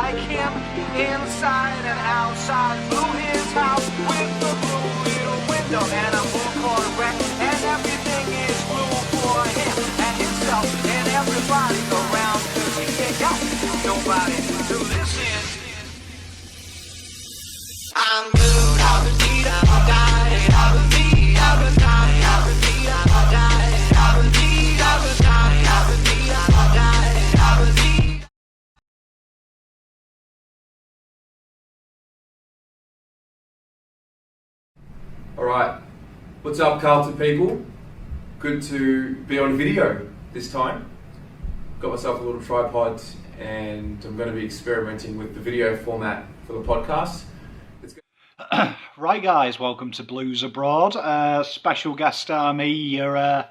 like him, inside and outside. Blew his house with the blue little window and a blue Corvette, and everything is blue for him and himself and everybody around. 'Cause he ain't got nobody to listen. I'm good, I was need, I died, I was need, I was dying, I was need, I died, I was need, I was dying, I was need, I died, I was need. Alright, what's up Carlton people? Good to be on video this time. Got myself a little tripod and I'm going to be experimenting with the video format for the podcast. Right guys, welcome to Blues Abroad. Special guest star me, your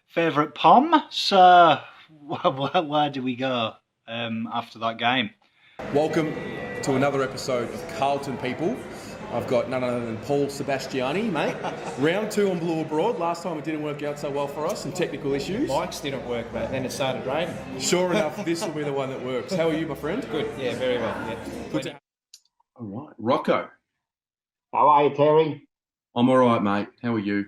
favourite Pom. So, where do we go after that game? Welcome to another episode of Carlton People. I've got none other than Paul Sebastiani, mate. Round 2 on Blue Abroad. Last time it didn't work out so well for us, some technical issues. Mics didn't work, mate. Then it started raining. Sure enough, this will be the one that works. How are you, my friend? Good. Yeah, very well. Yeah. Good to... All right. Rocco. How are you, Terry? I'm all right, mate. How are you?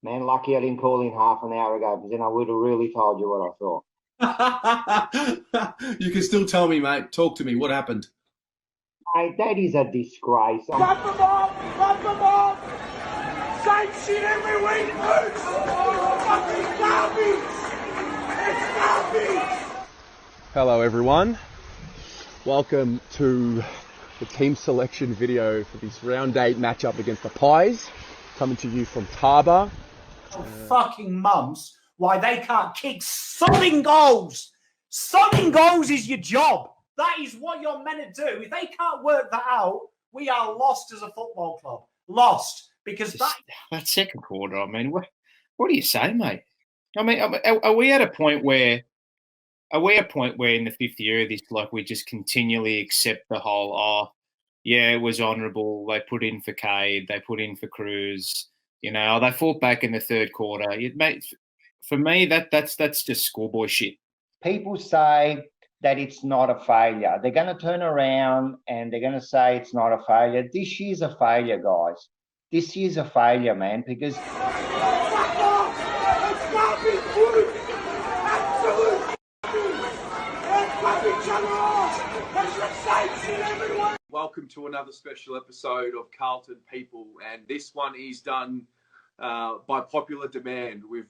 Man, lucky I didn't call in half an hour ago, because then I would have really told you what I saw. You can still tell me, mate. Talk to me. What happened? Mate, that is a disgrace. Cut them off! Cut them off! Same shit every week, Boots! Fucking garbage! It's garbage! Hello, everyone. Welcome to the team selection video for this round 8 matchup against the Pies. Coming to you from Taba. Fucking mums, why they can't kick sodding goals. Sodding goals is your job. That is what you're meant to do. If they can't work that out, we are lost as a football club. Lost. Because that second quarter, I mean, what do you say, mate? I mean, are we at a point where in the fifth year of this, like, we just continually accept the whole, yeah, it was honourable. They put in for Cade. They put in for Cruz. You know, they fought back in the third quarter. Mate, for me, that's just schoolboy shit. People say that it's not a failure. They're going to turn around and they're going to say it's not a failure. This year's a failure, guys. This year's a failure, man, because... Welcome to another special episode of Carlton People, and this one is done by popular demand. We've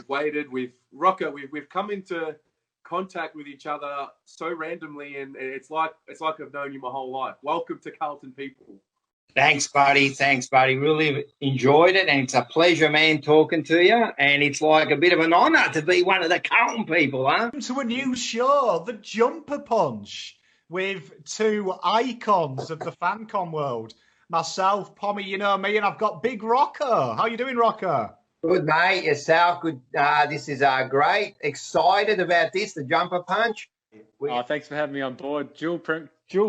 waited, Rocco, we've come into contact with each other so randomly, and it's like I've known you my whole life. Welcome to Carlton People. Thanks, buddy. Really enjoyed it, and it's a pleasure, man, talking to you. And it's like a bit of an honour to be one of the Carlton people, huh? to a new show, the Jumper Punch, with two icons of the FanCon world. Myself, Pommy, you know me, and I've got Big Rocco. How you doing, Rocco? Good, mate. Yourself? Good. This is great. Excited about this, the Jumper Punch. Thanks for having me on board. Dual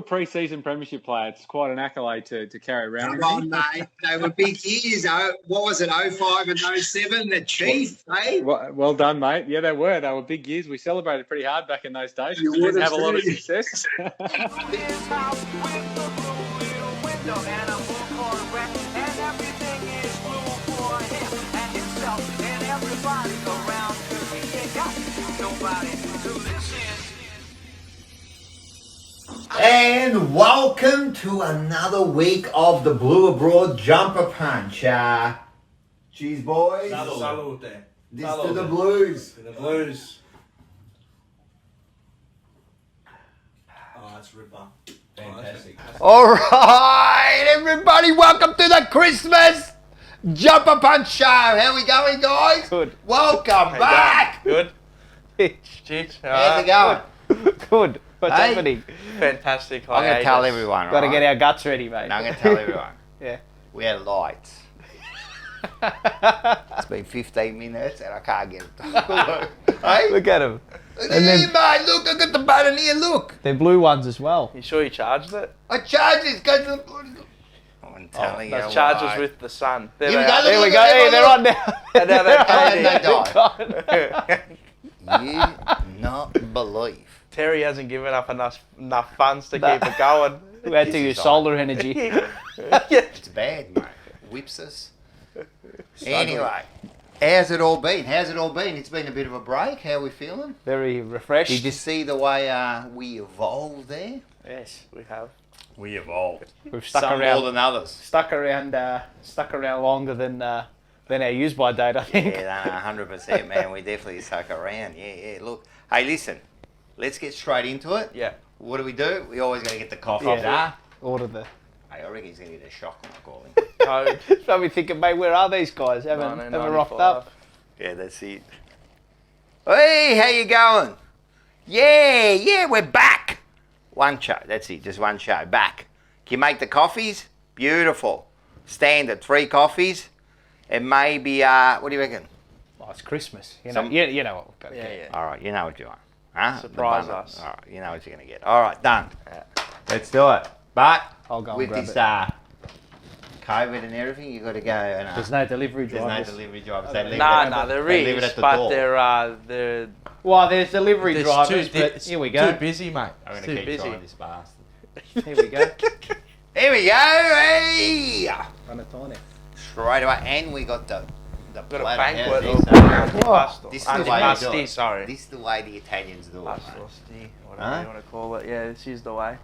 pre-season premiership player. It's quite an accolade to carry around. Come on, mate. They were big years. What was it, 05 and 07, the Chief, eh? Well done, mate. Yeah, they were big years. We celebrated pretty hard back in those days. We didn't have a lot of success. And welcome to another week of the Blue Abroad Jumper Punch. Cheers, boys. Salute. This to the Blues. To the Blues. Oh, it's Ripper. Fantastic. All right, everybody, welcome to the Christmas Jumper Punch show. How we going, guys? Good. Welcome back. Good. Cheers. How's it going? Good. What's Hey? happening? Fantastic. I'm going to tell everyone. Got to all get right? our guts ready, mate. No, I'm going to tell everyone. Yeah. We had lights. It's been 15 minutes and I can't get it. Hey? Look at them. Look at here, mate. Look, I got the button here. Look. They're blue ones as well. You sure you charged it? I charged it. I'm telling you. Those chargers with the sun. There Here we they go, are. look, There we look, go. look, Hey, look, they're look. on now. And now they're And they died. You cannot believe. Terry hasn't given up enough funds to keep it going. We had to use solar energy. It's bad, mate. Whips us. Anyway, how's it all been? It's been a bit of a break. How are we feeling? Very refreshed. Did you see the way we evolved there? Yes, we have. We evolved. We've stuck Some around more than others. Stuck around longer than our use by date, I think. Yeah, 100%, man. We definitely stuck around. Yeah. Look, hey, listen. Let's get straight into it. Yeah. What do? We always got to get the coffee. Order the. Hey, I reckon he's going to get a shock when I call him. Code. Probably thinking, mate, where are these guys? Haven't rocked up. Yeah, that's it. Hey, how you going? Yeah, we're back. One show, that's it, just one show, back. Can you make the coffees? Beautiful. Standard, 3 coffees. And maybe, what do you reckon? Oh, it's Christmas. You know what we've got to get. All right, you know what you want. Huh? Surprise us. All right, you know what you're going to get. All right, done. Let's do it. But I'll go with and this grab COVID and everything, you got to go. And, There's no delivery drivers. There's no delivery drivers. They leave No, there they leave is, it at the but door. they're Well, there's delivery drivers, but here we go. Too busy, mate. I'm It's going to too keep busy. trying this bastard. Here we go. Here we go. Hey! Run a tonic. Straight away, and we got the Got a platter. banquet How's of this? antipasto. This is the way you do Antipasti, it. sorry. This is the way the Italians do it. mate. Pasti, whatever Huh? you want to call it. Yeah, this is the way.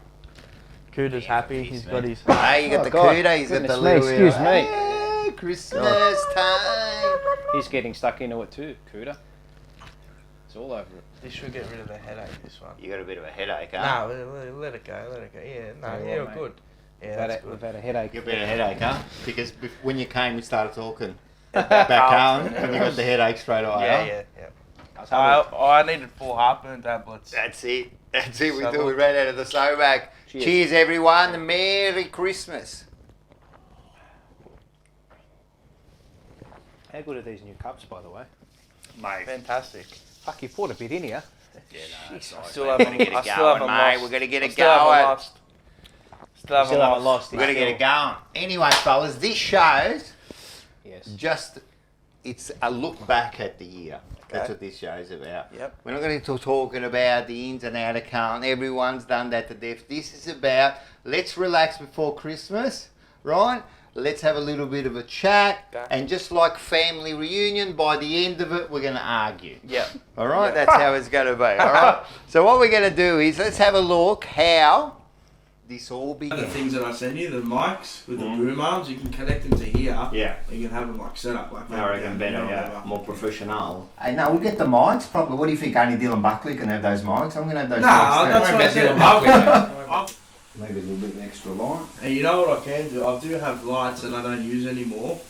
Kuda's happy. He's got his. Hey, you got the God. Cuda, he's got the Goodness me, little... excuse me. Hey, Christmas time. He's getting stuck into it too, Kuda. It's all over it. This should get rid of the headache. This one. You got a bit of a headache, huh? No, let it go. Let it go. Yeah, no, Very you're well, mate. good. Yeah, that's We've good. had a headache. You got a bit of a headache, huh? Because when you came, we started talking back home, and you got the headache straight away, huh? Yeah. I needed 4 heartburn tablets. That's it. That's it. We So do. We look. ran out of the slowback. Cheers, everyone. Merry Christmas. How good are these new cups, by the way? Mate. Fantastic. Fuck, you poured a bit in here. Yeah, no, it's nice, Still mate. haven't- We're gonna I get it still going, haven't mate. lost. We're going to get it Still haven't going. lost. Still haven't lost. We're going to get it going. Anyway, fellas, this shows Yes. it's a look back at the year. That's Okay. what this show's about. Yep. We're not going to be talking about the ins and outs of Carlton. Everyone's done that to death. This is about let's relax before Christmas, right? Let's have a little bit of a chat. Okay. And just like family reunion, by the end of it, we're going to argue. Yep. All right? That's how it's going to be. All right? So what we're going to do is let's have a look how this all The began. things that I sent you, the mics with the boom arms, you can connect them to here. Yeah. You can have them like set up like that. I reckon better, whatever. yeah. More professional. Hey, no, we'll get the mics. Probably. What do you think? Only Dylan Buckley can have those mics. I'm going to have those Nah, mics. that's what I said. I've- Maybe a little bit of extra light. And you know what I can do? I do have lights that I don't use anymore.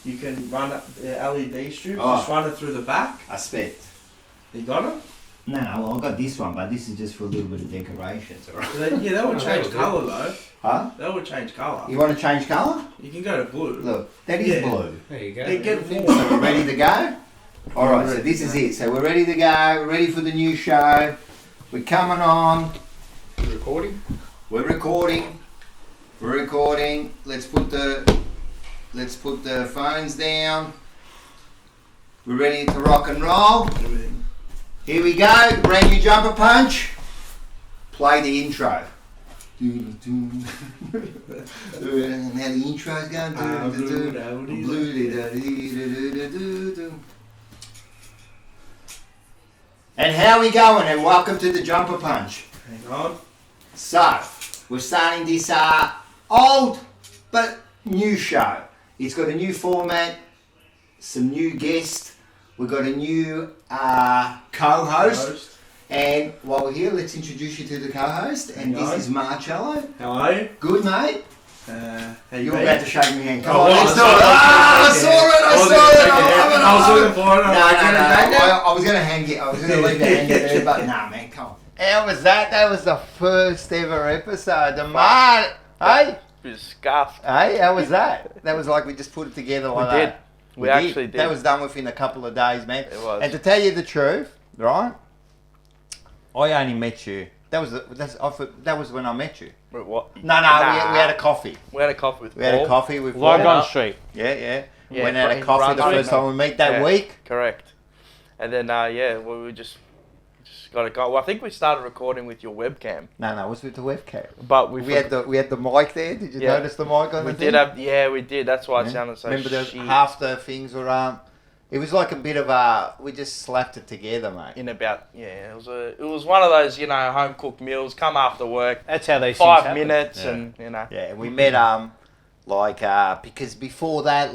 You can run LED strips, Oh. just run it through the back. I spent. You got it? No, well, I've got this one, but this is just for a little bit of decorations, all right? Yeah, that would change colour though. Huh? That would change colour. You want to change colour? You can go to blue. Look, that is Yeah. blue. There you go. They get So more. we're ready to go? All right, so this is it. So we're ready to go. We're ready for the new show. We're coming on. Recording? We're recording. We're recording. Let's put the phones down. We're ready to rock and roll. Here we go. Brand new jumper punch. Play the intro. And now the intro's going. And how we going? And welcome to the jumper punch. Hang on. So, we're starting this old but new show. It's got a new format, some new guests. We've got a new co-host. And while we're here, let's introduce you to the co-host. And this is Marcello. How are you? Good, mate. How you You're been? about to shake my hand. Come Oh, on, well, let's do I it. saw it. I saw it. I was looking for it. I was going to hang it. I was going to leave it hanging there, but nah, man, come on. How was that? That was the first ever episode. The man, hey? We was scuffed. Hey, how was that? That was like we just put it together like We did. that. We actually did. That was done within a couple of days, man. It was. And to tell you the truth, right? I only met you. That was when I met you. Wait, what? No, we had a coffee. We had a coffee with We had a Paul. coffee with Logon Paul. Street. Yeah. Yeah, Went out his a coffee the brother. first time we met that Yeah, week. Correct. And then, we just Just got to go. Well, I think we started recording with your webcam. No, it was with the webcam. But we had the mic there. Did you notice the mic on the thing? We did. That's why it sounded so Remember shit. half the things were it was like a bit of we just slapped it together, mate. It was one of those, home cooked meals, come after work. That's how they 5 minutes and Yeah, we met because before that,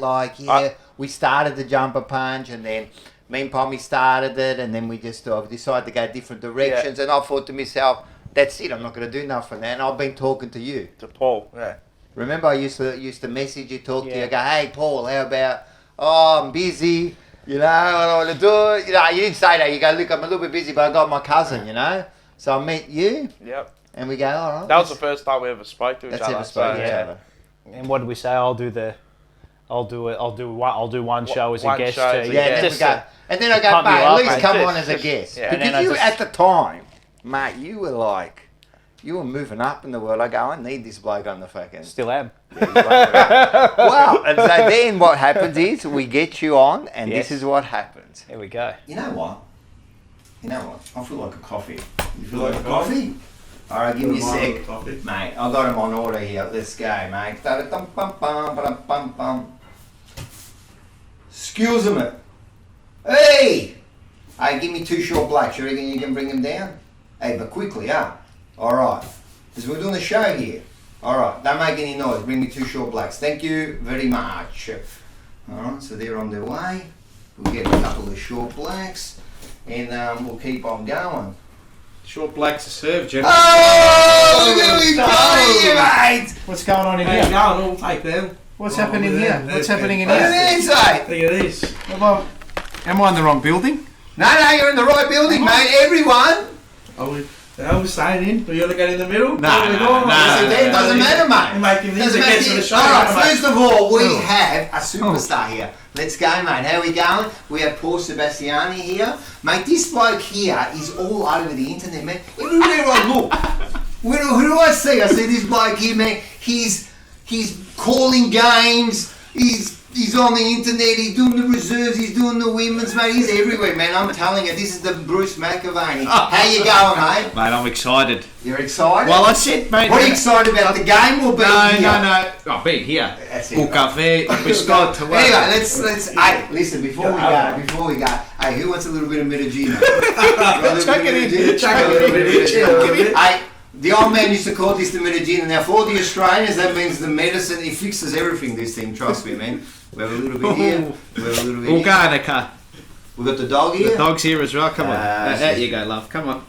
we started the jumper punch, and then me and Pommy started it, and then we just decided to go different directions, and I thought to myself, that's it, I'm not going to do nothing now, and I've been talking to you. To Paul, yeah. Remember I used to message you, talk to you, go, hey Paul, how about, I'm busy, I don't want to do it. You didn't say that, you go, look, I'm a little bit busy, but I got my cousin, So I met you. Yep. And we go, all right. That was the first time we ever spoke to each other. Ever spoke to each other. And what did we say? I'll do one show as a guest. And then I go, mate, at least come on as a guest. Yeah. Because you, at the time, mate, you were moving up in the world. I go, I need this bloke on the fucking... Still am. Yeah, well, and so then what happens is we get you on, and this is what happens. Here we go. You know what? I feel like a coffee. You feel like a coffee? All right, give me a sec. Mate, I got him on order here. Let's go, mate. Excuse me. Hey! Hey, give me 2 short blacks. You reckon you can bring them down? Hey, but quickly, huh? All right. Because we're doing a show here. All right. Don't make any noise. Bring me 2 short blacks. Thank you very much. All right. So they're on their way. We'll get a couple of short blacks, and we'll keep on going. Short blacks are served, gentlemen. Oh, there we go, mate. What's going on in here? I'll take them. What's happening here? What's happening in here? Look at Look at this. Am I in the wrong building? No, you're in the right building, mate. Everyone. I was staying in, but you want to get in the middle? No, it doesn't matter, mate. Doesn't matter. All right, first of all, we have a superstar here. Let's go, mate. How are we going? We have Paul Sebastiani here. Mate, this bloke here is all over the internet, man. Everywhere I look, who do I see? I see this bloke here, man. He's calling games. He's on the internet. He's doing the reserves. He's doing the women's, mate. He's everywhere, man. I'm telling you, this is the Bruce McAvaney. How you going, mate? Mate, I'm excited. You're excited? Well, I said, mate. What are you excited about? The game or being here? No. Oh, being here. That's it. Au café, biscotte. Anyway, let's. Hey, listen. Before we go. Hey, who wants a little bit of Medellin? Chuck it in. Hey. The old man used to call this the Medellin. Now, for the Australians, that means the medicine. It fixes everything, this thing. Trust me, man. We have a little bit here. We have a little bit here. We've got the dog here. The dog's here as well. Come on. There you go, love. Come on.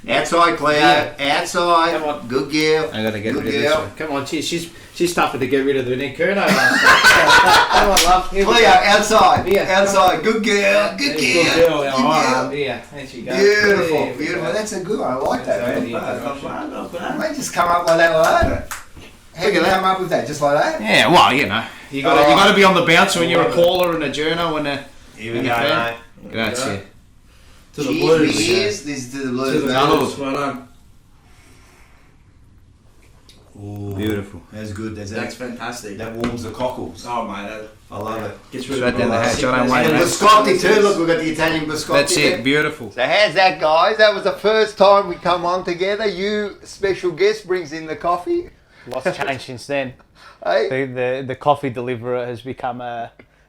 Outside, Cleo. Outside. Come on. Good girl. I'm going to get Good rid of girl. this one. Come on. She's tougher to get rid of than Inferno last time. Come on, love. Here Cleo, outside. Here, outside. Good girl. Good girl. Good girl. Here. There she goes. Beautiful. Beautiful. That's a good one. I like that, man. Mate, just come up like that. How you come up with that? Just like that? Yeah, well, you got to be on the bounce when you're a caller and a journo and a. Here we go, mate. Grazie. To the Blues. This is to the Blues. Ooh, beautiful. That's good. That's fantastic. That warms the cockles. Oh, mate. I love it. Gets rid of the hatch. I don't And biscotti too. Look, we've got the Italian biscotti. That's it. Beautiful. So how's that, guys? That was the first time we come on together. You, special guest, brings in the coffee. Lots changed since then. Hey? The coffee deliverer has become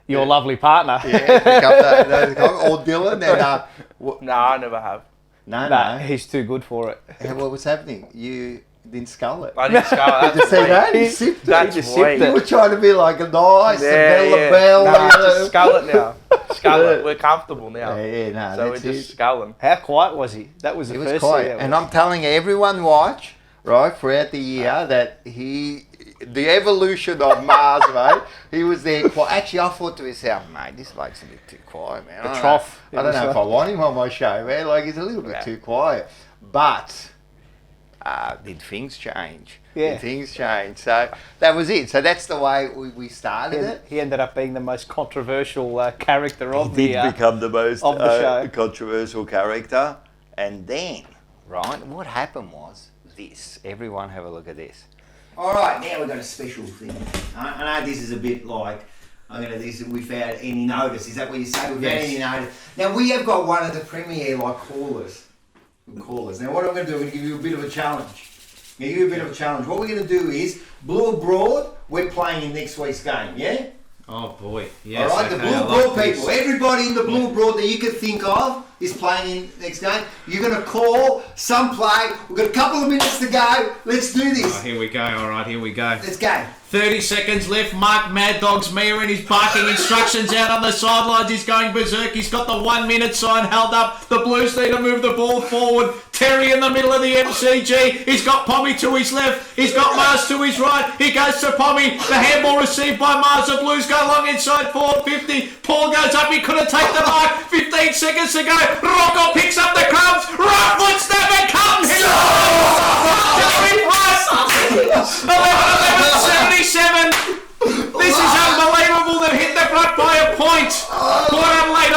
your lovely partner. Yeah, or Dylan. And, No, I never have. No. He's too good for it. Hey, what was happening? You didn't scull it. I didn't scull it. Did you see that? He sipped it. That's He just weird. sipped it. You were trying to be like a nice, Yeah. bell. No, just scull it now. Scull it. We're comfortable now. No, So we're that's just it. sculling. How quiet was he? That was the He was first quiet. thing. And I'm telling you, everyone watch, right, throughout the year that the evolution of Mars, mate, he was there quiet. Actually, I thought to myself, mate, this bloke's a bit too quiet, man. The trough. I don't know if I want him on my show, man. Like, he's a little bit too quiet. But did things change? Yeah. Did things change? So that was it. So that's the way we started it. He ended up being the most controversial character of He the did become the most of the show. controversial character. And then, right, what happened was this. Everyone have a look at this. All right, now we've got a special thing. I know this is a bit like, without any notice. Is that what you say? Without any notice. Now, we have got one of the premier callers Good callers. Now, what I'm going to do, I'm going to give you a bit of a challenge. What we're going to do is, Blue Broad, we're playing in next week's game, yeah? Oh boy. Yes. All right, the okay, Blue I Broad like people, this. everybody in the Blue Broad that you can think of is playing in next game. You're going to call some play. We've got a couple of minutes to go. Let's do Oh, this. here we go. All right, here we go. Let's go. 30 seconds left. Mark Mad Dog's Mia and he's barking instructions out on the sidelines. He's going berserk. He's got the 1 minute sign held up. The Blues need to move the ball forward. Terry in the middle of the MCG. He's got Pommy to his left. He's got Mars to his right. He goes to Pommy. The handball received by Mars. The Blues go long inside 450. Paul goes up. He couldn't take the mark. 15 seconds to go. Rocco picks up the crumbs. Right foot snap and comes. Terry plus. 11-77. This is unbelievable. They've hit the front by a point. Port Adelaide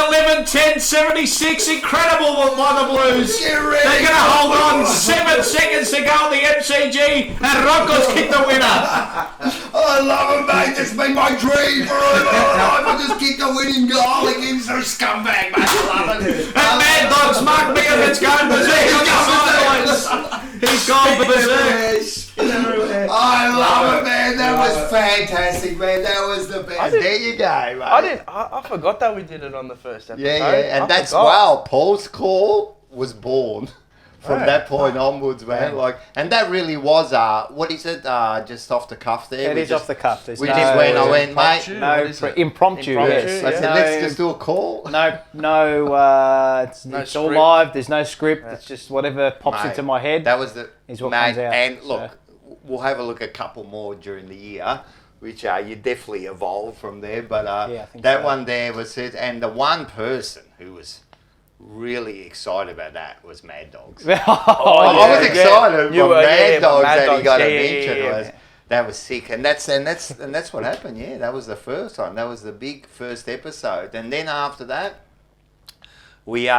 11-10-76. Incredible by the Blues. They're going to hold on. 7 seconds to go in the MCG, and Rocco's kicked the winner. I love it, mate. That's been my dream forever. I just kick the winning goal against a scumbag, mate. I love it. And Mad Dog's Mark Meagan's going berserk on the sidelines. He's gone berserk. I love it, man. That was fantastic, man. That was the best. There you go, mate. I forgot that we did it on the first episode. And that's Paul's call was born from that point onwards, man. And that really was what is it? Just off the cuff there. It is off the cuff. We just went. I went, mate. Impromptu. Yes. I said, let's just do a call. It's all live. There's no script. It's just whatever pops into my head. That was the is what mate. comes out. And look, we'll have a look at a couple more during the year, which you definitely evolved from there. But I think that so. one there was it. And the one person who was really excited about that was Mad Dogs. I was excited. Mad Dogs that he got a mention. That was sick, and that's what happened. Yeah, that was the first time. That was the big first episode, and then after that, we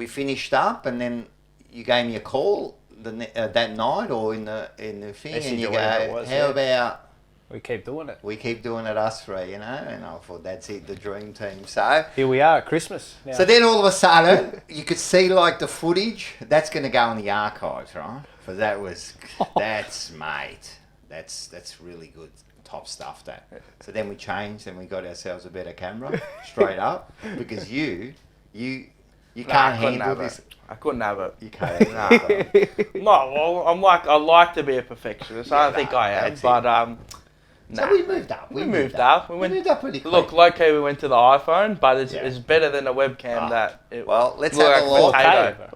finished up, and then you gave me a call that night or in the thing, and you go, how about we keep doing it? We keep doing it, us three, and I thought that's it, the dream team. So here we are at Christmas. Now. So then all of a sudden, you could see like the footage. That's going to go in the archives, right? Because that's really good, top stuff. That. So then we changed and we got ourselves a better camera, straight up, because you can't handle this. I couldn't have it. You can't handle it. No, well, I like to be a perfectionist. I don't think I am, but So we moved up. We moved up. We moved up pretty quick. Look, low-key, we went to the iPhone, but it's better than a webcam let's have a look.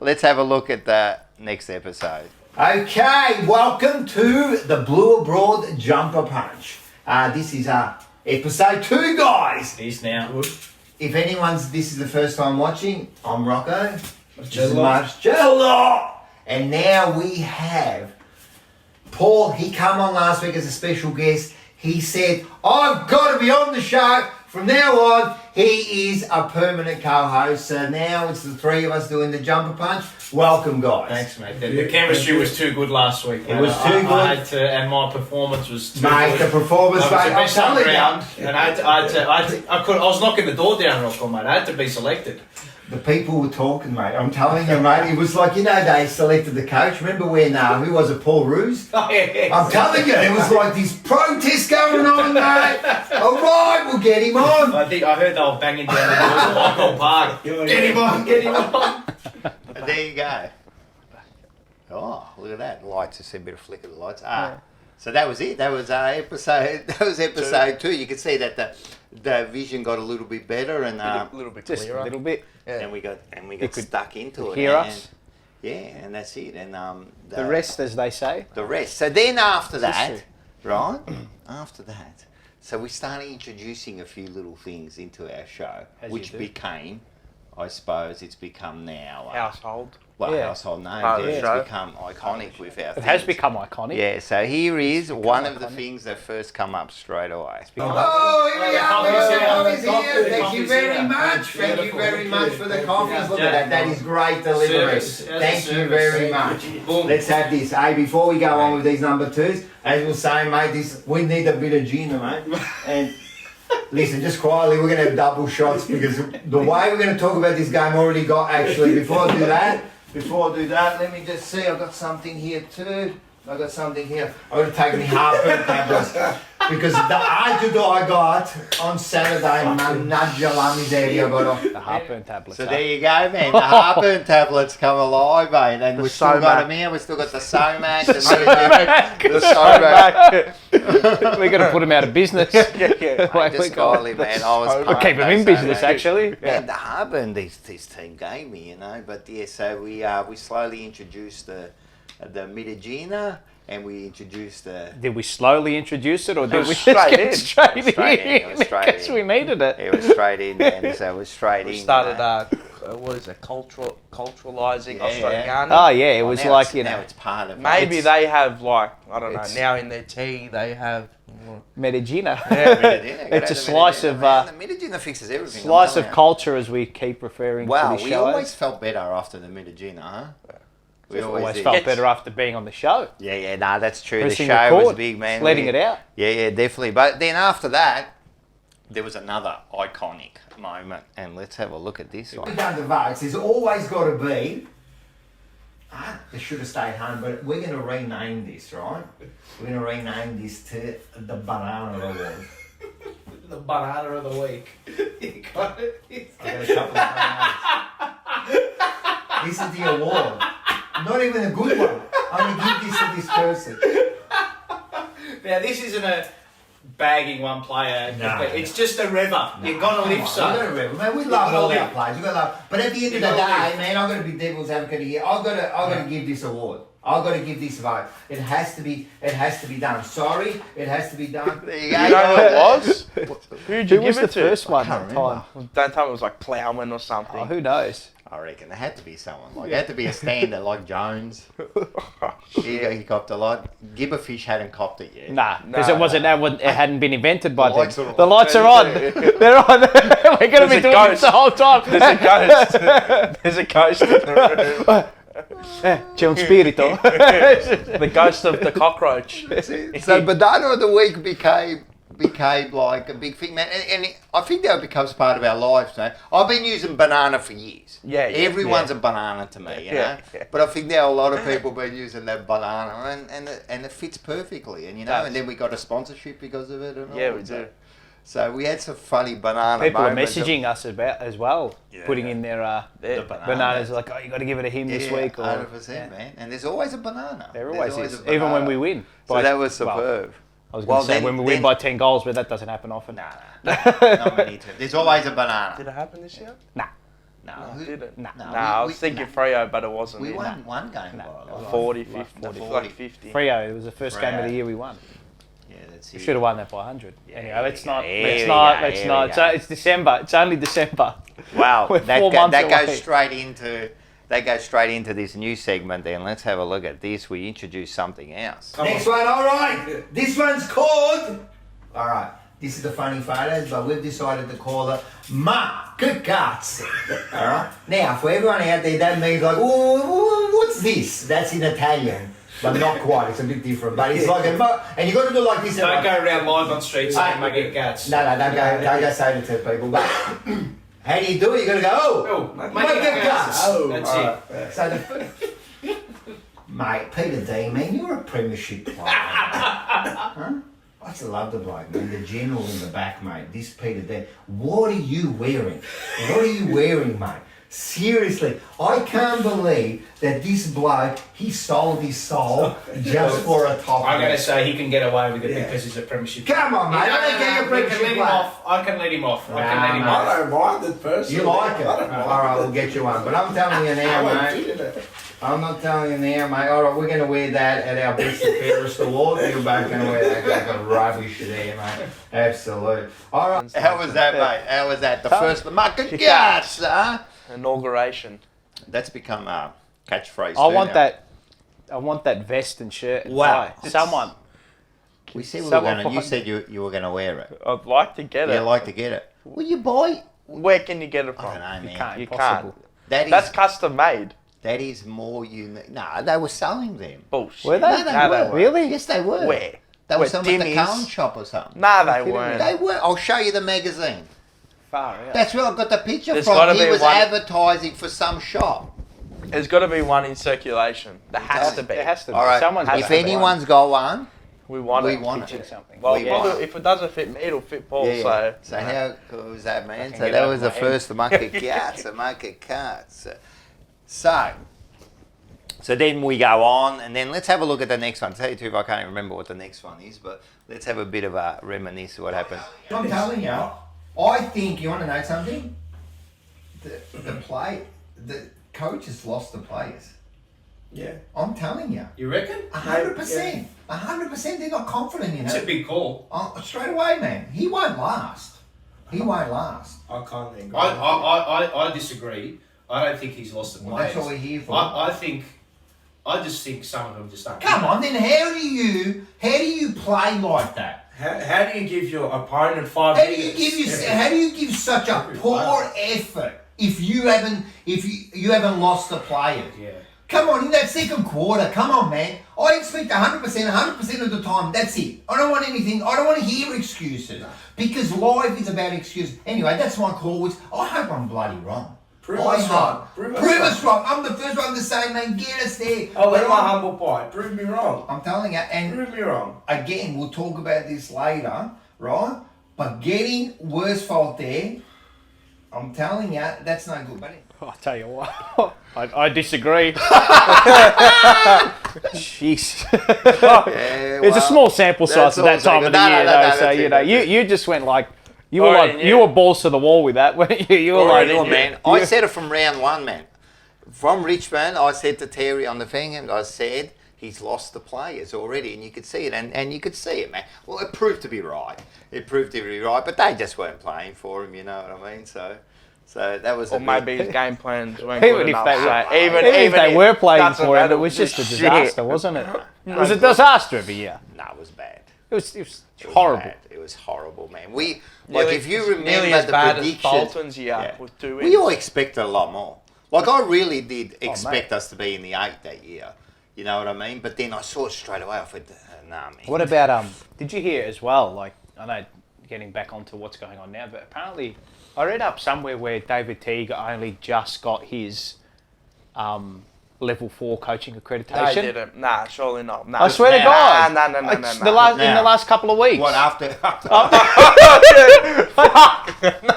Let's have a look at the next episode. Okay, welcome to the Blue Abroad Jumper Punch. This is episode 2, guys. It is now. If this is the first time watching, I'm Rocco. Marcello. And now we have Paul. He came on last week as a special guest. He said, I've got to be on the show. From now on, he is a permanent co-host. So now it's the three of us doing the Jumper Punch. Welcome, guys. Thanks, mate. The chemistry was too good last week. It was too good. I had to, and my performance was too good. The performance, I was the best on ground, and I was knocking the door down, Rocco, mate. I had to be selected. The people were talking, mate. I'm telling you, mate. It was like, they selected the coach. Remember when, who was it, Paul Roos? Oh, yeah. I'm telling you, there was like this protest going on, mate. All right, we'll get him on. I heard they were banging down the doors at Michael Park. Get him on. There you go. Oh, look at that. Lights. I see a bit of flicker of the lights. So that was it. That was episode 2. You could see that the vision got a little bit better and a little bit clearer. Just a little bit. Yeah. And we got stuck into it. Hear us. Yeah, and that's it. And the rest, as they say. The rest. So then after that, right? After that, so we started introducing a few little things into our show, which became, I suppose, it's become now household. Household names. It's become iconic with our. It has become iconic. Yeah. So here is one of the things that first come up straight away. Here we are. Thank you very much. Thank you very much for the coffees. Look at that. That is great delivery. Thank you very much. Let's have this. Hey, before we go on with these number 2s, as we were saying, mate, we need a bit of gin, mate. And listen, just quietly, we're going to have double shots because the way we're going to talk about this game already got, actually, before I do that, before I do that, let me just see. I've got something here too. I've got something here. I'm going to take me heartburn tablets because the attitude I got on Saturday, man, Najalami's area, but The heartburn tablets. so there you go, man. The heartburn tablets come alive, mate, and we've still got them here. We've still got the Somac, the Somac. We're going to put him out of business. Mate, just godly, man. I was We'll keep him in business, actually. Man, the heartburn this team gave me, But yeah, so we slowly introduced the Medagina, and we introduced the. Did we slowly introduce it, or did we just straight get in. straight It was straight in, it was in? straight Because in. we needed it. It was straight in, man. So it was straight We in. started, what is it, culturalising Yeah, Australian. Oh yeah, it was now like it's, now know it's part of Maybe it's, they have, like, I don't know, it's- now in their tea they have... Medagina. Medagina. It's a slice of the Medagina fixes everything. I'm slice of telling you. culture, as we keep referring Wow, to the we show. always felt better after the Medagina, huh? We always did. felt better after being on the show. Yeah, nah, that's true. Pressing the show was record, big, man. just letting it out. Yeah, definitely. But then after that, there was another iconic moment, and let's have a look at this one. We've done the votes. There's always got to be. They should have stayed home, but we're going to rename this, right? We're going to rename this to the Banana Award. The banana of the week. You got it. I got a couple of bananas. This is the award. Not even a good one. I'm going to give this to this person. Now, this isn't a bagging one player. No. It's just a river. You've got to live We've so. got to remember, man. We love all our players. We've got to love. But at the end of the day, man, I've got to be devil's advocate here. I've got to give this award. I've got to give this vote. It has to be done. Sorry, it has to be done. There you go. You know who it was? Who'd you Who was give the it to? first one can't that time? Don't tell me it was like Plowman or something. Oh, who knows? I reckon there had to be someone. Like, it had to be a standard like Jones. He copped a lot. Gibberfish hadn't copped it yet. Nah, because it wasn't. It hadn't been invented by lights then. are on. The lights are on. They're on. We're going to be There's a doing ghost. this the whole time. There's a ghost. There's a ghost in the room. C'è un spirito. The ghost of the cockroach. So Banana of the Week became like a big thing, man. And I think that becomes part of our lives, man. I've been using banana for years. Yeah, Everyone's a banana to me, you know. But I think now a lot of people have been using that banana, and it fits perfectly, and and then we got a sponsorship because of it. And all Yeah, we that. do. So we had some funny banana People are moments. messaging us about as well, putting in their The bananas. Like, oh, you got to give it a him this week. Or 100%, man. And there's always a banana. There always There's is, a even when banana. we win. So that was superb. I was going to say when we win by 10 goals, but that doesn't happen often. Nah. Not many times. There's always a banana. Did it happen this year? No. No, did it? Nah. I was thinking Freo, but it wasn't. We it. won one game by like 40, 50, 50. Freo, it was the first game of the year we won. Yeah, that's We it. should have won that by 100. Anyway, let's not. Here we Let's go, not. here we go. It's December. It's only December. Wow, We're 4 months that away. goes straight into this new segment. Then let's have a look at this. We introduce something else. Next one, all right. This one's called. All right. This is the funny photos, but we've decided to call it Ma Cazzo. All right. Now, for everyone out there, that means like, oh, what's this? That's in Italian, but not quite. It's a bit different. But it's like a ma, and you got to do like this. Don't go around live on streets saying Maggie Gats. No, don't go say it to people. But how do you do it? You got to go, oh, Maggie Gats. That's it. So the mate, Peter D, man, you're a premiership player. Huh? I just love the bloke, man. The general in the back, mate. This Peter D. What are you wearing? What are you wearing, mate? Seriously, I can't believe that this bloke, he sold his soul just for a top. I'm going to say he can get away with it because he's a premiership. Come on, mate. I don't get a premiership let him player. off. I can let him off. I can let him Nah, off. I don't mind it personally. You like it? I don't mind. All right, we'll get you one. But I'm telling you now, mate. I'm not telling you now, mate. All right, we're going to wear that at our Best and Fairest Award. You're both going to wear that kind of rubbish there, mate. Absolute. All right. How was that, mate? How was that? The first market gas, huh? Inauguration. That's become a catchphrase. I want that vest and shirt. And Wow. tie. Someone. We said we were Someone going to. You find- said you were going to wear it. I'd like to get it. You like to get it. Will you buy? Where can you get it from? I don't know, man. can't. You Impossible. can't. That's custom made. That is more unique. No, they were selling them. Bullshit. Were they? No, they No, were. they weren't. Really? Yes, they were. Where? They were Where, selling at the Dimmies? Cullen shop or something. Nah, they kidding me? weren't. They were. I'll show you the magazine. Far out. That's where I got the picture There's from. gotta He be was one- advertising for some shop. There's got to be one in circulation. There has to be. There has to be. All right. Someone's If anyone's got one, we want we it. want Teaching it. something. Well, We want if it doesn't fit me, it'll fit Paul. Yeah. So how cool was that, man? can So get that over was my the head. first monkey cats, a monkey cats. So then we go on, and then let's have a look at the next one. Tell you too, if I can't even remember what the next one is, but let's have a bit of a reminisce of what happened. I'm telling you, I think you want to know something. The coaches lost the players. Yeah. I'm telling you. You reckon? 100%. 100%. They're not confident in it. It's a big call. Straight away, man. He won't last. He won't last. I can't agree. I disagree. I don't think he's lost the Well, players. that's what we're here for. I just think some of them just aren't. Come on, then how do you play like that? How do you give your opponent 5 How do you minutes? how do you give such a poor effort if you haven't lost the players? Yeah. Come on, in that second quarter, come on, man. I expect 100% of the time. That's it. I don't want anything. I don't want to hear excuses because life is about excuses. Anyway, that's my call. Which I hope I'm bloody wrong. Prove us wrong. Prove us wrong. I'm the first one to say, man, get us there. Oh, let my humble pie. Prove me wrong. I'm telling you, and Prove me wrong. again, we'll talk about this later, right? But getting Worsfold there, I'm telling you, that's no good, buddy. I'll tell you what. I disagree. Jeez. It's a small sample size at that time of the year, though. So you just went like you were balls to the wall with that, weren't you? You were like, man. I said it from round one, man. From Richmond, I said to Terry on the thing, and I said he's lost the players already, and you could see it, and you could see it, man. Well, it proved to be right. But they just weren't playing for him, you know what I mean? So that was. Or maybe his game plans weren't Even good if enough. they So even if they were playing for him, it was Doesn't just a matter. disaster, wasn't it? It was a disaster of a year. No, it was bad. It was horrible. Bad. It was horrible, man. We Nearly- if you nearly remember as the bad predictions, as Bolton's year with 2 wins. we all expected a lot more. Like I really did Oh, expect us to be in the 8 that year. You know what I mean? But then I saw it straight away. I thought, nah, man. What about did you hear as well? Like, I know, getting back onto what's going on now, but apparently, I read up somewhere where David Teague only just got his level 4 coaching accreditation. No, he didn't. Nah, surely not. Nah. I swear to God. No. In the last couple of weeks. What after?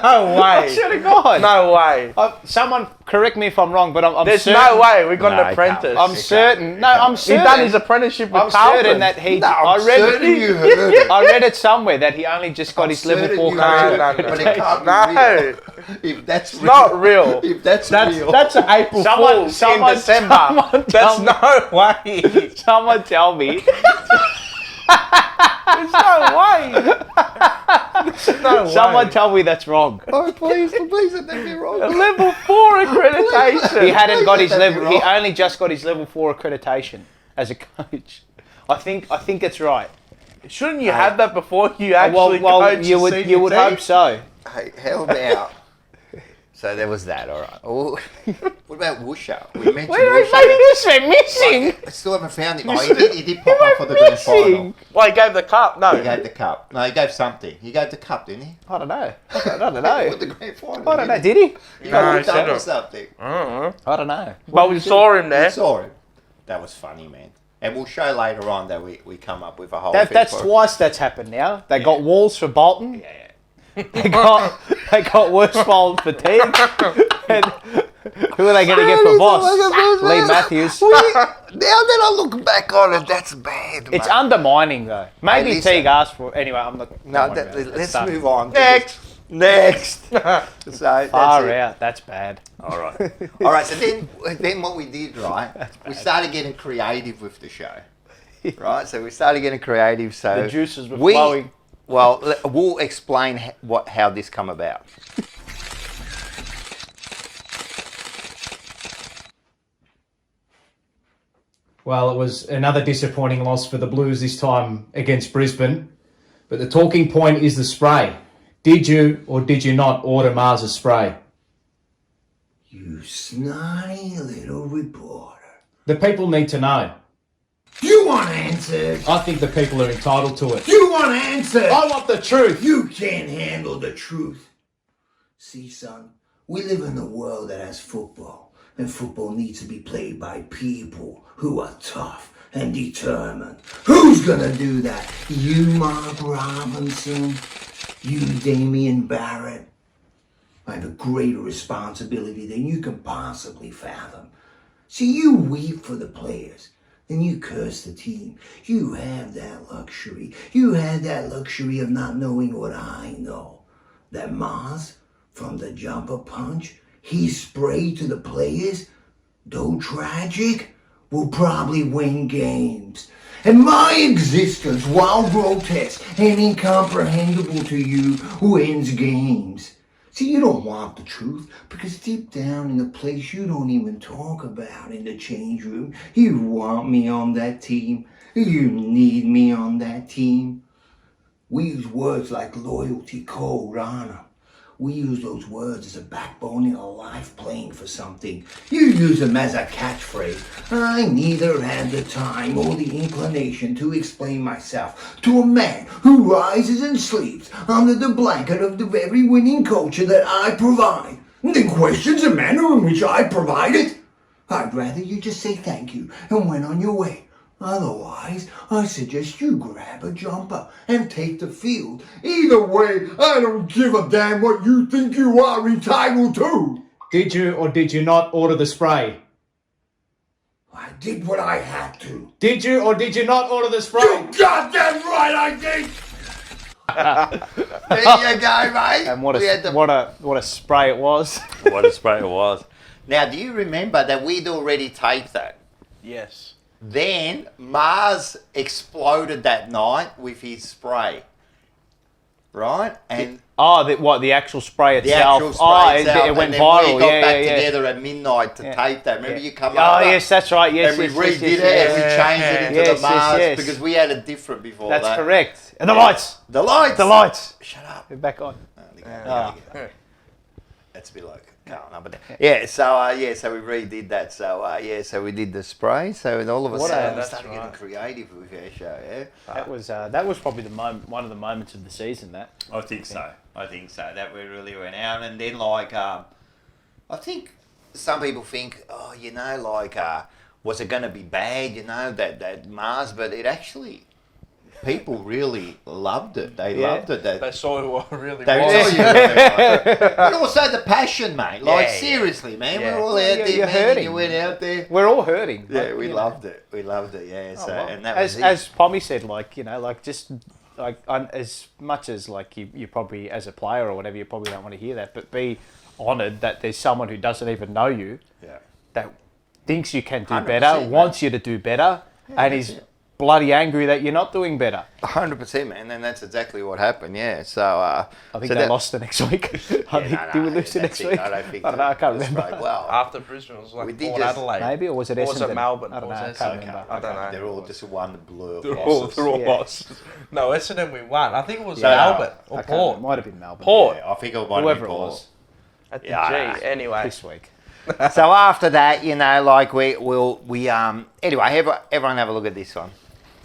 No way. I swear to God. No way. Someone correct me if I'm wrong, but I'm There's certain. no way. We got an apprentice. I'm certain. No, I'm He certain. done his apprenticeship with I'm Carlton. certain that he. No, I'm I read certain you heard it. I read it somewhere that he only just got his level 4 coaching. But it can't be No. real. If that's It's not real. If that's real. That's an April Fool's in December. That's no way. Someone tell me. There's no way. No way. Someone tell me that's wrong. Oh, please, don't get me wrong. A level 4 accreditation. He hadn't got his That'd be level. He right. only just got his level 4 accreditation as a coach. I think it's right. Shouldn't you have that before you actually coach you would team? hope so. Hey, how about? So there was that, all right. Oh, what about Woosha? We mentioned Woosha. We're missing. I still haven't found him. Oh, he did pop up for the grand final. Well, he gave the cup. No. He gave the cup. No, he gave something. He gave the cup, didn't he? I don't know. I don't With know. the grand final. I don't know. Did he? He No, got he hooked said up or it. something. I don't know. But we saw him We there. saw him. That was funny, man. And we'll show later on that we come up with a whole thing That's for- twice that's happened now. They got Walls for Bolton. Yeah. They got Worsfold for Teague. And who are they going to get for Voss? Lee Matthews. Now that I look back on it, that's bad, It's mate. undermining though. Maybe listen. Teague asked for. Anyway, I'm not. No, don't worry about it. let's done. move on. Next. Next. So that's Far it. out. That's bad. All right. All right. So then what we did, right? We started getting creative with the show, right? So we started getting creative. So The juices were flowing. Well, we'll explain how this come about. Well, it was another disappointing loss for the Blues this time against Brisbane. But the talking point is the spray. Did you or did you not order Mars's spray? You snotty little reporter. The people need to know. You want answers? I think the people are entitled to it. You want answers? I want the truth. You can't handle the truth. See, son, we live in a world that has football. And football needs to be played by people who are tough and determined. Who's gonna do that? You, Mark Robinson? You, Damien Barrett? I have a greater responsibility than you can possibly fathom. See, you weep for the players, then you curse the team. You have that luxury. You had that luxury of not knowing what I know. That Mars, from the jumper punch, he sprayed to the players, though tragic, will probably win games. And my existence, while grotesque and incomprehensible to you, wins games. See, you don't want the truth, because deep down in a place you don't even talk about in the change room, you want me on that team. You need me on that team. We use words like loyalty, code, honor. We use those words as a backbone in a life playing for something. You use them as a catchphrase. I neither had the time or the inclination to explain myself to a man who rises and sleeps under the blanket of the very winning culture that I provide, and then questions the manner in which I provide it. I'd rather you just say thank you and went on your way. Otherwise, I suggest you grab a jumper and take the field. Either way, I don't give a damn what you think you are entitled to. Did you or did you not order the spray? I did what I had to. Did you or did you not order the spray? You goddamn right I did. There you go, mate. And what a spray it was. What a spray it was. Now, do you remember that we'd already taped that? Yes. Then Mars exploded that night with his spray, right? And the actual spray the itself? actual spray itself. It went and then viral. We got back together at midnight to tape that. Remember you come over? Oh yes, that's right. Yes, and we yes, redid yes, it yes, and we changed it into the Mars because we had it different before. That's that. correct. And the lights. The lights. The lights. Shut up. We're back on. That's a bit like yeah. So so we redid that. So so we did the spray. So and all of a sudden we started getting creative with our show. Yeah, that was probably one of the moments of the season. That I think so. That we really went out, and then like I think some people think, oh, you know, like was it going to be bad? You know that Mars, but it actually. People really loved it. They loved it. They saw what really they was. But also the passion, mate. Like, seriously, man. We're all out there, you're man. hurting. You went out there. We're all hurting. Yeah, we loved it. We loved it, yeah. So, and that was as Pommy said, like, you know, like, just, like, as much as, like, you probably, as a player or whatever, you probably don't want to hear that, but be honoured that there's someone who doesn't even know you that thinks you can do better, wants you to do better, and is bloody angry that you're not doing better. 100%, man, and that's exactly what happened. Yeah, so I think they lost the next week. Did we lose the next week? I don't think. I don't know. I can't remember. Well, after Brisbane, it was like Port Adelaide, maybe, or was it Essendon? Or was it Melbourne? I don't know. I can't remember. I don't know. They're all just one blur. They're all lost. No, Essendon we won. I think it was Melbourne or Port. It might have been Melbourne. Port. Yeah, I think it might have been Port. At the G. Anyway, this week. So after that, you know, like we anyway, everyone have a look at this one.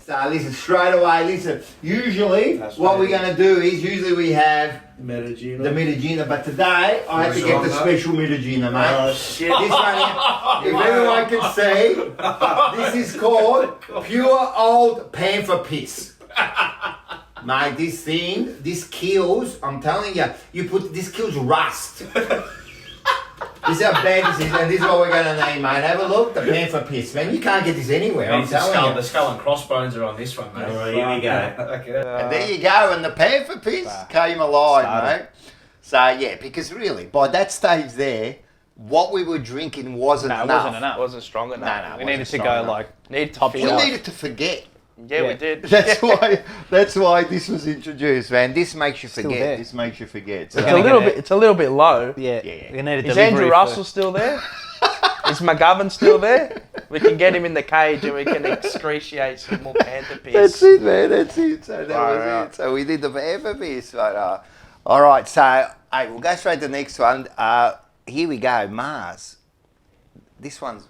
So listen, straight away, listen. Usually, what we're going to do is, we have the Medagina, but today I had to get the special Medagina, mate. This one, if everyone can see, this is called pure old panther piss. Mate, this kills, I'm telling you, this kills rust. This is how bad this is, and this is what we're going to name, mate. Have a look, the panther piss, man. You can't get this anywhere, I'm telling you. The skull and crossbones are on this one, mate. Right, here we go. Okay. And there you go, and the panther piss came alive, mate. So, yeah, because really, by that stage there, what we were drinking wasn't enough. It wasn't enough. It wasn't strong enough. No, we needed to go, like, top We needed to forget. Yeah, we did. That's why this was introduced, man. This makes you forget. This makes you forget. So It's a little bit low. Yeah. We need a Is Andrew Russell still there? Is McGovern still there? We can get him in the cage and we can excretiate some more panther piss. That's it, man. That's it. So that was it. So we did the panther piss. But, all right. So hey, we'll go straight to the next one. Here we go. Mars. This one's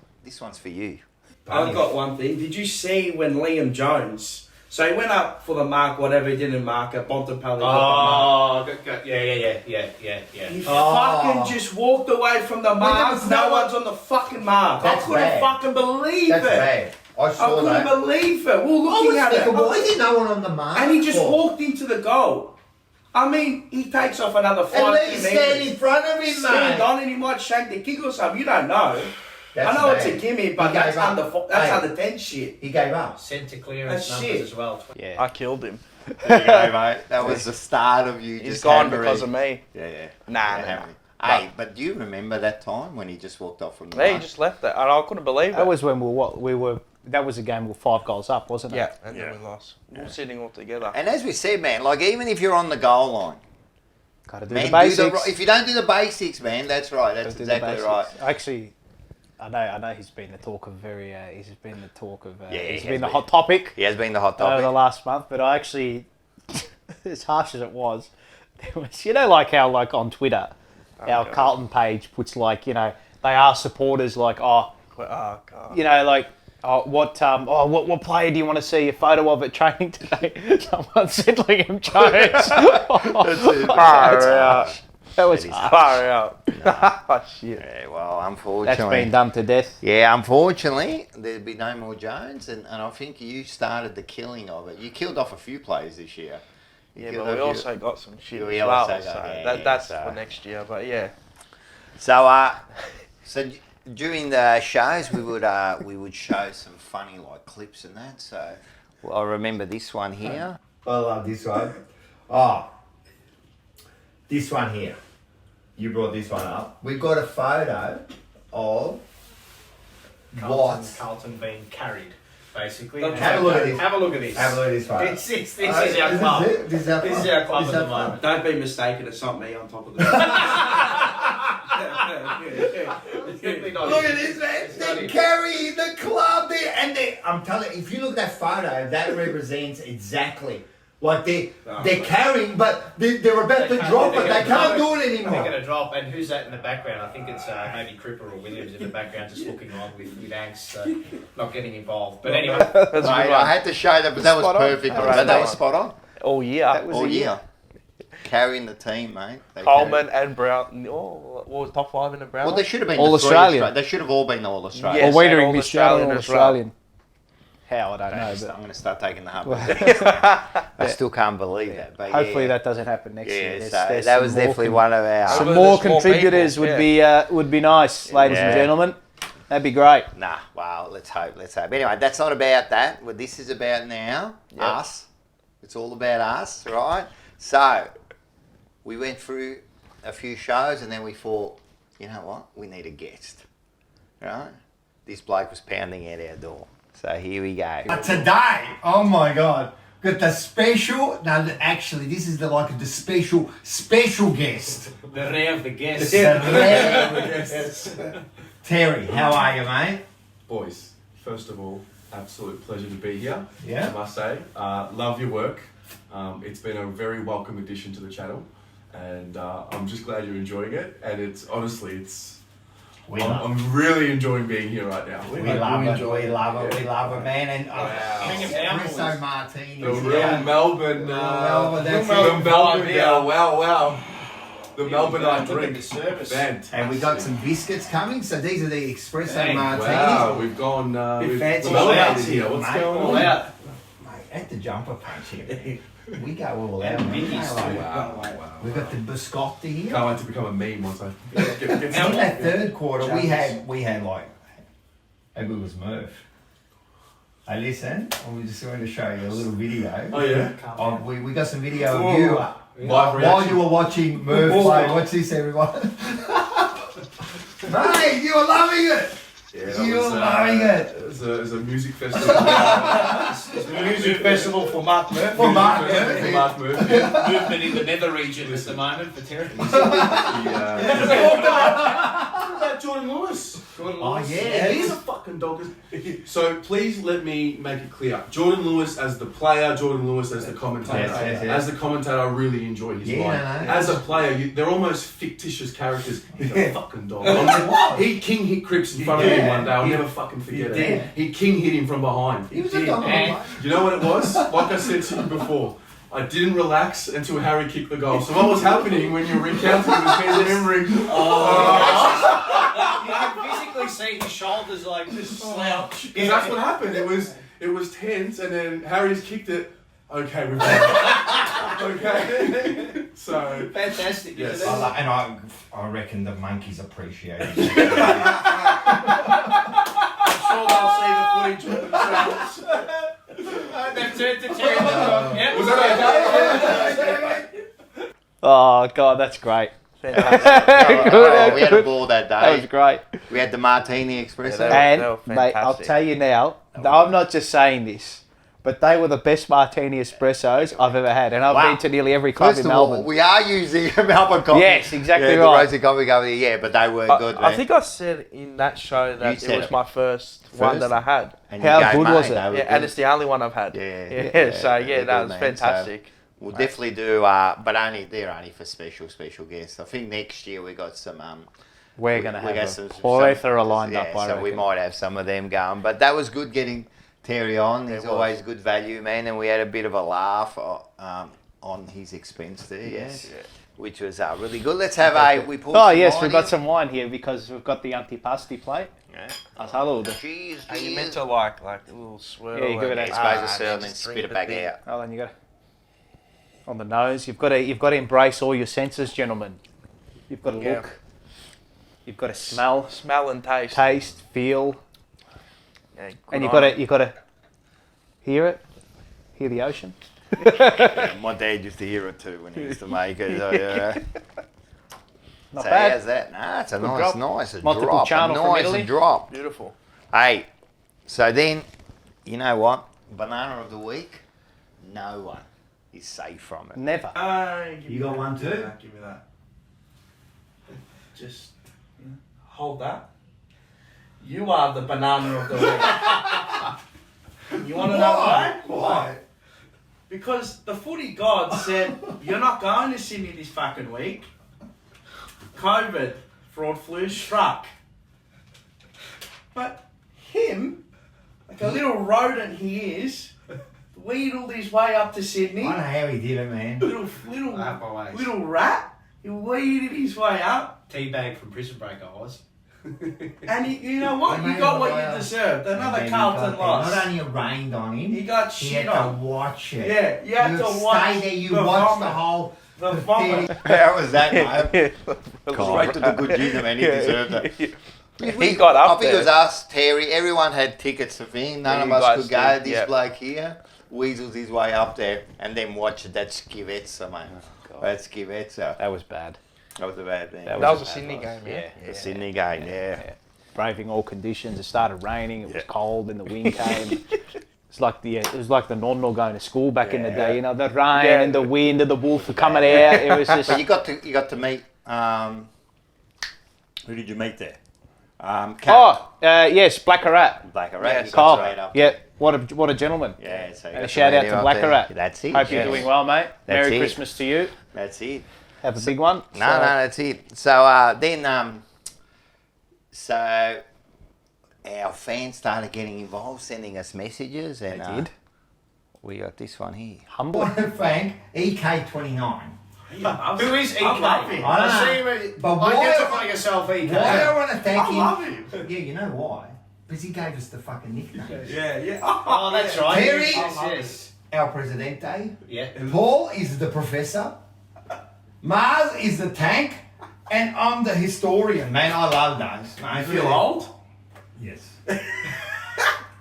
for you. I've got one thing. Did you see when Liam Jones So he went up for the mark, whatever, he didn't mark it. Bontempelli Oh, yeah. He fucking just walked away from the mark. No one's on the fucking mark. I couldn't fucking believe it. That's bad. I saw couldn't that. believe it. We were looking at it. Why is there no one on the mark? And he just walked into the goal. I mean, he takes off another 5 At meters. least stand in front of him, Stand mate. on and he might shank the kick or something. You don't know. That's I know bad. it's a gimme, but He that's gave up. under 10 shit. He gave up. Centre clearance That's numbers shit. as well. Yeah. I killed him. There you go, mate. That was the start of you. He's just gone hammering. because of me. Yeah. Nah. Hey, but do you remember that time when he just walked off from the Yeah, he mark? just left it. And I couldn't believe it. That was when we were. That was a game we were 5 goals up, wasn't it? Yeah, and then we lost. We were sitting all together. And as we said, man, like even if you're on the goal line, Got to do man, the basics. if you don't do the basics, man, that's right. That's Gotta do the exactly basics. right. Actually, I know he's been the talk of he's been the talk of. Yeah, he's he been the has hot topic. He has been the hot Over topic. the last month, but I actually, as harsh as it was, there was, like how like on Twitter, our Carlton page puts like, they ask supporters like, God. like, what player do you want to see a photo of at training today? Someone said Liam Jones. Far out. That was far out. Oh, shit. Yeah, well, unfortunately. That's been done to death. Yeah, unfortunately, there'd be no more Jones, and I think you started the killing of it. You killed off a few players this year. Yeah, but we also got some shit We as well, also so got- that's so- for next year, but yeah. So during the shows, we would show some funny like clips and that. So I remember this one here. I love this one. Oh, this one here. You brought this one up. We've got a photo of Carlton being carried, basically. Have a look at this. Have a look at this. Have a look at this photo. This is our club. This is our club. This is our club at the moment. Don't be mistaken, it's not me on top of the Look at this, man. They're carrying the club there. And I'm telling you, if you look at that photo, that represents exactly what they're carrying, but they're about to drop it. They can't do it They're anymore. going to drop. And who's that in the background? I think it's maybe Cripper or Williams in the background, just looking on with angst, not getting involved. But anyway. Mate, I had to show that, but that was Spot on. perfect. That That was was spot on. All year. All year. Carrying the team, mate. They Coleman and Brown. Oh, what was top 5 in the Brown? Well, they should have been All the three Australian. They should have all been all Australian. Yes, or and Wiedering all missed out on Australian as well. Australian. How, I don't know. But I'm going to start taking the hub. I still can't believe that. But hopefully yeah. that doesn't happen next year. So There's that some was more definitely one of our. Some Hopefully more there's more contributors people, would be nice, ladies and Yeah. gentlemen. That'd be great. Nah, well, let's hope. Anyway, that's not about that. What this is about now, us. It's all about us, right? So, we went through a few shows and then we thought, you know what? We need a guest, right? This bloke was pounding at our door. So here we go. Today, oh my God, got the special. No, actually, this is the special guest. The rare of the guests. The rare of the guests. Terry, how are you, mate? Boys, first of all, absolute pleasure to be here. Yeah. I must say, love your work. It's been a very welcome addition to the channel, and I'm just glad you're enjoying it. And it's honestly, I'm really enjoying being here right now. We love it, man. And espresso martini. The real Melbourne, that's the it. Melbourne, wow. The Melbourne I Look at drink. the service. Fantastic. And we got some biscuits coming. So these are the espresso Dang, martinis. Wow, we've gone. Bit fancy. Melbourne All out is here. What's mate. going All on? out. Mate, at the jumper punch here, we go all out. And mate. Vicky's Like, too. Wow. We've got the biscotti here. Can't wait to become a meme once I get In some. that third quarter, we had like, how good was Murph? Hey, listen, we just wanted to show you a little video. Oh yeah. We got some video of you Live while reaction. you were watching Murph play. Watch this, everyone. Mate, you were loving it. Yeah, You were loving it. It was a music festival. It's a music festival for Mark Murphy. For Mark Murphy. For Mark Murphy. Movement in the nether region at the moment for Terry. He, about Jordan Lewis? Oh, yeah. He's a fucking dog. So please let me make it clear. Jordan Lewis as the player, Jordan Lewis as the commentator. Yes. As the commentator, I really enjoy his line. As a player, they're almost fictitious characters. He's a fucking dog. He king hit Cripps in front of me one day. I'll never fucking forget it. He king hit him from behind. He was a dog. You know what it was? Like I said to you before, I didn't relax until Harry kicked the goal. So what was happening when you're recounting this man's remembering? You can physically see his shoulders like just slouch. Because that's what happened. It was tense, and then Harry's kicked it. Okay, we've got it. Okay. So fantastic. Yes. I reckon the monkeys appreciate it. I'm sure they'll see the footage for themselves. They've turned to Terry. Was that okay? Oh God, that's great. Fantastic. We had a ball that day. That was great. We had the Martini Espresso. And mate, I'll tell you now, I'm not just saying this, but they were the best Martini Espressos I've ever had, and I've been to nearly every club First in of all, Melbourne. we are using Melbourne coffee. Yes, exactly The right. roasted coffee company, yeah, but they weren't good, man. I think I said in that show that it was my first one that I had. And how good was it? Yeah, and it's the only one I've had. Yeah. So yeah, that was man. fantastic. So we'll definitely do, but they're only for special guests. I think next year we got some. We're gonna have some plethora lined up. I so we reckon. might have some of them going. But that was good getting Terry on. He's always good value, man, and we had a bit of a laugh on his expense there. Yes. Yeah. Which was really good. Let's have a. We pulled Oh some yes, wine we've got in. some wine here because we've got the antipasti plate. Yeah. Hello. Cheese. Are you meant to like a little swirl? Yeah, you give it a Spray and then spit it back out. Oh, then you got on the nose. You've got to embrace all your senses, gentlemen. You've got to look. You've got to smell, and taste, feel, yeah, and you've got to hear it, hear the ocean. My dad used to hear it too when he used to make it. So, yeah. Not so bad. how's that? Nah, it's a Good nice, drop. nice Multiple drop. channel from Italy. drop. Beautiful. Hey, so then, you know what? Banana of the week, no one is safe from it. Never. You got one too? Give me that. Just hold that. You are the banana of the week. You want to know why? Why? Because the footy god said, you're not going to Sydney this fucking week. COVID, fraud flu struck. But him, like a little rodent he is, wheedled his way up to Sydney. I know how he did it, man. Little rat. He weeded his way up. Teabag from Prison Break, I was. And you know what? You got what you deserved. Another Carlton loss. Not only it rained on him, He got he shit had to on. watch it. Yeah, you had to watch stay there, you the watched vomit. the whole The vomit. How was that, mate? Straight to the good geezer, man. He deserved it. He got up I think there. it was us, Terry. Everyone had tickets to thing. None of You us guys could go. did, This yeah. bloke here weasels his way up there and then watched that Schivetta, mate. That Schivetta. That was bad. That was a bad thing. That was a Sydney game, yeah. The Sydney game, yeah. Braving all conditions. It started raining. It was cold, and the wind came. It's like it was like the nonno going to school back in the day. You know, the rain and the wind and the wolf coming out. It was just. But you got to meet. Who did you meet there? Yes, Black Rat. Black Rat. Carl. Right up. Yeah, what a gentleman. Yeah, so And a shout out to Black Rat. That's it. Hope you're doing well, mate. That's Merry it. Christmas to you. That's it. Have a big one. No, that's it. So then, so our fans started getting involved, sending us messages, and They did. We got this one here. Humble. Frank, EK29. Who is EK? I love him. I don't know. But why- Identify yourself, EK. Why I want to thank I him? love him. Yeah, you know why? Because he gave us the fucking nicknames. Yeah. Oh, that's right. Terry, Yes. our Presidente. Yeah. Paul is the professor. Mars is the tank. And I'm the historian. Man, I love those. I feel old. Yes.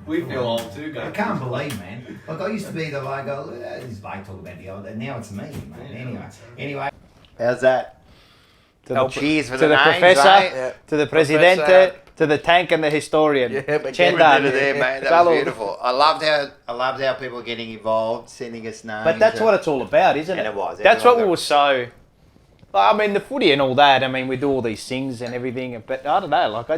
We feel old too, I guys. can't believe, man. Like, I used to be the like, oh, this bloke talk about the old, and now it's me, man. Anyway. How's that? Cheers for to the names, professor, mate. to the presidente, to the tank and the historian. Yeah, but Chendan. Did it there, mate. That was beautiful. I loved how people were getting involved, sending us names. But that's what it's all about, isn't And it? it was. That's what Everyone we were so. I mean, the footy and all that. I mean, we do all these things and everything, but I don't know. Like, I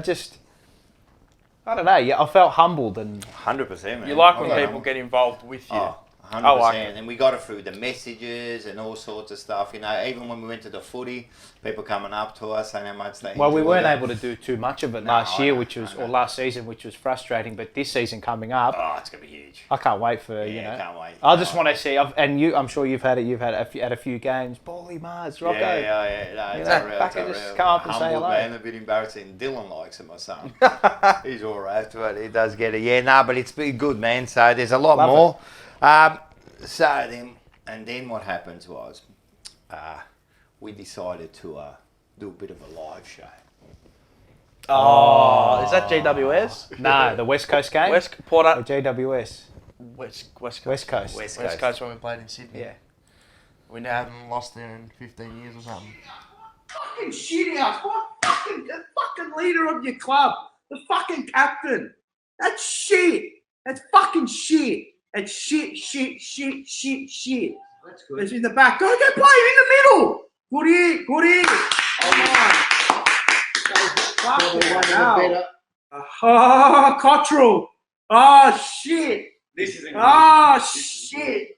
don't know. Yeah, I felt humbled and 100%, man. You like when people get involved with you. Oh, 100%. I like it. And we got it through the messages and all sorts of stuff. You know, even when we went to the footy, people coming up to us saying how much they well, we enjoyed weren't it. able to do too much of it last year, or last season, which was frustrating. But this season coming up, it's gonna be huge. I can't wait for can't wait. I just want to see. I'm sure you've had it. You've had a few games. Bally Mars, Rocco. Yeah. No, it's unreal. It's unreal. Just come up and say Humbled, hello. man, a bit embarrassing. Dylan likes it, my son. He's all right, but he does get it. Yeah, no, but it's been good, man. So there's a lot more. Then what happened was we decided to do a bit of a live show. Oh, is that GWS? No, the West Coast game. Port or GWS. West Coast. West Coast. West Coast when we played in Sydney. Yeah. We haven't lost there in 15 years or something. Fucking shit house. What the fucking leader of your club? The fucking captain. That's shit. That's fucking shit. That's shit. That's good. It's in the back. Go play in the middle. Good in. Oh, Cottrell. Oh, shit. This isn't good. Oh, shit.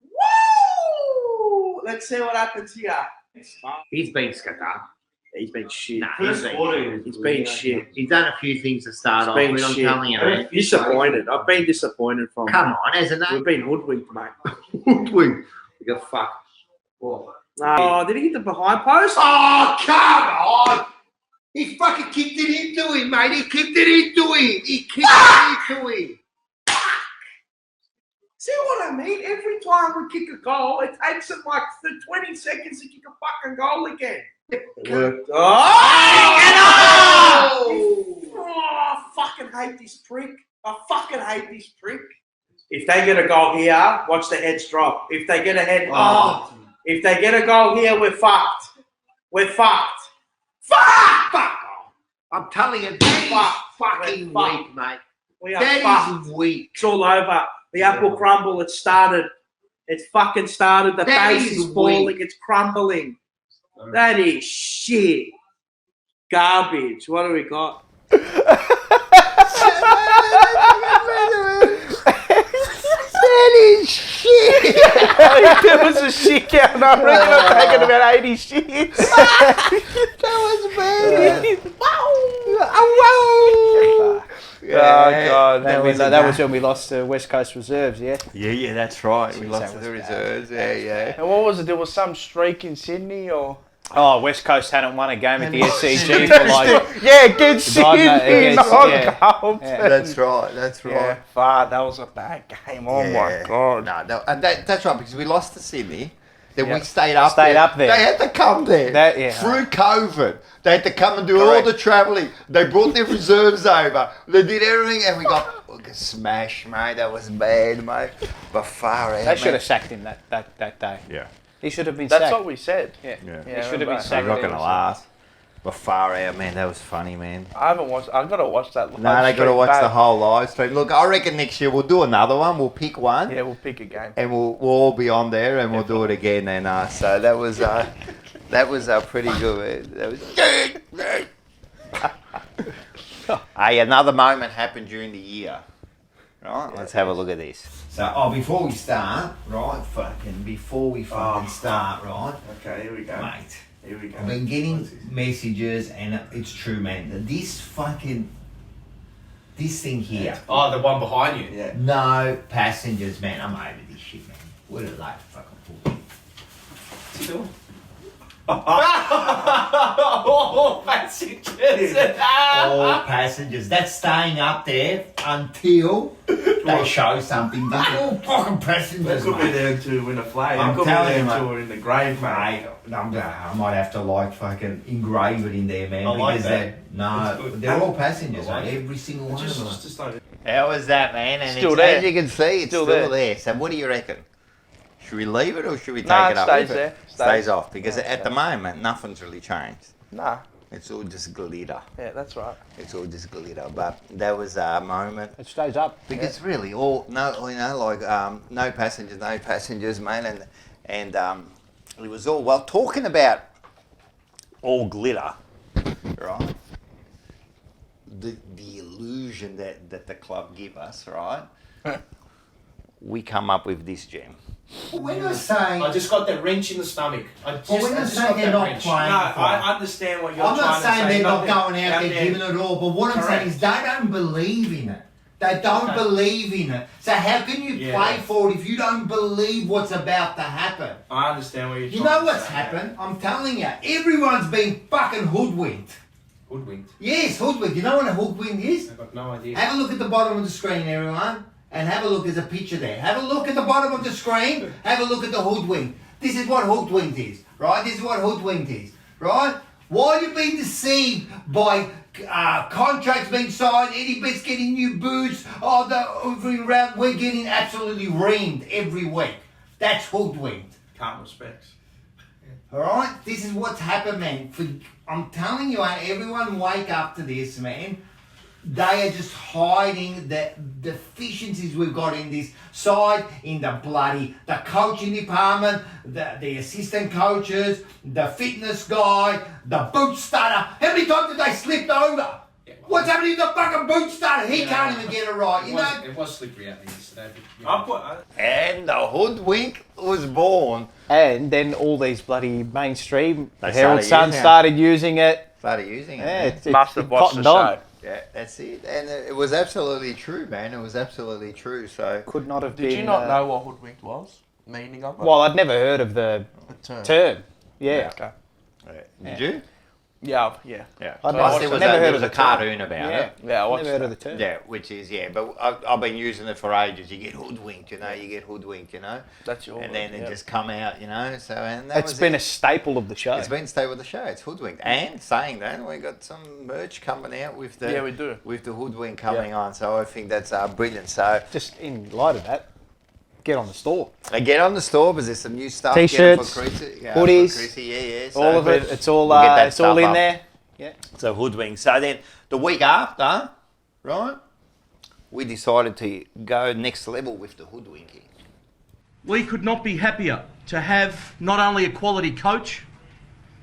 Woo! Let's see what happens here. He's been scatter. He's been shit. Nah, he's been shit. He's done a few things to start off Been with. I'm shit. telling you, mate. Disappointed. I've been disappointed from. Come on, hasn't it? We've been hoodwinked, mate. Hoodwinked. You got fucked. Oh, did he hit the behind post? Oh, come on! He fucking kicked it into him, mate. He kicked it into him. See what I mean? Every time we kick a goal, it takes him like 20 seconds to kick a fucking goal again. It worked. Oh, I fucking hate this prick. If they get a goal here, watch the heads drop. If they get a goal here, we're fucked. Fuck off. I'm telling you, that is fucking weak, mate. We are That fucked. is weak. It's all over. The apple crumble. It started. It's fucking started. The That base is is falling. weak. It's crumbling. That is shit. Garbage. What do we got? That is shit. There was a shit count. I reckon I've taken about 80 shits. That was bad. Oh God, That was when we lost the West Coast reserves. Yeah. Yeah, that's right. We Jeez, lost that to was the bad. reserves. Yeah. And what was it? There was some streak in Sydney, or Oh, West Coast hadn't won a game at the SCG for like against Sydney, not Carlton. That's right. Yeah, fuck, that was a bad game. Oh my God. No, and that's right, because we lost to Sydney. Then we Yep. stayed up Stayed there. up there. They had to come there through COVID. They had to come and do all the travelling. They brought their reserves over. They did everything, and we got smashed, mate. That was bad, mate. But far out. They should have sacked him that day. Yeah. He should have been That's sacked. what we said. Yeah. Yeah, He should have been They're sacked. not going to last. But far out, man. That was funny, man. I haven't watched. I've got to watch that. No, they got to watch the whole live stream. Look, I reckon next year we'll do another one. We'll pick one. Yeah, we'll pick a game. And we'll all be on there, and we'll do it again. And so that was pretty good. That was. Hey, another moment happened during the year. Right, let's have a look at this. So, before we start, right? Before we start, right? Okay, here we go. Mate, Here we go. I've been getting messages, and it's true, man. This thing here. Oh, the one behind you. Yeah. No passengers, man. I'm over this shit, man. What a life fucking fool. What's he doing? Oh, passengers. All passengers. That's staying up there until they show something. They're all fucking They passengers, could be mate. there to win a flag. I'm They could be telling there you, mate. to in the grave, mate. I might have to fucking engrave it in there, man. I like because that. they're all passengers, I like mate. it. Every single one of them. Just like How was that, man? And Still it's, there. as you can see, it's Still still there. there. So what do you reckon? Should we leave it or should we take Nah, it it up? stays with there. it? Stays off because at the moment nothing's really changed. Nah. It's all just glitter. Yeah, that's right. It's all just glitter. But that was a moment It stays up. because really all no passengers, mate, and it was all, well, talking about all glitter, right? The illusion that the club give us, right? We come up with this, Jim. When you're saying, I just got that wrench in the stomach. when you're saying they're not playing, I understand what you're I'm trying not to say. saying they're not Nothing going out there giving it all, but what I'm saying is they don't believe in it. They don't believe in it. So how can you play for it if you don't believe what's about to happen? I understand what you're trying You know to what's say. happened? I'm telling you, everyone's been fucking hoodwinked. Hoodwinked? Yes, hoodwinked. You know what a hoodwink is? I've got no idea. Have a look at the bottom of the screen, everyone. And have a look, there's a picture there. Have a look at the bottom of the screen. Have a look at the hoodwink. This is what hoodwinked is, right? This is what hoodwinked is, right? Why have you been deceived by contracts being signed, Eddie Betts getting new boots, we're getting absolutely reamed every week. That's hoodwinked. Can't respect. Alright? This is what's happened, man. I'm telling you, man, everyone wake up to this, man. They are just hiding the deficiencies we've got in this side, in the coaching department, the assistant coaches, the fitness guy, the boot starter. How many times did they slipped over? What's happening to the fucking boot starter? He can't even get it right, you know? It was slippery out there yesterday. And the hoodwink was born. And then all these bloody mainstream They Herald started Sun using it. started using it. Started using it. Yeah, man. it Must have watched the cottoned on. Yeah, that's it. And it was absolutely true, man. It was absolutely true. So Could not have Did been. you not know what hoodwinked was? Meaning of it? Well, I'd never heard of the term. Yeah. Okay. Did you? Yeah. I'd Never heard of the cartoon about it. Yeah, I watched never heard that. of the term. Yeah, which is but I've been using it for ages. You get hoodwinked, you know. You get hoodwinked, you know. That's your And then word, it yeah. just come out, you know. So and that It's was been it. a staple of the show. It's been a staple of the show. It's hoodwinked. And saying that, we got some merch coming out with the we do. with the hoodwink coming on. So I think that's brilliant. So Just in light of that, get on the store. get on the store because there's some new stuff. T-shirts, Get it for Chrissy, hoodies, for Chrissy, yeah. all So of it. It's all we'll get that it's all stuff in up. there. Yeah. So hoodwink. So then the week after, right, we decided to go next level with the hoodwinking. We could not be happier to have not only a quality coach,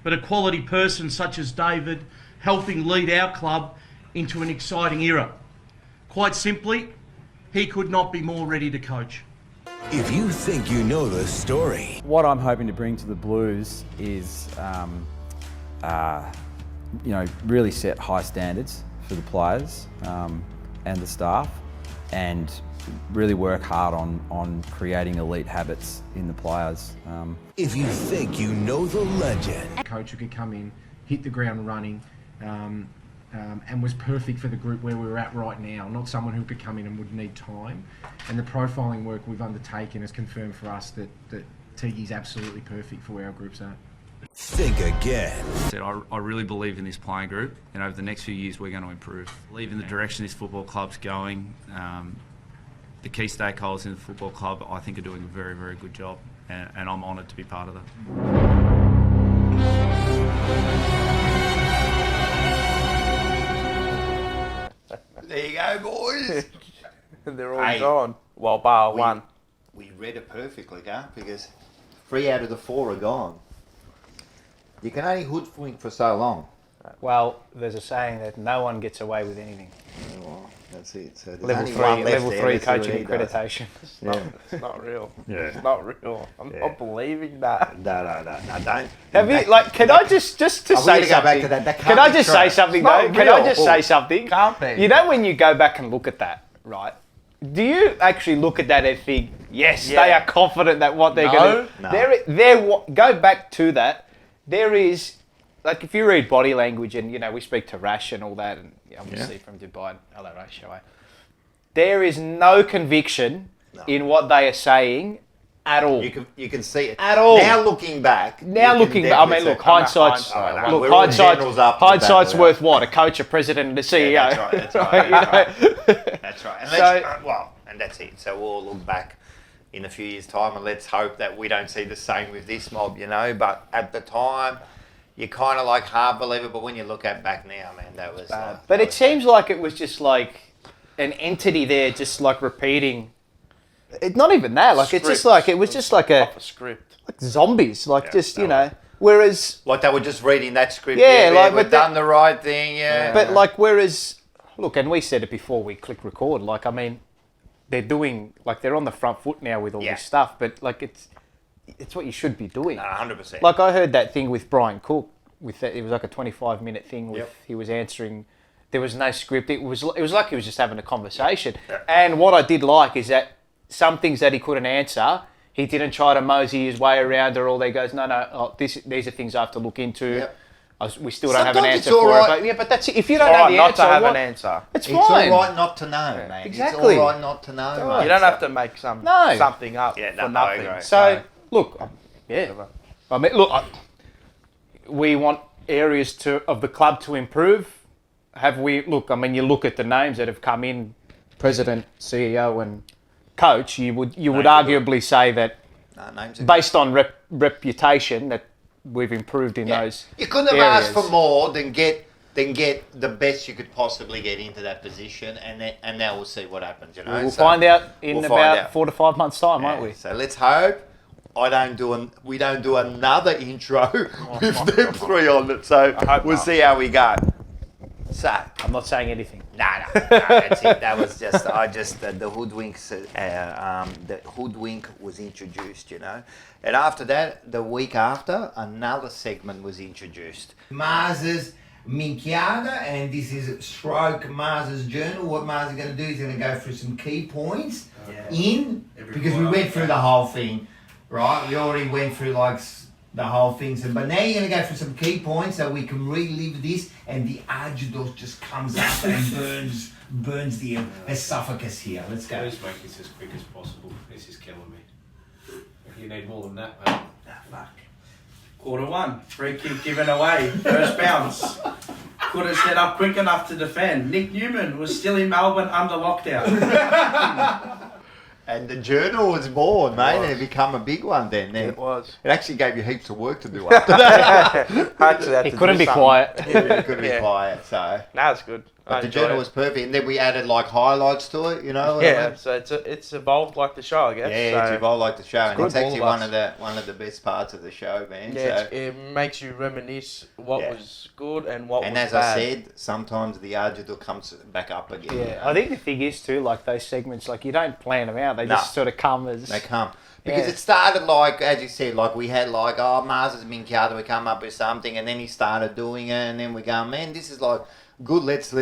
but a quality person such as David helping lead our club into an exciting era. Quite simply, he could not be more ready to coach. If you think you know the story. What I'm hoping to bring to the Blues is, really set high standards for the players and the staff, and really work hard on creating elite habits in the players. If you think you know the legend. A coach who could come in, hit the ground running, and was perfect for the group where we're at right now, not someone who could come in and would need time. And the profiling work we've undertaken has confirmed for us that Tigi's absolutely perfect for where our group's at. Think again. I really believe in this playing group, and over the next few years we're going to improve. I believe in the direction this football club's going. The key stakeholders in the football club, I think, are doing a very, very good job, and I'm honoured to be part of that. There you go, boys. They're all gone. Well, bar one. We read it perfectly, because 3 out of the 4 are gone. You can only hoodwink for so long. Well, there's a saying that no one gets away with anything. Well, that's it. So there's Level only 3, one left level there, 3 that's what coaching he does. accreditation. It's not real. Yeah. It's not real. I'm not believing that. No, don't. Have you, can I just to I'm say gonna go back something? to that. That Can can't I be just true. say something It's not though? Can I real. just say something? Can't be. You know when you go back and look at that, right? Do you actually look at that and think, yes, they are confident that what they're going to... No. Go back to that. There is... Like, if you read body language and, we speak to Rash and all that, and obviously from Dubai, hello Rash, how are you? There is no conviction in what they are saying at all. You can see it. At all. Now looking back. Hindsight's hindsight's worth what? A coach, a president, and a CEO. Yeah, that's right. That's right. And that's it. So we'll look back in a few years' time, and let's hope that we don't see the same with this mob, But at the time, you kind of half believe it, but when you look at back now, man, that was. But it seems like it was just like an entity there, just repeating not even that. Like it's just like it was just like a script, like zombies. Like just you know. Whereas like they were just reading that script. Yeah, like we've done the right thing. Yeah. But like whereas, look, and we said it before we click record. Like I mean, they're doing like they're on the front foot now with all this stuff. But like it's what you should be doing. 100%. Like I heard that thing with Brian Cook. With that, it was like a 25-minute thing. With he was answering. There was no script. It was like he was just having a conversation. And what I did like is that some things that he couldn't answer, he didn't try to mosey his way around or all. They goes, no, these are things I have to look into. We still don't have an answer for it. But, but that's it. If you don't have the answer, not to have an answer. It's fine. It's all right not to know, man. Exactly. It's all right not to know, mate. You don't have to make something up for nothing. So, look, I mean, look, we want areas of the club to improve. Have we, look, I mean, you look at the names that have come in, president, CEO and coach, you would arguably say that based on reputation that we've improved in those You couldn't have areas. asked for more than get the best you could possibly get into that position, and now we'll see what happens. You know, We'll find out in we'll about find out. 4 to 5 months' time, won't we? So let's hope we don't do another intro with them three on it. So we'll see how we go. So I'm not saying anything. No, that's it. That was just the hoodwinks. The hoodwink was introduced, you know, and after that, the week after, another segment was introduced. Mars's Minkiada, and this is Stroke Mars's journal. What Mars is going to do is going to go through some key points because we went through the whole thing, right? We already went through like the whole thing. So, but now you're going to go through some key points so we can relive this, and the argidos just comes up and burns the esophagus here. Let's go. Please make this as quick as possible. This is killing me. You need more than that, mate. Fuck. Quarter one, free kick given away, first bounce. Couldn't set up quick enough to defend. Nick Newman was still in Melbourne under lockdown. And the journal was born, mate, and it became a big one then. It was. It actually gave you heaps of work to do after that. He couldn't be quiet. He couldn't be quiet, so. No, it's good. But the journal was perfect, and then we added like highlights to it, you know. Yeah, so it's evolved like the show, I guess. Yeah, it's evolved like the show, and it's actually all one of the best parts of the show, man. Yeah, so. it makes you reminisce what was good and what was as bad. I said, sometimes the argido comes back up again. Yeah, I think the thing is too, like those segments, like you don't plan them out; they just sort of come as they come. Because it started like, as you said, like we had like, Mars's Minkiada, we come up with something, and then he started doing it, and then we go, man, this is like good. Let's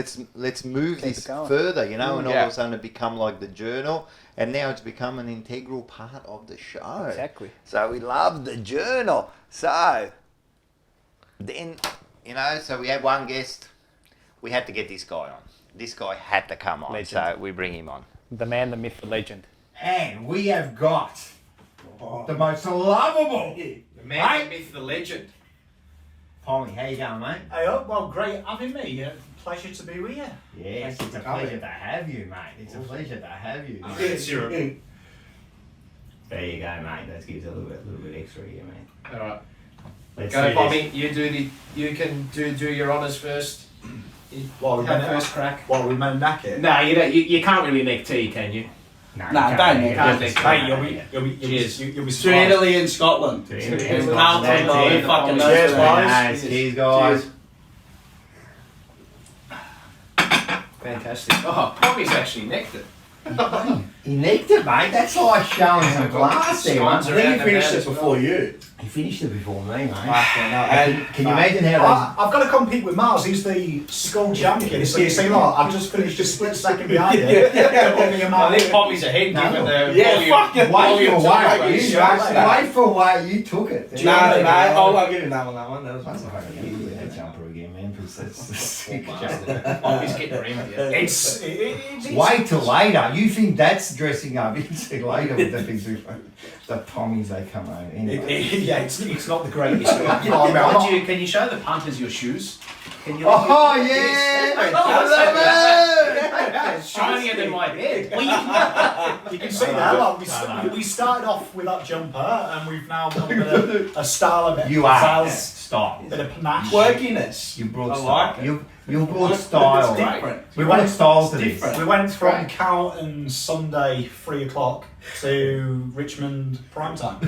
move this further, you know, and all of a sudden it become like the journal, and now it's become an integral part of the show. Exactly. So we love the journal. So then, you know, so we had one guest. We had to get this guy on. This guy had to come on. Legend. So we bring him on. The man, the myth, the legend. And we have got the most lovable, The man, the myth, the legend. Polly, how you going, mate? Hey, well, great having me. Pleasure to be with you. Yes, it's a pleasure to have you, mate. It's a pleasure to have you. Syrup. There you go, mate. That gives a little bit extra here, mate. All right. Let's Go, see Bobby. this. You can do your honours first. Well, we Have first crack. Well, we may knack it. No, you can't really nick tea, can you? No, don't nick it. Hey, You'll be To surprised. Italy and Scotland. Cheers, Carlton, guys. fucking Cheers, boys. Cheers, guys. Fantastic. Oh, Bobby's actually nicked it. He nicked it, mate. That's like showing some class there, Scones mate. around the finished net it as before well. you. He finished it before me, mate. And Can you imagine how I've got to compete with Mars. He's the school champion. So you see, look, I've just finished a split second behind you. I think Poppy's ahead given the wait for what you took it. No, I'll give him that one. That was That's not fucking give me that jumper again, man, because that's the sick Poppy's getting rimmed. It's wait till later. You think that's dressing up? You can see later with the things the Tommies they come over. Anyway. Yeah, it's not the greatest. Can you show the punters your shoes? Can you? Oh yeah! It's shinier than my head. You can see now. We started off with that jumper, and we've now gone with a style of it. You are style. Bit of panache. Quirkiness. You brought I style. like it. You brought style. It's different. We went style to this. We went from Carlton Sunday 3 o'clock to Richmond primetime.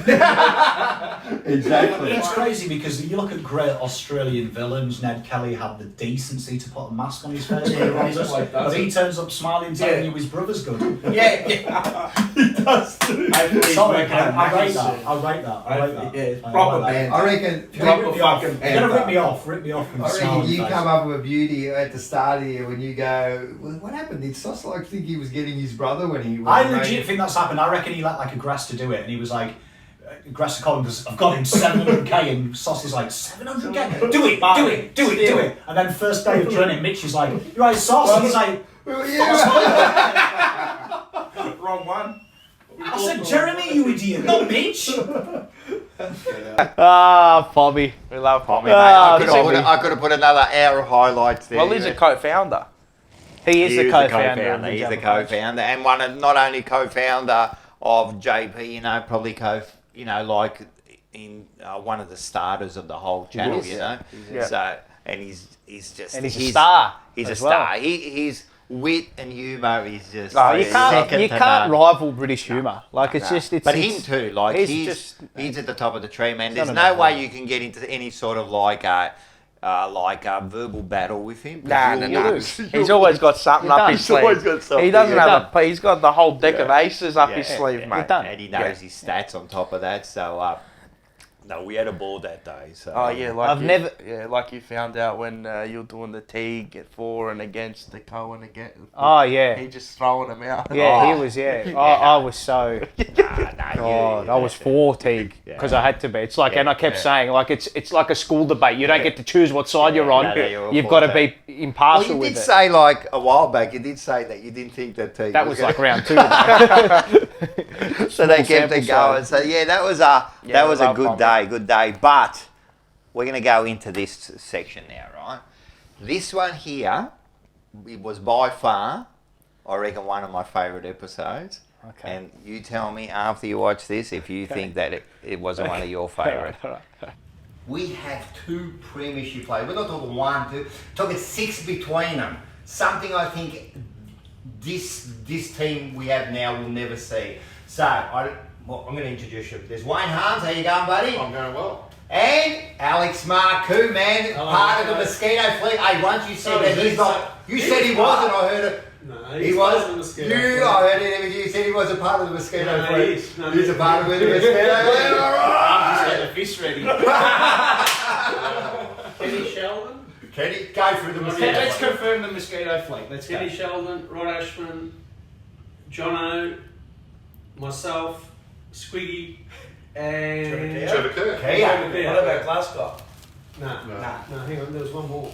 Exactly. It's crazy because you look at great Australian villains. Ned Kelly had the decency to put a mask on his face when he runs us, but he turns up smiling, telling you his brother's good. Yeah. He does too. Sorry, I rate that. Yeah, it's proper man. I reckon. Proper fucking You're gonna rip me off. Rip me off. I reckon you come up with a beauty at the start here when you go, well, what happened? Did Sauce like think he was getting his brother when he? I legit think that's happened. I reckon he let like a grass to do it, and he was like, grass to Colin goes, I've got him 700k, and Sauce is like 700k. Do it. And then first day of training, Mitch is like, you right, Sauce? And he's like, Wrong one. I said Jeremy, you idiot, not Mitch. Poppy. We love Poppy. I could have put another hour of highlights there. Well, he's a co-founder. He is the co-founder. He's the co-founder, and not only co-founder of JP, you know, probably like in one of the starters of the whole channel, you know. Yeah. So, and he's just and he's a star. He's a as star. well. His wit and humour is just. You can't rival British humour. Like it's just. But him too. Like he's at the top of the tree, man. There's no way you can get into any sort of like a verbal battle with him. No. He's always got something up his sleeve. He doesn't have a. He's got the whole deck of aces up his sleeve, mate. And he knows his stats on top of that. So, no, we had a ball that day. So. Oh yeah, like you found out when you were doing the Teague at 4 and against the Cohen again. Oh yeah. He just throwing them out. Yeah, he was. Yeah, I was so. I was for Teague because I had to be. It's like, and I kept saying like it's like a school debate. You don't get to choose what side you're on. You've got to be impartial with it. You did say like a while back. You did say that you didn't think that Teague. That was like round 2. So they kept it going. So yeah, that was a good day. Good day, but we're going to go into this section now, right? This one here, it was by far, I reckon, one of my favourite episodes. Okay. And you tell me after you watch this if you think that it wasn't one of your favourite. We have 2 premiership players. We're not talking 1, 2. Talking 6 between them. Something I think this team we have now will never see. So I'm going to introduce you. There's Wayne Harms. How you going, buddy? I'm going well. And Alex Marcoux, man, part of the Mosquito Fleet. Hey, once you said that he's not. You said he wasn't. I heard it. No, he was. I heard it. You said he wasn't part of the Mosquito Fleet. He's a part of the Mosquito Fleet. All right. Just get the fish ready. Kenny Sheldon. Kenny, go through the Mosquito. Let's confirm the Mosquito Fleet. Let's Kenny Sheldon, Rod Ashman, Jono, myself, Squiggy, and Trevor Kerr. What about Glasgow? No, hang on, there was one more.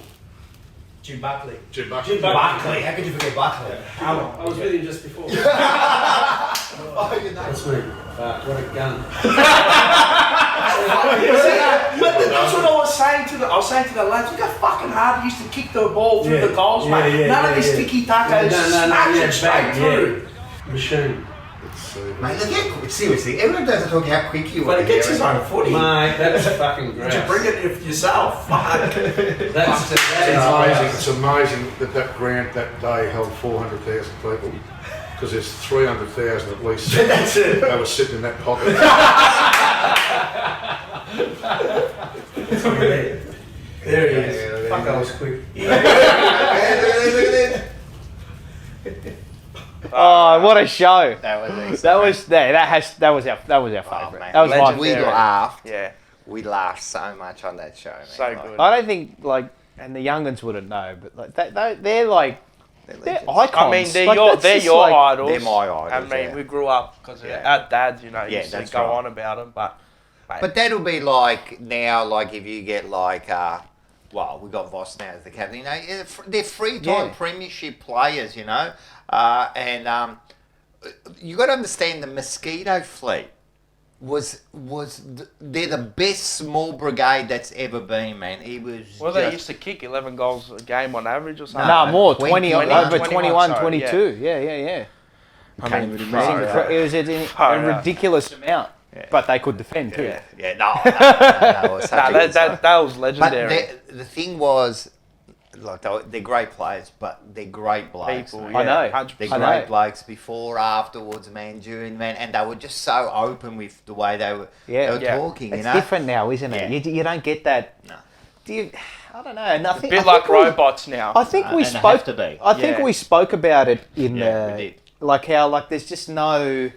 Jim Buckley. Buckley. How could you forget Buckley? I was with him just before. That's me. What a gun. But that's what I was saying to the lads. Look how fucking hard he used to kick the ball through the goals, mate. None of this tiki-taka, smash it straight through. Machine. Mate, look how quick. Seriously, everyone doesn't talk how quick you are. But it gets his own footy. Mate, that's fucking great. Did you bring it yourself? Fuck. It's amazing that ground that day held 400,000 people. Because there's 300,000 at least. That's it. They were sitting in that pocket. There he is. Fuck, that was quick. Oh, what a show! That was excellent. That was our favourite. Man. That was my We favourite. laughed. Yeah. We laughed so much on that show, man. So good. I don't think and the young'uns wouldn't know, but like they're icons. I mean, they're like, your idols. They're my idols. I mean, we grew up because our dads, used to go on about them, but. Mate. But that'll be like now, like if you get like, we got Voss now as the captain. You know, they're free-time premiership players, you know, and you got to understand the Mosquito Fleet they're the best small brigade that's ever been, man. He was. Well, they used to kick 11 goals a game on average or something. No, more 20 over 21, 22. Yeah. I mean, it was a ridiculous amount. Yeah. But they could defend too. No, that was that was legendary. But the thing was, like they're great players, but they're great blokes. People, mate. yeah, I know. 100%. They're great blokes before, afterwards, man, during, man, and they were just so open with the way they were talking. It's you know, different now, isn't it? Yeah. You don't get that. No. Do you? I don't know. And I think, A bit like robots now. I think we and they spoke. have to be. I think we spoke about it in we the did. like how like there's just no.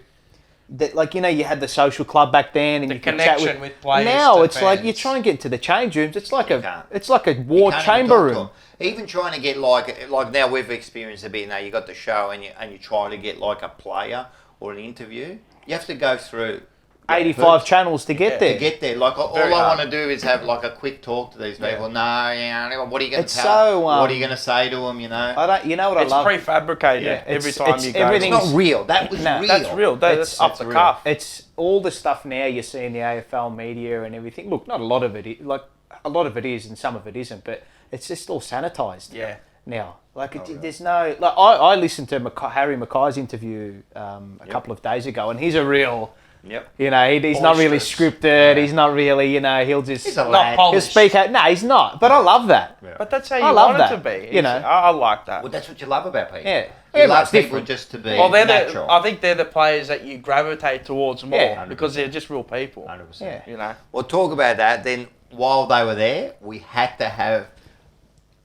That, like, you know, you had the social club back then, and The you could chat connection with players Now to it's like you fans. try and get into the change rooms. It's like You a can't. it's like a You war can't even chamber talk to room. them. Even trying to get like now we've experienced a bit. Now you got the show and you try to get like a player or an interview. You have to go through 85 channels to get there. To get there, like all Very I hard. want to do is have like a quick talk to these people. No, what are you going to It's tell? so, what are you going to say to them? You know, I don't. You know what It's I love? prefabricated every time you go. Everything's It's not real. That was real. That's real. That's off the cuff. It's all the stuff now you see in the AFL media and everything. Look, not a lot of it. Like a lot of it is, and some of it isn't. But it's just all sanitized. Yeah. Now, like there's no. Like I listened to Harry Mackay's interview a couple of days ago, and he's a real. Yep. You know, he's not really scripted. He's not really. You know, he'll just. He's a Not lad. He'll polished. speak out. No, he's not. But I love that. But that's how I you love want it that, to be. you know. I like that. Well, that's what you love about people. Yeah. You love Everyone's people different. just to be Well, they're natural. I think they're the players that you gravitate towards more Yeah. because they're just real people. 100%. Yeah. You know. Well, talk about that. Then while they were there, we had to have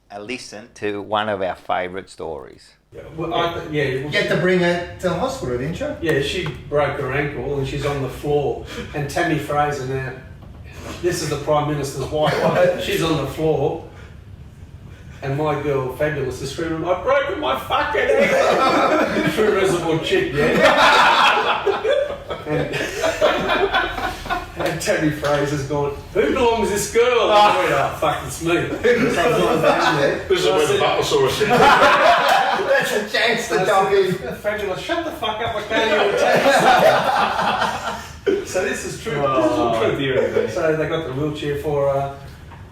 a listen to one of our favourite stories. You had to bring her to the hospital, didn't you? Yeah, she broke her ankle and she's on the floor. And Tammy Fraser now, this is the Prime Minister's wife. She's on the floor. And my girl, Fabulous, is screaming, I've broken my fucking ankle! True reservoir chick, yeah? and Tammy Fraser's gone, who belongs this girl? I went, oh, fuck, it's me. So I was down there. This is where the butler saw us. That's a chance to jump in. Fabulous, shut the fuck up, I can't even take So this is true. This is true. So they got the wheelchair for her,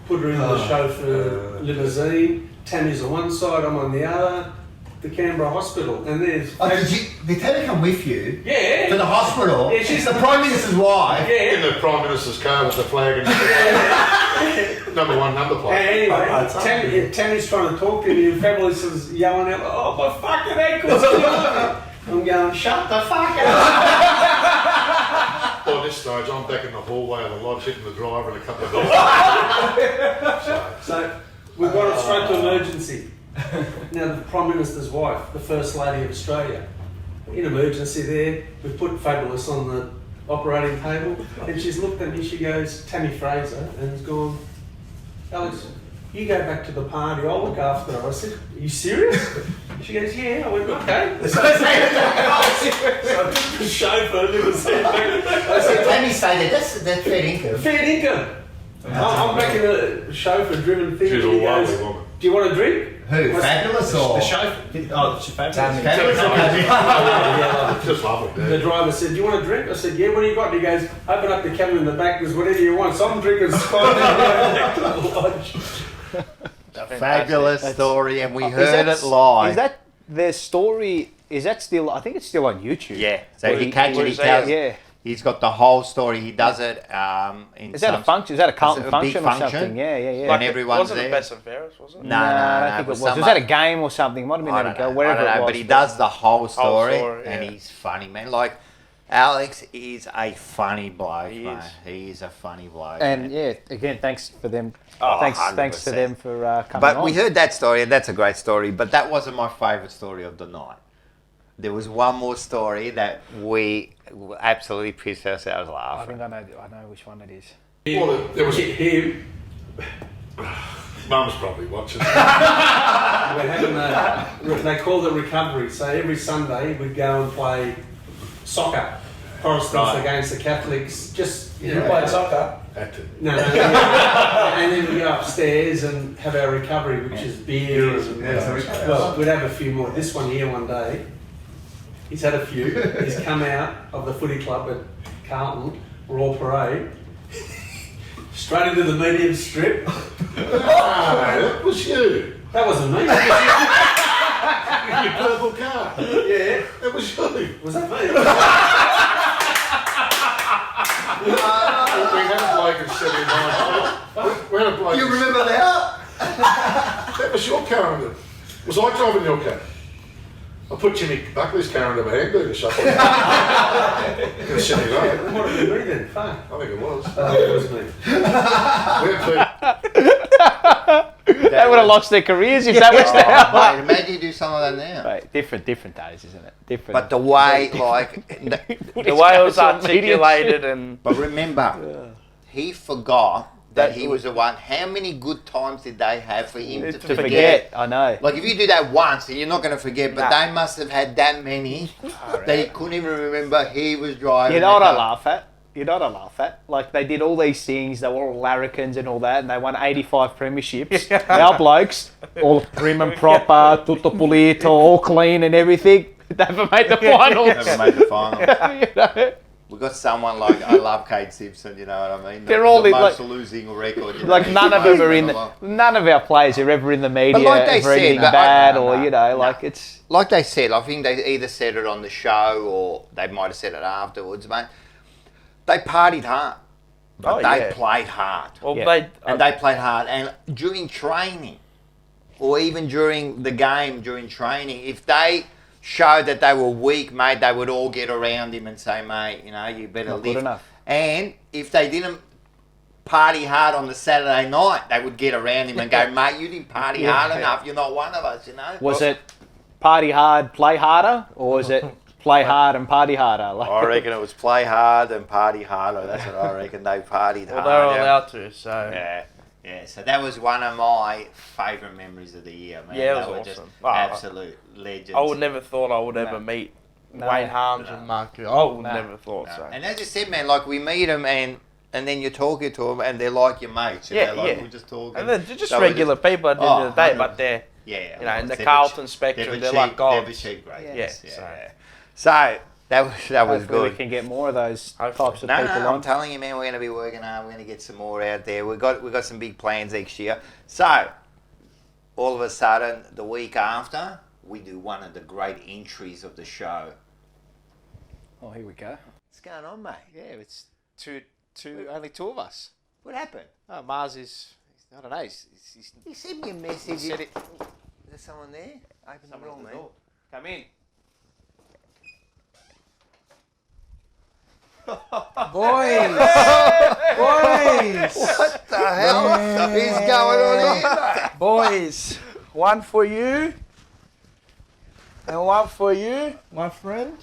put her in the chauffeur limousine. Tammy's on one side, I'm on the other. The Canberra hospital, and there's. Did Tammy come with you? Yeah. To the hospital? Yeah, she's the Prime Minister's wife. Yeah. In the Prime Minister's car with the flag and number one number plate. Anyway, Tammy's trying to talk to me, and Fabulous is yelling out, "Oh, my fucking ankle's killing me!" I'm going, "Shut the fuck up!" By this stage, I'm back in the hallway of the lodge, hitting the driver and a couple of dogs. So we've got it straight to emergency. Now the Prime Minister's wife, the First Lady of Australia, in emergency there, we put Fabulous on the operating table, and she's looked at me, she goes, Tammy Fraser, and has gone, Alex, you go back to the party, I'll look after her. I said, are you serious? She goes, yeah. I went, okay. So I took the chauffeur, limousine back. I said, Tammy say that's fair income. fair income. I'm back in a chauffeur-driven thing. She's a and he lovely goes, woman. do you want a drink? Who? Fabulous or? The chauffeur. Oh, it's Fabulous. Just lovely, The dude. driver said, do you want a drink? I said, yeah, what do you got? And he goes, open up the cabin in the back, there's whatever you want. So I'm drinking Sprite back to the lodge. Fabulous story, and we Is heard that- it live. Is that their story? Is that still? I think it's still on YouTube. Yeah. So Where he catches it. He tells. Yeah. He's got the whole story. He does it. In Is that a some- function? Is that a Carlton it's function, big or something? Yeah, yeah, yeah. When everyone's wasn't there. it Best and Fairest, was it? No, I don't think it was. Was that a game or something? It might have been I at a don't go, know. wherever I don't know, it was. but he does the whole story, story, and yeah. he's funny, man. Like Alex is a funny bloke, He mate. is. He is a funny bloke. And man. yeah, again, thanks for them. Oh, thanks 100%. to them for coming But on. we heard that story, and that's a great story. But that wasn't my favourite story of the night. There was one more story that we absolutely pissed ourselves I laughing. think I know which one it is. Well, there was Him. Mum's probably watching. We're having they call it recovery. So every Sunday we'd go and play soccer. Protestants against the Catholics. Just, you know. played soccer? Had to. No. And then we go upstairs and have our recovery, which is beers. And, well, we'd have a few more. This one here one day, he's had a few. He's come out of the footy club at Carlton, Royal Parade, straight into the medium strip. That was you. That wasn't me. Your purple car. Yeah. That was you. Was that me? We had a bloke at 79. We had a bloke. You remember that? That That was your car. Was I driving your car? I put Jimmy Buckley's car under my hamburger shop. What did you read then? Fuck. I think it was. It was me. They would have lost their careers if that was now. Mate, imagine you do some of that now. Right, different days, isn't it? Different. But the way, like, the way it was articulated and. But remember, he forgot that he was the one. How many good times did they have for him to forget? I know. Like, if you do that once, you're not going to forget. But they must have had that many that he couldn't even remember he was driving. You know what I laugh at? Like, they did all these things, they were all larrikins and all that, and they won 85 premierships. Our blokes, all prim and proper, tutto pulito, all clean and everything. They never made the finals. Never made the finals. You know? We've got someone like, I love Kate Simpson, you know what I mean? They're all the most like, losing record. You know, like none of them are in none of our players are ever in the media like for anything bad like it's... Like they said, I think they either said it on the show or they might have said it afterwards, mate. They partied hard, but they played hard. Well, they played hard. And during training, or even during the game, during training, if they showed that they were weak, mate, they would all get around him and say, mate, you know, you better Not lift. good enough. And if they didn't party hard on the Saturday night, they would get around him and go, mate, you didn't party hard enough. You're not one of us, you know. Was it party hard, play harder, or was it play hard and party harder? Like, I reckon it was play hard and party harder. That's what I reckon. They partied hard. Well, they were allowed to, so... Yeah, so that was one of my favourite memories of the year, man. Yeah, it they was were just awesome. absolute legends. I would never thought I would ever meet Wayne Harms and Mark. I would never thought so. And as you said, man, like we meet them and then you're talking to them and they're like your mates. You know, like we're just talking. And they're just regular people at the end of the day, but they're, you know, in the Carlton spectrum, they're like gods. They're cheap great. Yeah. So that was hopefully good. we can get more of those types of people No, on. I'm telling you, man, we're going to be working hard. We're going to get some more out there. We've got some big plans next year. So, all of a sudden, the week after, we do one of the great entries of the show. Oh, here we go. What's going on, mate? Yeah, it's only two of us. What happened? Oh, Mars is, I don't know. He sent me a message. He said it. Is there someone there? Open the door, man. Come in. Boys! What the hell is going on here, mate? Boys, one for you and one for you, my friend.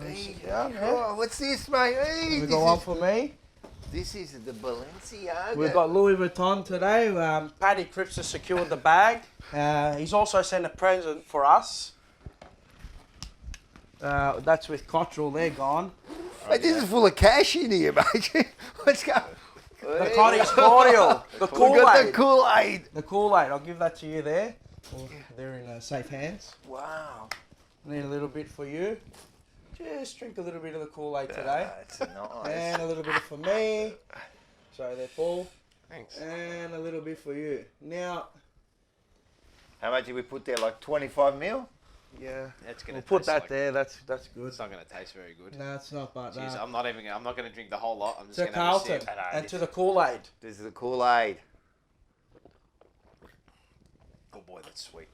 Oh, what's this, mate? Hey, We got one for me. This is the Balenciaga. We've got Louis Vuitton today. Paddy Cripps has secured the bag. He's also sent a present for us. That's with Cottrell. They're gone. Mate, this is full of cash in here, mate. What's going on? The Cotty's cordial. The Kool-Aid. We got the Kool-Aid. The Kool-Aid. I'll give that to you there. They're in safe hands. Wow. Need a little bit for you. Just drink a little bit of the Kool-Aid today. That's nice. And a little bit for me. So they're full. Thanks. And a little bit for you. Now. How much did we put there? Like 25 mil? Yeah. That's gonna We'll put taste that like- there. That's good. It's not going to taste very good. No, it's not. But Jeez, I'm not going to drink the whole lot. I'm just to going to have a Carlton sip. and to the Kool-Aid. This is the Kool-Aid. Oh boy, that's sweet.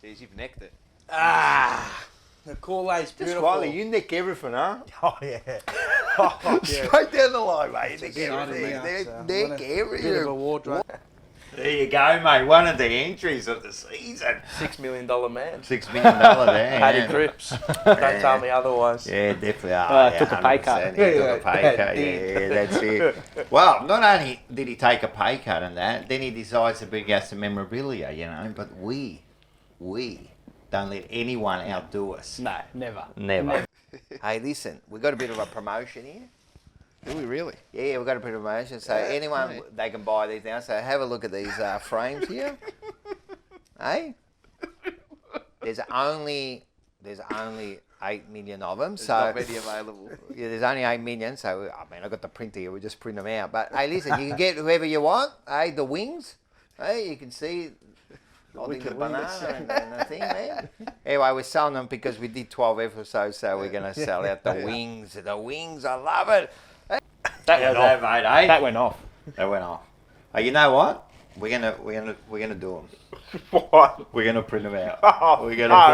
Jeez, you've necked it. The Kool-Aid's Just beautiful. quietly, you nick everything, huh? Oh yeah. Straight down the line, mate. Nick Exciting, everything. mate. Nick Bit of a everything. wardrobe. There you go, mate. One of the entries of the season. $6 million man. $6 million man. Paddy Cripps. Don't tell me otherwise. Yeah, definitely. Yeah, took a pay cut. 100%. He took a pay cut. Yeah, that's it. Well, not only did he take a pay cut and that, then he decides to bring us some memorabilia, you know. But we don't let anyone outdo us. No, never. Never. Hey, listen, we got a bit of a promotion here. Do we really? Yeah, we've got a bit of a promotion. So anyone, they can buy these now. So have a look at these frames here. Hey? There's only 8 million of them. There's so not many available. Yeah, there's only 8 million. So, I mean, I've got the printer here. We just print them out. But, hey, listen, you can get whoever you want. Hey, the wings. Hey, you can see holding the banana and the thing, man. Anyway, we're selling them because we did 12 episodes, so we're going to sell out the wings. The wings, I love it. That went off. Mate, eh? That went off. That went off. Oh, you know what? We're gonna do them. What? We're gonna print them out. Oh, We're gonna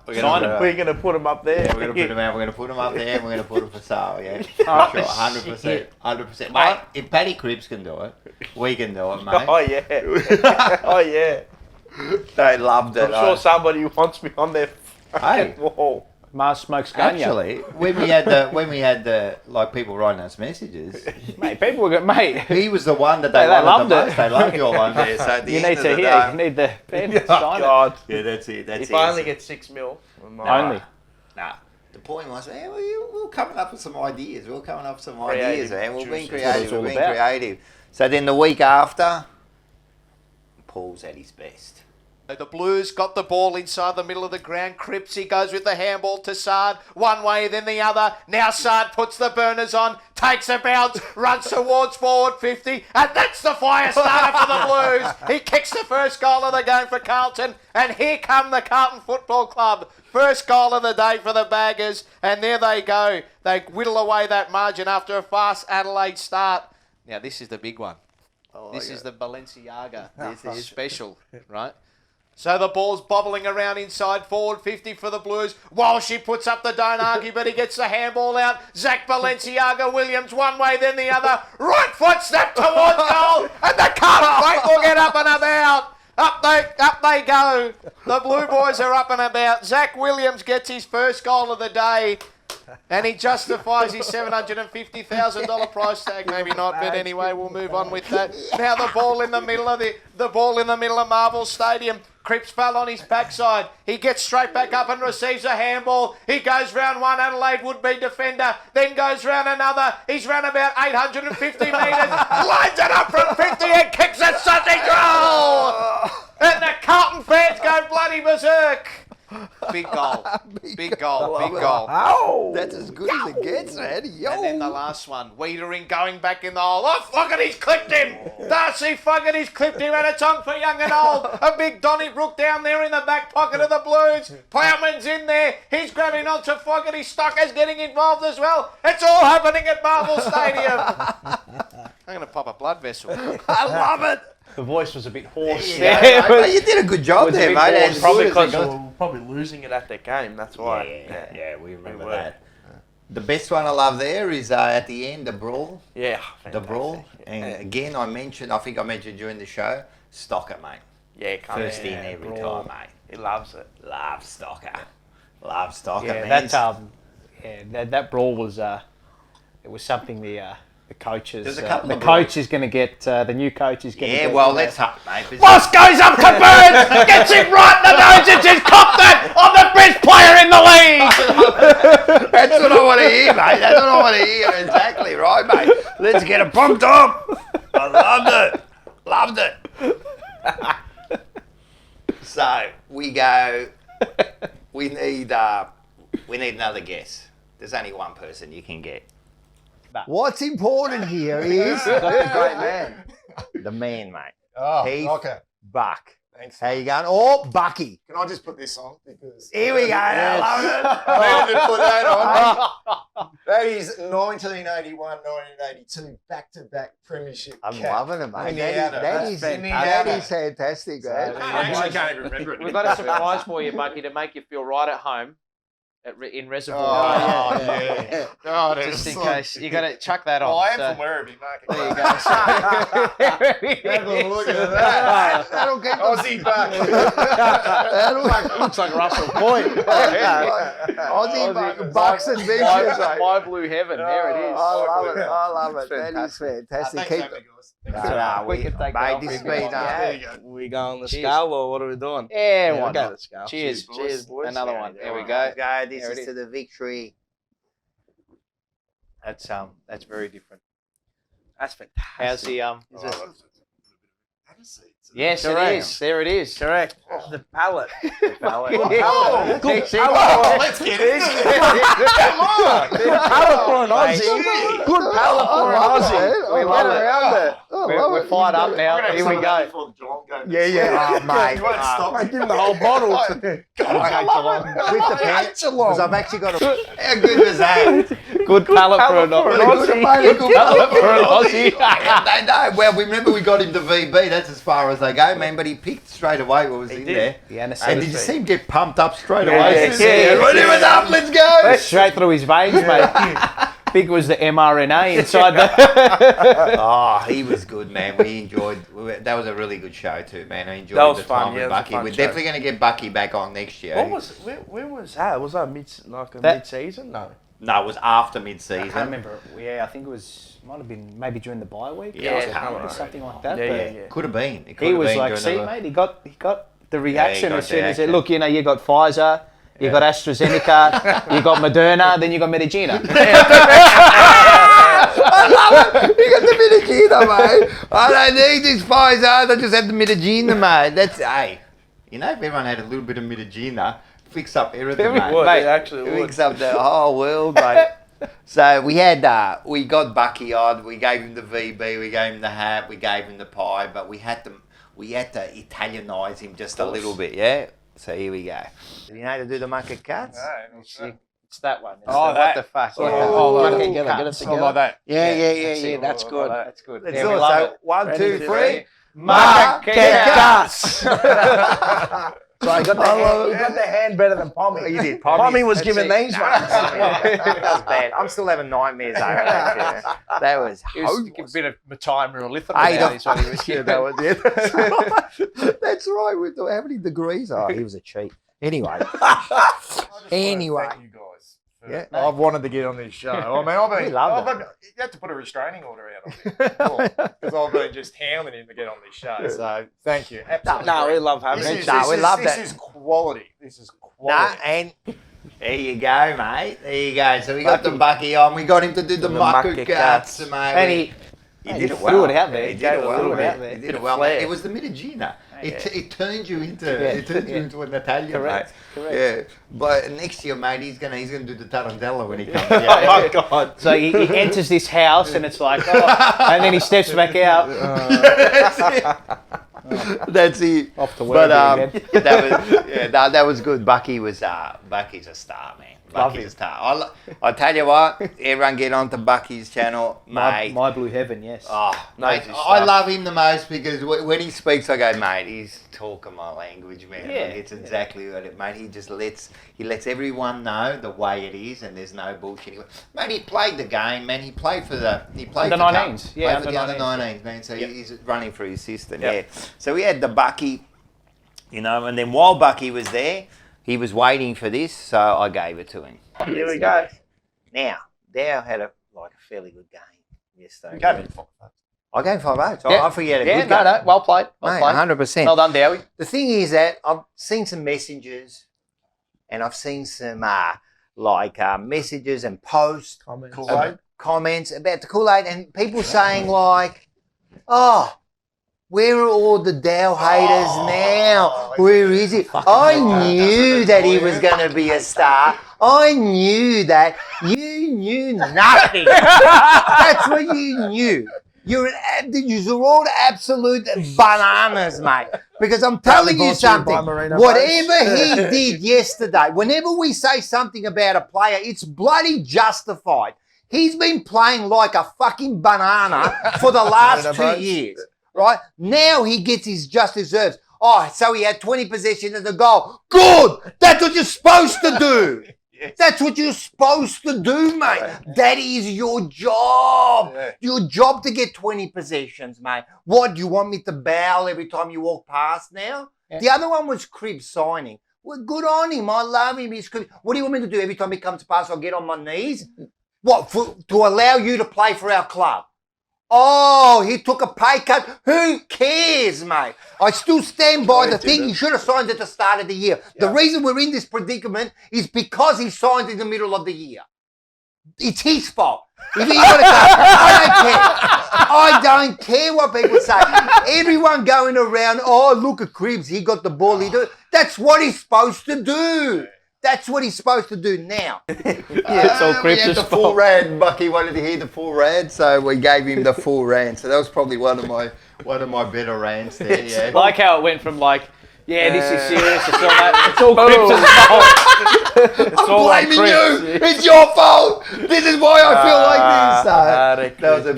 frame them. We're gonna put them up there. Yeah, we're gonna print them out. We're gonna put them up there, and we're gonna put them for sale. Yeah, Oh, for sure, 100%, shit. 100%. Mate, if Paddy Cripps can do it, we can do it, mate. Oh yeah. Oh yeah. They loved it. I'm sure somebody wants me on their fucking wall. Mars smokes gun. Actually, when we had the like people writing us messages, Mate, people were going, mate. he was the one that they loved loved the it. most. They loved your one there. So at the you end need of to the hear. day, You need the pen. Oh, God. Yeah, that's it. That's If it. I only get 6 mil. Only. Nah. The point was, man, we're coming up with some ideas. We're coming up with some Creative ideas, man. We're being juices. creative. That's what We're it's being all about. creative. So then the week after, Paul's at his best. The Blues got the ball inside the middle of the ground. Cripsy goes with the handball to Sard. One way, then the other. Now Sard puts the burners on, takes a bounce, runs towards forward 50, and that's the fire starter for the Blues. He kicks the first goal of the game for Carlton, and here come the Carlton Football Club. First goal of the day for the Baggers, and there they go. They whittle away that margin after a fast Adelaide start. Now this is the big one. This is the Balenciaga. This is special, right? So the ball's bobbling around inside forward 50 for the Blues. While she puts up the don't argue, but he gets the handball out. Zach Balenciaga Williams one way, then the other. Right foot snap towards goal, and the Carlton fight will get up and about. Up they go. The Blue Boys are up and about. Zach Williams gets his first goal of the day. And he justifies his $750,000 price tag. Maybe not, but anyway, we'll move on with that. Now the ball in the middle of Marvel Stadium. Cripps fell on his backside. He gets straight back up and receives a handball. He goes round one Adelaide would-be defender, then goes round another. He's run about 850 metres, lines it up from 50 and kicks a sausage roll. And the Carlton fans go bloody berserk. Big goal. Big goal. Big goal. Oh, that's as good as it gets, man. Yo. And then the last one. Wiedering going back in the hole. Oh, Fogarty's clipped him. Darcy Fogarty's clipped him, and it's on for young and old. A big Donnybrook down there in the back pocket of the Blues. Plowman's in there. He's grabbing onto Fogarty. Stocker's getting involved as well. It's all happening at Marvel Stadium. I'm going to pop a blood vessel. I love it. The voice was a bit hoarse. Yeah, you did a good job there, mate. Probably because we were probably losing it at that game. That's why. Yeah, we remember that. The best one I love there is at the end, the brawl. Yeah, the brawl. And again, I think I mentioned during the show, Stocker, mate. Yeah, first in every time, mate. He loves it. Love Stocker. Love Stocker, Yeah, man. that brawl was it was something the coaches. There's a couple the of coach is going to get the new coach is going to. Yeah, get well, let's hope, mate. Boss goes up to Burns, gets it right in the nose, and just copped that on the best player in the league. That's what I want to hear, mate. That's what I want to hear. Exactly right, mate. Let's get it pumped up. I loved it. Loved it. So we go. We need another guess. There's only one person you can get. What's important here is That's a great man. the man, mate. Oh, Heath okay. Buck. Thanks. How you going? Oh, Bucky. Can I just put this on? Because Here we go. I love it. I needed to put that on. That is 1981, 1982 back-to-back premiership. I'm cap. loving it, mate. In the That outer. is In the that outer. is fantastic, man. I actually can't even remember it. We've got a surprise for you, Bucky, to make you feel right at home in Reservoir. Oh, yeah. Oh, Just in that's case. You got to chuck that on. Oh, I am so- from Werribee, Mark. There you go. Have a look at that. That'll get Aussie back. Looks like Russell Point. Aussie Bucks and benches, mate. My blue heaven. There it is. I love it. I love it. That is fantastic. Thanks for having me, guys. Nah, We can take that mate, off this if has you been want. There you go. We go on the Cheers. scale or what are we doing? Yeah, Yeah, why okay, not? let's go. Cheers. Cheers, boys. Another one. There we There go. we go. This There is it to the victory. That's very different. That's fantastic. How's the Is it- Yes, Correct. it is. There it is. Correct. The palate. Palette. Good Good palate. palate. Let's get into it. palate for an Aussie. Good palate for an Aussie. We love it. We're fired up now. Here we go. Yeah. Oh, mate. You won't stop. Give him the whole bottle. With the pants. Because I've actually got a... How good was that? Good palate for an Aussie. Good palate for an Aussie. They know. Well, remember we got him to VB. That's as far as they go, man. But he picked straight away what was in there. And did you see him get pumped up straight away? Yeah. Ready with up, let's go. Straight through his veins, mate. Big was the mRNA inside the... Oh, he was good, man. We enjoyed... That was a really good show too, man. I enjoyed That was the fun, time yeah, with it was a Bucky. fun We're show. definitely going to get Bucky back on next year. Where was that? Was that mid-season? No. No, it was after I mid-season. can't remember. Yeah, I think it was... Might have been maybe during the bye week. Yeah, something like that. Yeah. Could have been. It could He have was been like, during see, the- mate, he got the reaction got as soon the as he said, action. look, you got Pfizer, you got AstraZeneca, you got Moderna, then you got Medicina. I love it. You got the Medicina, mate. I don't need this Pfizer. I just have the Medicina, mate. That's, hey, you know, if everyone had a little bit of Medicina, fix up everything, mate. would, Mate, it actually would. fix up the whole world, mate. So we had, we got Bucky on. We gave him the VB. We gave him the hat. We gave him the pie. But we had to Italianise him just a little bit, yeah. So here we go. Do you know how to do the market cuts? No, it's that one. It's Oh, what the fuck. Oh, oh, Get it oh, together, oh, get it oh, together. like that. Yeah, that's good. That's good. Let's Yeah, do we it. love So, it. 1, 2, 3. Market cuts. So I got the hand better than Pommy. Oh, you did. Pommy was given these ones. That was bad. I'm still having nightmares over that. That was He was a bit of Matimer or lithium. Hey, That was it. That's right. How many degrees? Oh, he was a cheat. Anyway. Anyway. Thank you guys. Yeah. I've wanted to get on this show. I mean, We loved it. you have to put a restraining order out on me because I've been just hounding him to get on this show. So thank you. Absolutely. No, we love having This it. is- This is quality. This is quality. And there you go, mate. There you go. So we got the Bucky on. We got him to do the market cuts, mate. And he did it threw well. it out there. He did it well. Threw it out He there. did it well. It was the Medicina. It turned you into into an Italian, Correct, mate. correct. Yeah. But next year, mate, he's gonna do the tarantella when he comes. Oh my God! So he enters this house and it's like, and then he steps back out. That's it. Off to work again. that was good. Bucky's a star, man. Bucky's a star. I tell you what, everyone get onto Bucky's channel, mate. My Blue Heaven, yes. Oh, mate, his I stuff. love him the most because when he speaks, I go, mate, he's talking my language, man. Yeah, Like, it's exactly what it, mate. He just lets everyone know the way it is, and there's no bullshit. Mate, he played the game, man. He played for Under for 19s, yeah, played for the under under 19s. 19s, man. So Yep. he's running through his system, Yep. yeah. So we had the Bucky, and then while Bucky was there, he was waiting for this, so I gave it to him. Here we go. Now, Dow had a fairly good game yesterday. You gave him 5 votes. I gave 5 votes. Yeah. I forget a Yeah, good game. no, well played. Well Mate, played. 100%. Well done, Dowie. The thing is that I've seen some messages, and I've seen some messages and posts, comments about the Kool-Aid, and people saying like, "Oh, where are all the Dow haters now? Where is he? I knew that he was going to be a star. I knew that. You knew nothing. That's what you knew. You're all absolute bananas, mate. Because I'm telling you something. Whatever he did yesterday, whenever we say something about a player, it's bloody justified. He's been playing like a fucking banana for the last 2 years. Right? Now he gets his just deserves. Oh, so he had 20 possessions as a goal. Good! That's what you're supposed to do. That's what you're supposed to do, mate. That is your job. Your job to get 20 possessions, mate. What, do you want me to bow every time you walk past now? Yeah. The other one was Crib signing. Well, good on him. I love him. He's Crib. What do you want me to do every time he comes past? I'll get on my knees? What, to allow you to play for our club? Oh, he took a pay cut. Who cares, mate? I still stand by the thing. He should have signed at the start of the year. The reason we're in this predicament is because he signed in the middle of the year. It's his fault. If he got I don't care what people say. Everyone going around, oh, look at Cribs. He got the ball. That's what he's supposed to do. That's what he's supposed to do now. It's all we had Cripps' the full fault. rant. Bucky wanted to hear the full rant, so we gave him the full rant. So that was probably one of my better rants there. Yeah. Like how it went from like, yeah, this is serious. It's all that. It's all Cripps' fault. It's all I'm like blaming Cripps. you. It's your fault. This is why I feel like this. So that was a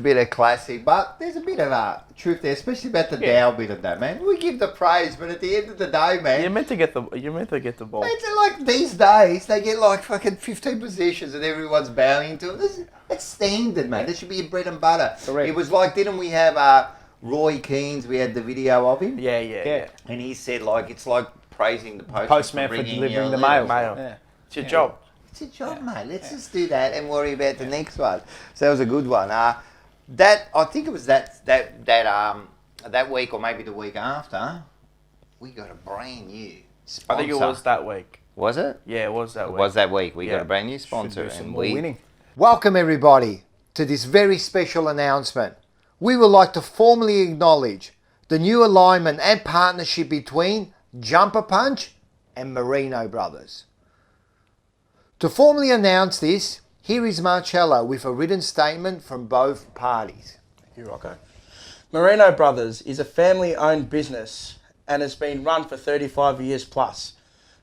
bit of classic, but there's a bit of truth there, especially about the Dow bit of that, man. We give the praise, but at the end of the day, man, You're meant to get the ball. it's like these days they get like fucking 15 positions and everyone's bowing to them. That's standard, man. That should be bread and butter. Correct. It was like, didn't we have Roy Keanes? We had the video of him. Yeah. And he said like it's like praising the Postman for bringing delivering your the letter. mail. Mail. It's your job. It's a job, mate. Let's just do that and worry about the next one. So that was a good one. That I think it was that week or maybe the week after, we got a brand new sponsor. I think it was that week. Was it? Yeah, it was that It week. was that week. We got Yeah. a brand new sponsor, Should do some and more winning. welcome everybody to this very special announcement. We would like to formally acknowledge the new alignment and partnership between Jumper Punch and Mourinho Brothers. To formally announce this, here is Marcello with a written statement from both parties. Thank you, Rocco. Mourinho Brothers is a family-owned business and has been run for 35 years plus.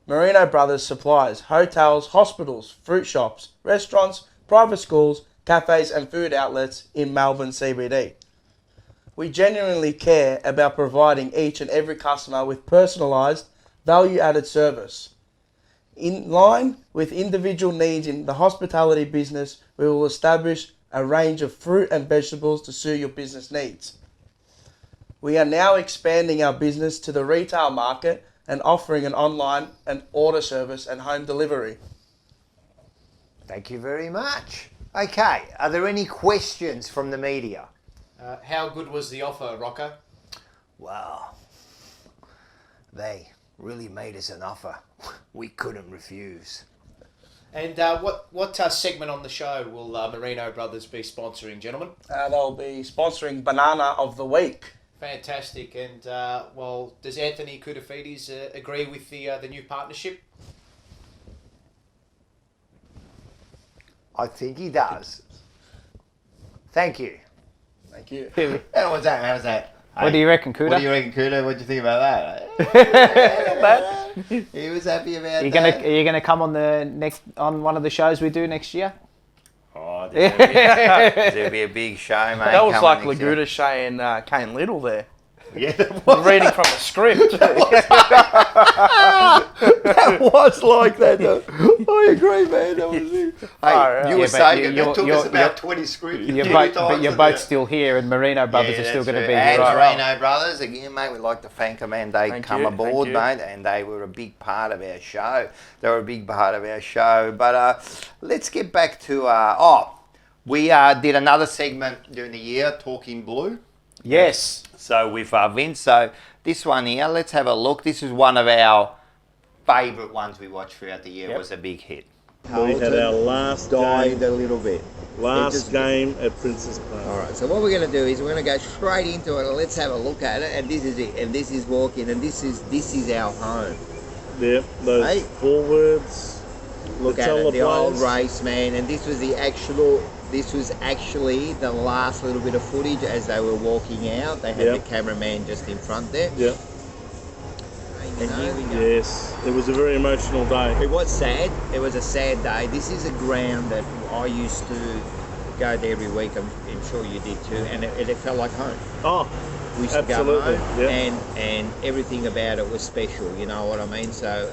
Mourinho Brothers supplies hotels, hospitals, fruit shops, restaurants, private schools, cafes and food outlets in Melbourne CBD. We genuinely care about providing each and every customer with personalised, value-added service. In line with individual needs in the hospitality business, we will establish a range of fruit and vegetables to suit your business needs. We are now expanding our business to the retail market and offering an online and order service and home delivery. Thank you very much. Okay, are there any questions from the media? How good was the offer, Rocco? Wow, they really made us an offer we couldn't refuse. And what segment on the show will Mourinho Brothers be sponsoring, gentlemen? They'll be sponsoring Banana of the Week. Fantastic. And well, does Anthony Koutafidis agree with the new partnership? I think he does. Thank you. Thank you. How was that? How was that? What do you reckon, Kuda? What do you reckon, Kuda? What do you think about that? He was happy about that. Are you gonna come on on one of the shows we do next year? Oh, there'll be a big show, mate. That was like coming next year. Laguda saying Kane Little there. Yeah, that was. Reading from a script. That was like that, though. I agree, man. That was it. Hey, you were saying that took us about 20 scripts. But you're both still here, and Mourinho Brothers are still going to be here. And Right. Mourinho Brothers, again, mate, we'd like to thank them, and they come aboard, mate, and they were a big part of our show. But let's get back to, we did another segment during the year, Talking Blue. Yes. So with Vince, so this one here, let's have a look. This is one of our favourite ones we watched throughout the year. It was a big hit. We had our last died game, a little bit. last game at Princess Park. All right, so what we're going to do is we're going to go straight into it and let's have a look at it. And this is it. And this is walking, and this is our home. Yep, those Hey. forwards. Look at it, the old race, man. And this was actually the last little bit of footage as they were walking out. They had the cameraman just in front there. Yep. And here we go. Yes, it was a very emotional day. It was sad. It was a sad day. This is a ground that I used to go there every week. I'm sure you did too. And it felt like home. Oh, we used absolutely. to go home, and everything about it was special. You know what I mean? So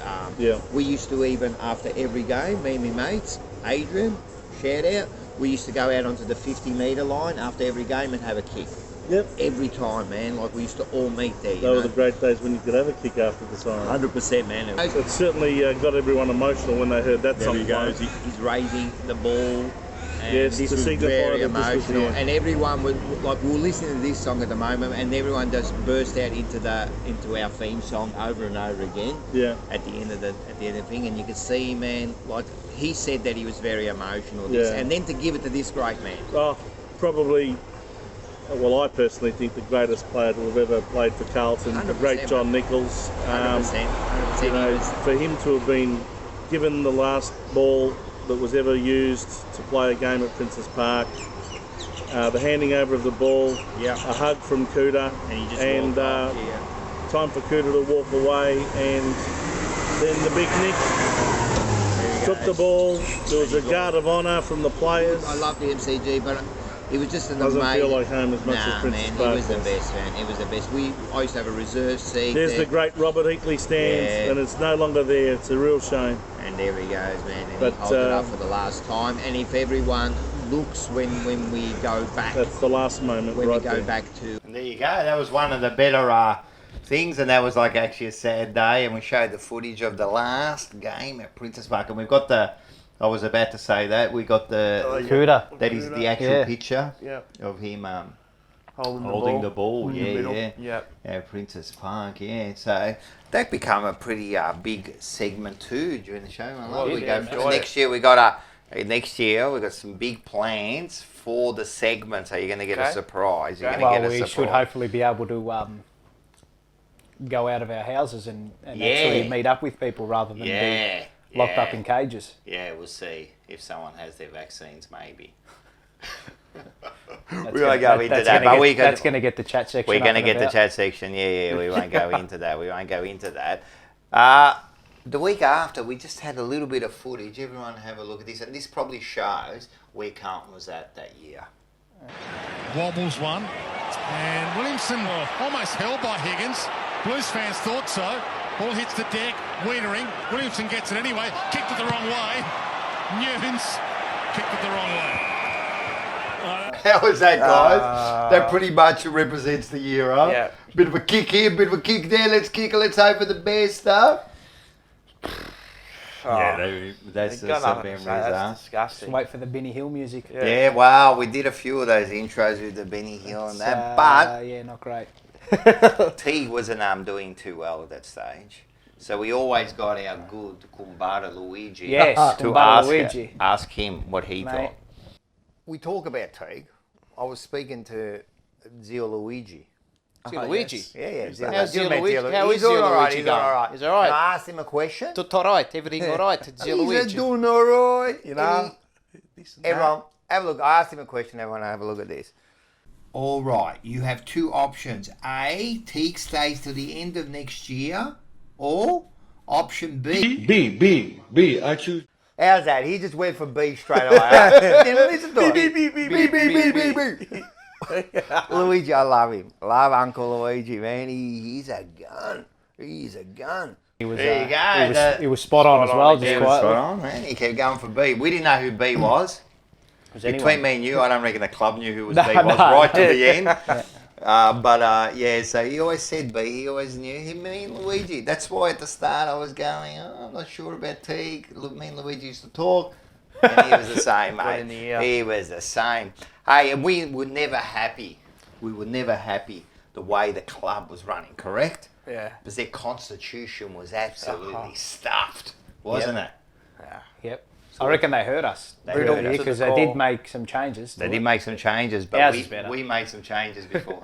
we used to, even after every game, me and my mates, Adrian, shout out, we used to go out onto the 50-metre line after every game and have a kick. Yep. Every time, man. Like, we used to all meet there. Those were the great days when you could have a kick after the siren. 100%, man. It certainly got everyone emotional when they heard that There song. he goes. He's raising the ball. And Yes, this to was signify very that this was the emotional. end. And everyone would, like, we were listening to this song at the moment, and everyone just burst out into our theme song over and over again. Yeah. At the end of the thing, and you could see, man, like, he said that he was very emotional. Yeah. And then to give it to this great man. Oh, probably well, I personally think the greatest player to have ever played for Carlton, the great John Nichols. 100%. You know, for him to have been given the last ball that was ever used to play a game at Princes Park, the handing over of the ball, a hug from Kuda, and time for Kuda to walk away, and then the big Nick took the ball. There was a guard of honour from the players. I love the MCG, but it was just an Doesn't amazing... feel like home as much as Princes man, Park. it was the best, man. It was the best. I used to have a reserve seat. There's there. the great Robert Heatley stands, and it's no longer there. It's a real shame. And there he goes, man. And But, he holds it up for the last time. And if everyone looks when we go back... That's the last moment when right we go there. back to... And there you go. That was one of the better things, and that was like actually a sad day. And we showed the footage of the last game at Princes Park, and we've got the... I was about to say that we got the Kuda. That is the actual picture of him holding the ball. Yeah, Princes Park. Yeah, so that become a pretty big segment too during the show. Next year we got some big plans for the segment. So you're going to get a surprise. You're going to get a surprise. Should hopefully be able to go out of our houses and actually meet up with people rather than be locked up in cages. Yeah, we'll see if someone has their vaccines, maybe. That's We won't go into that, but that's going to get the chat section. We're going to up get and the about. chat section. Yeah, we won't go into that. We won't go into that. The week after, we just had a little bit of footage. Everyone have a look at this, and this probably shows where Carlton was at that year. Wobbles one, and Williamson almost held by Higgins. Blues fans thought so. Ball hits the deck, Wiedering. Williamson gets it anyway. Kicked it the wrong way. Newlands kicked it the wrong way. How was that, guys? That pretty much represents the year, huh? Yeah. Bit of a kick here, bit of a kick there. Let's kick it. Let's hope for the best, huh? That's some memories, huh? That's disgusting. Just wait for the Benny Hill music. Yeah, wow. We did a few of those intros with the Benny Hill and that, but yeah, not great. T wasn't doing too well at that stage. So we always got our good Kumbara Luigi Yes, to Kumbara ask him what he Mate. thought. We talk about Teague. I was speaking to Zio Luigi. Zio Luigi? Yeah. How's Zio Luigi? How is He's Zio all right. Luigi He's all going? right. He's all right. And I asked him a question. All right. Everything all right? Zio He's Luigi. doing all right. You know. Everyone, have a look. I asked him a question. Everyone, have a look at this. All right. You have two options. A, Teague stays to the end of next year, or option B. B. I choose. How's that? He just went for B straight away. Listen to him. Luigi, I love him. Love Uncle Luigi, man. He's a gun. He's a gun. He was, there you go. He was spot on as well. Just Spot on, man. He kept going for B. We didn't know who B was. Between me and you, I don't reckon the club knew who was B was right to the end. So he always said B. He always knew him, me and Luigi. That's why at the start I was going, I'm not sure about Teague. Look, me and Luigi used to talk, and he was the same, mate. He was the same. Hey, and we were never happy. We were never happy the way the club was running, correct? Yeah. Because their constitution was absolutely stuffed, wasn't it? Yeah. Yep. I reckon they hurt us. Because they did make some changes. They did make some changes, but we made some changes before.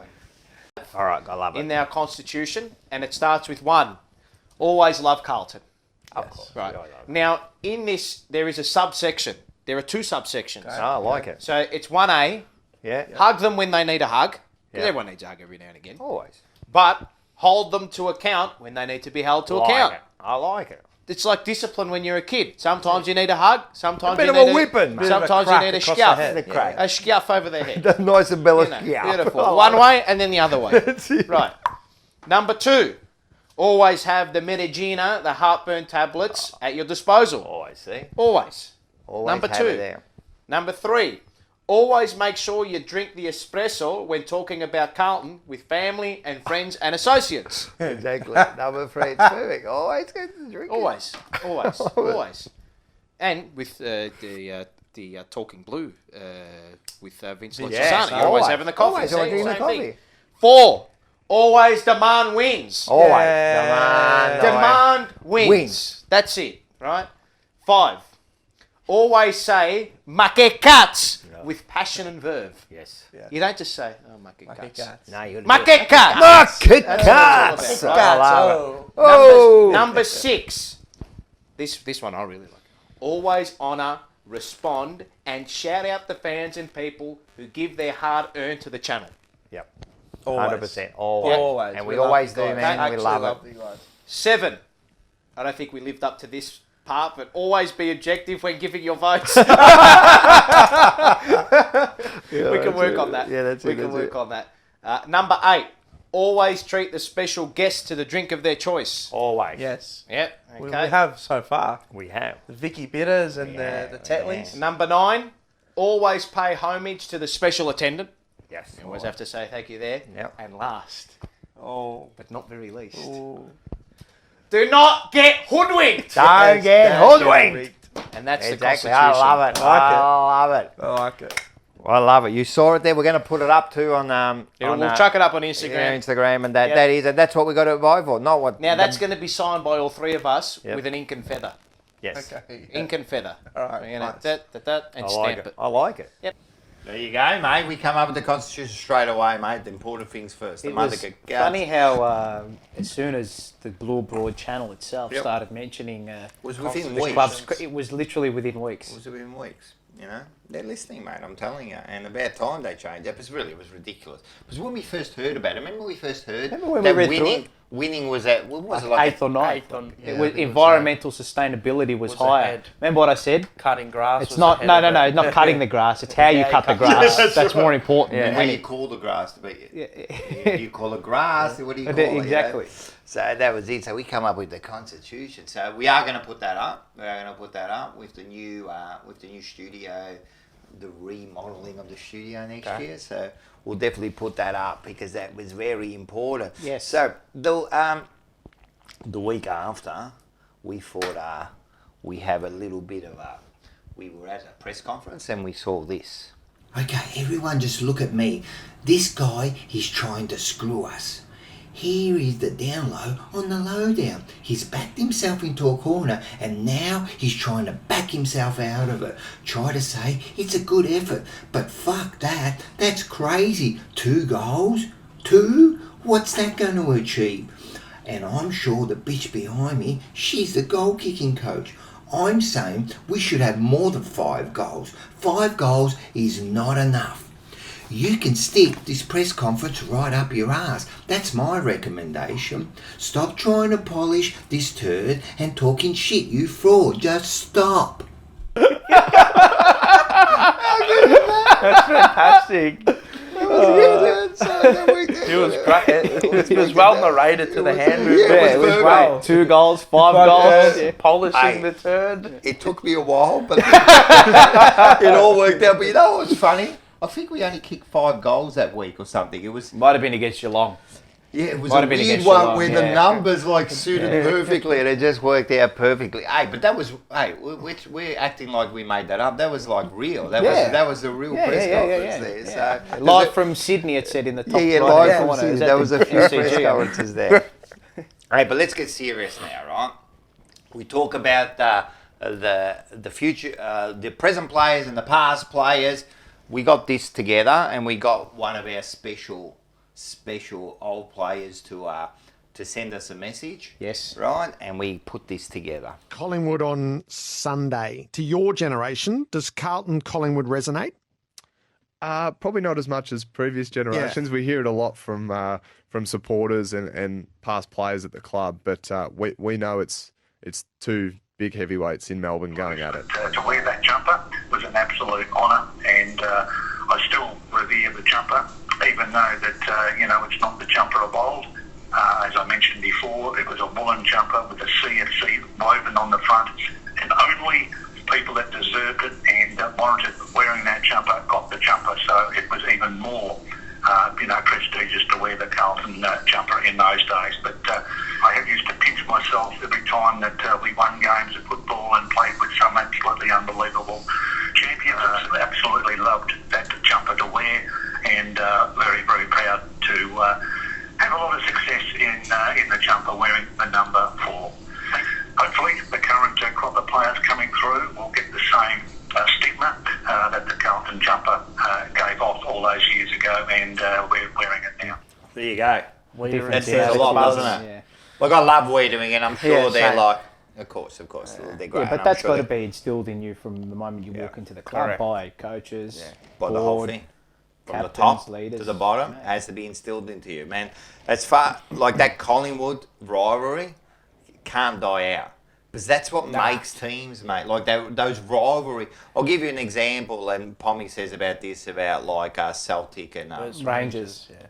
All right, I love it. In our constitution, and it starts with one: always love Carlton. Of course. Right. Now, in this, there is a subsection. There are two subsections. Okay. I like it. So it's 1A. Yeah. Hug them when they need a hug. Because everyone needs a hug every now and again. Always. But hold them to account when they need to be held to account. I like it. It's like discipline when you're a kid. Sometimes you need a hug. Sometimes a bit you of need a whipping. Sometimes you need a scuff. A scuff over their head. The nice and bellow scuff. Beautiful. One way and then the other way. Right. Number 2. Always have the Medicina, the heartburn tablets at your disposal. Always, see? Always. Always have it there. Number 3. Always make sure you drink the espresso when talking about Carlton with family and friends and associates. Exactly. Number 3, it's perfect. Always get to drink Always. Always. And with the Talking Blue with Vince Lochisani. You're always having the coffee. Always drinking the coffee. 4. Always demand wins. Always. Demand wins. That's it, right? 5. Always say "make cats" with passion and verve. Yes. You don't just say "make cats." No, you Make cats. Make cats. Number 6. This one I really like. Always honour, respond, and shout out the fans and people who give their hard-earned to the channel. Yep. Always. 100%. Always. And we always do, man. We love it. 7. I don't think we lived up to this part, but always be objective when giving your votes. We can work on that. Yeah, that's it. We can work on that. Number 8. Always treat the special guest to the drink of their choice. Always. Yes. Yep. We Okay. have so far. We have. The Vicky Bitters and the Tetleys. Number 9. Always pay homage to the special attendant. Yes. You always have to say thank you there. Yep. And last, but not very least, Oh. do not get hoodwinked. Don't get hoodwinked. And that's Exactly. the I Constitution. love it. I love it. I like it. I love it. You saw it there. We're going to put it up too on We'll chuck it up on Instagram. Yeah, Instagram, and that's what we got to abide for. Not what. Now that's going to be signed by all 3 of us with an ink and feather. Yes. Okay. Ink and feather. All right. So, you know, Nice. and I stamp like it. I like it. Yep. There you go, mate. We come up with the Constitution straight away, mate. The important things first. The It mother was could funny how as soon as the Blue Broad channel itself started mentioning was within the weeks. clubs, it was literally within weeks. It was within weeks. You know, they're listening, mate. I'm telling you. And about time they changed it. It was ridiculous. Because when we first heard about it, remember we first heard Remember when that we read through it? winning was at what was it Like like 8th or 9th. Yeah, It was I think it was environmental sustainability was higher. ahead. Remember what I said? Cutting grass. It's was not. ahead No, of no, it. no. Not cutting the grass. It's how you cut the grass. Yeah, that's more important. Yeah, than how you winning. call the grass to be. Yeah. You call it grass. What do you call it? Exactly. You know? So that was it. So we come up with the Constitution. So we are going to put that up. We are going to put that up with the new studio, the remodeling of the studio next year. So we'll definitely put that up because that was very important. Yes. So the week after, we thought we have a little bit of a. We were at a press conference and we saw this. Okay, everyone just look at me. This guy, he's trying to screw us. Here is the down low on the lowdown. He's backed himself into a corner and now he's trying to back himself out of it. Try to say it's a good effort, but fuck that. That's crazy. 2 goals? 2? What's that going to achieve? And I'm sure the bitch behind me, she's the goal kicking coach. I'm saying we should have more than 5 goals. 5 goals is not enough. You can stick this press conference right up your ass. That's my recommendation. Stop trying to polish this turd and talking shit, you fraud. Just stop. That's fantastic. It was great. It was well narrated to the hand movement. Yeah, it was well. 2 goals, 5 goals, polishing the turd. It took me a while, but it all worked out. But you know what was funny? I think we only kicked 5 goals that week or something. It was Might have been against Geelong. Yeah, it was Might a have been weird against one Geelong, where yeah. the numbers like suited perfectly and it just worked out perfectly. Hey, but that was we're acting like we made that up. That was like real. That was a real press conference there. So Live from Sydney, it said in the top live right-hand from corner. Sydney. Is that There the was a few press MCG? conferences there. Hey, but let's get serious now, right? We talk about the future, the present players and the past players. We got this together, and we got one of our special old players to send us a message. Yes. Right, and we put this together. Collingwood on Sunday. To your generation, does Carlton Collingwood resonate? Probably not as much as previous generations. We hear it a lot from supporters and past players at the club, but we know it's 2 big heavyweights in Melbourne going at it. To wear that jumper was an absolute honour, and I still revere the jumper, even though that it's not the jumper of old. As I mentioned before, it was a woolen jumper with a CFC woven on the front, and only people that deserved it and warranted wearing that jumper got the jumper. So it was even more, prestigious to wear the Carlton jumper in those days. But I have used to pinch myself every time that we won games of football and played with some absolutely unbelievable champions. I absolutely loved that jumper to wear, and very, very proud to have a lot of success in the jumper wearing the number 4. Hopefully the current crop of players coming through will get the same and we're wearing it now. There you go. That Difference in says a lot, attitudes, doesn't it? yeah. Look, I love Wiedering, and I'm sure Yeah, they're same. like, of course, they're great. Yeah, but I'm that's sure got to they- be instilled in you from the moment you walk into the club Correct. by coaches, by the whole board, thing, from captains, the top leaders. to the bottom, has to be instilled into you, man. As far like that Collingwood rivalry can't die out because that's what makes teams, mate. Like those rivalry. I'll give you an example, and Pommy says about this about like Celtic and Rangers. Yeah.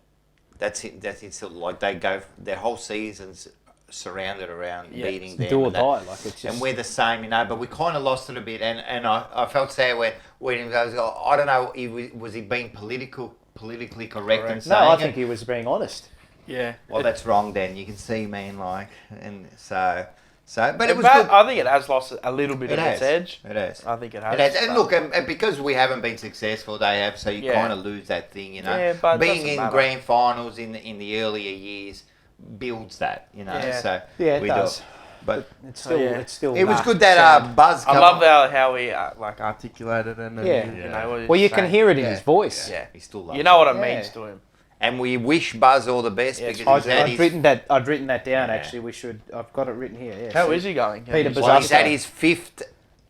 That's it. That's it. So, like they go their whole seasons surrounded around beating them. Do or and that. die, like it's just. And we're the same, but we kind of lost it a bit. And I felt sad when he goes, I don't know, was he being politically correct and saying No, I it? think he was being honest. Yeah. Well, that's wrong then. You can see, man, like, and so, but it was But good. I think it has lost a little bit It of its has. edge. It has. I think it has. And look, and because we haven't been successful, they have, so you kind of lose that thing, Yeah, but it Being doesn't in matter. grand finals in the earlier years builds that, Yeah. So Yeah, it we does. do. But It's still. It's still. it was good that Buzz. I love how he like articulated it. And Yeah. You know, what he Well, you was can saying. hear it in his voice. Yeah. He still loves You know what it. it means to him. And we wish Buzz all the best because he's had his, I'd written that down. Actually, we should. I've got it written here. Yeah. How is he going? Peter well, he's had Bazzasto. his fifth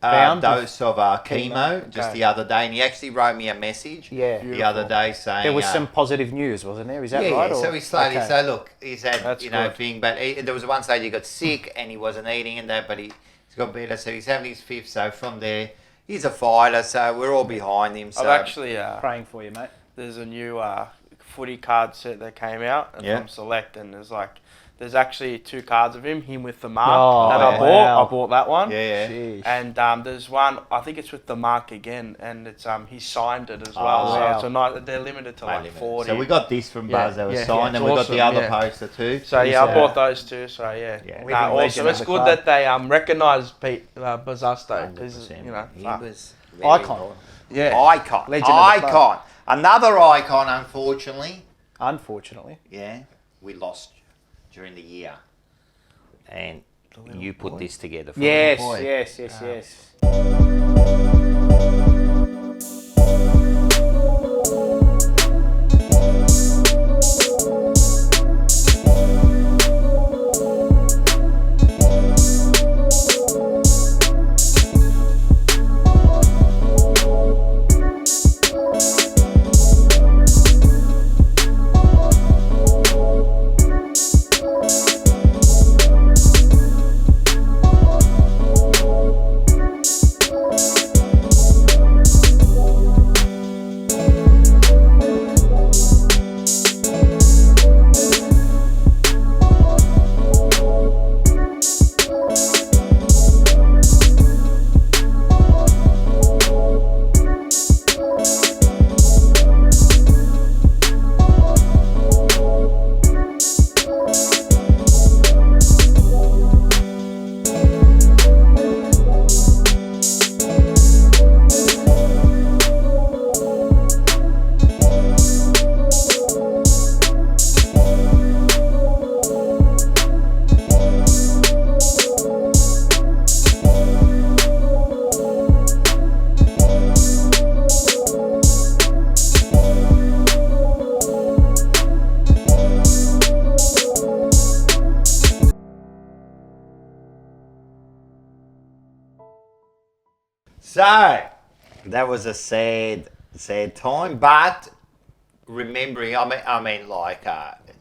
Bound dose of chemo just Okay. the other day, and he actually wrote me a message the other day saying There was some positive news, wasn't there? Is that yeah, right? Yeah. or- So he started. Okay. So look, he's had That's good. thing, but there was one stage he got sick and he wasn't eating and that, but he's got better. So he's having his fifth. So from there, he's a fighter. So we're all behind him. So I've actually praying for you, mate. There's a new footy card set that came out Yeah. from Select, and there's actually 2 cards of him with the mark Oh, that I bought. wow. I bought that one. Yeah. Jeez. And there's one, I think it's with the mark again, and it's he signed it as well. Oh, so wow. it's a nice, they're limited to like Limited. 40. So we got this from Buzz that was signed, and it's we got the awesome, other poster too. So He's, yeah, I bought those two. So Yeah. yeah, Living legend awesome. of It's the good club. that they recognise Pete Bazzasto because 100%. you know he fuck. was very Icon. important. Yeah. Icon. Legend of the club. Icon. Another icon, unfortunately. Unfortunately. Yeah, we lost during the year, and you put this together for Yes, me. yes. So that was a sad time, but remembering, I mean, like,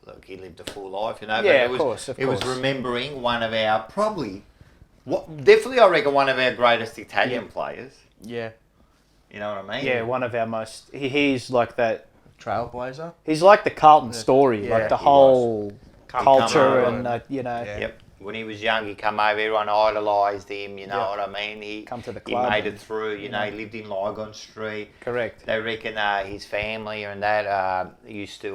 look, he lived a full life, but Yeah, it was, of course. it was remembering one of our definitely, I reckon, one of our greatest Italian players. Yeah. You know what I mean? Yeah, one of our most. He's like that. Trailblazer. He's like the Carlton story, Yeah, like the he whole Come culture over and you know. Yep. When he was young, he come over, everyone idolised him, you know Yeah. what I mean? He Come to the he club made and- it through, you know, he lived in Lygon Street. Correct. They reckon his family and that used to,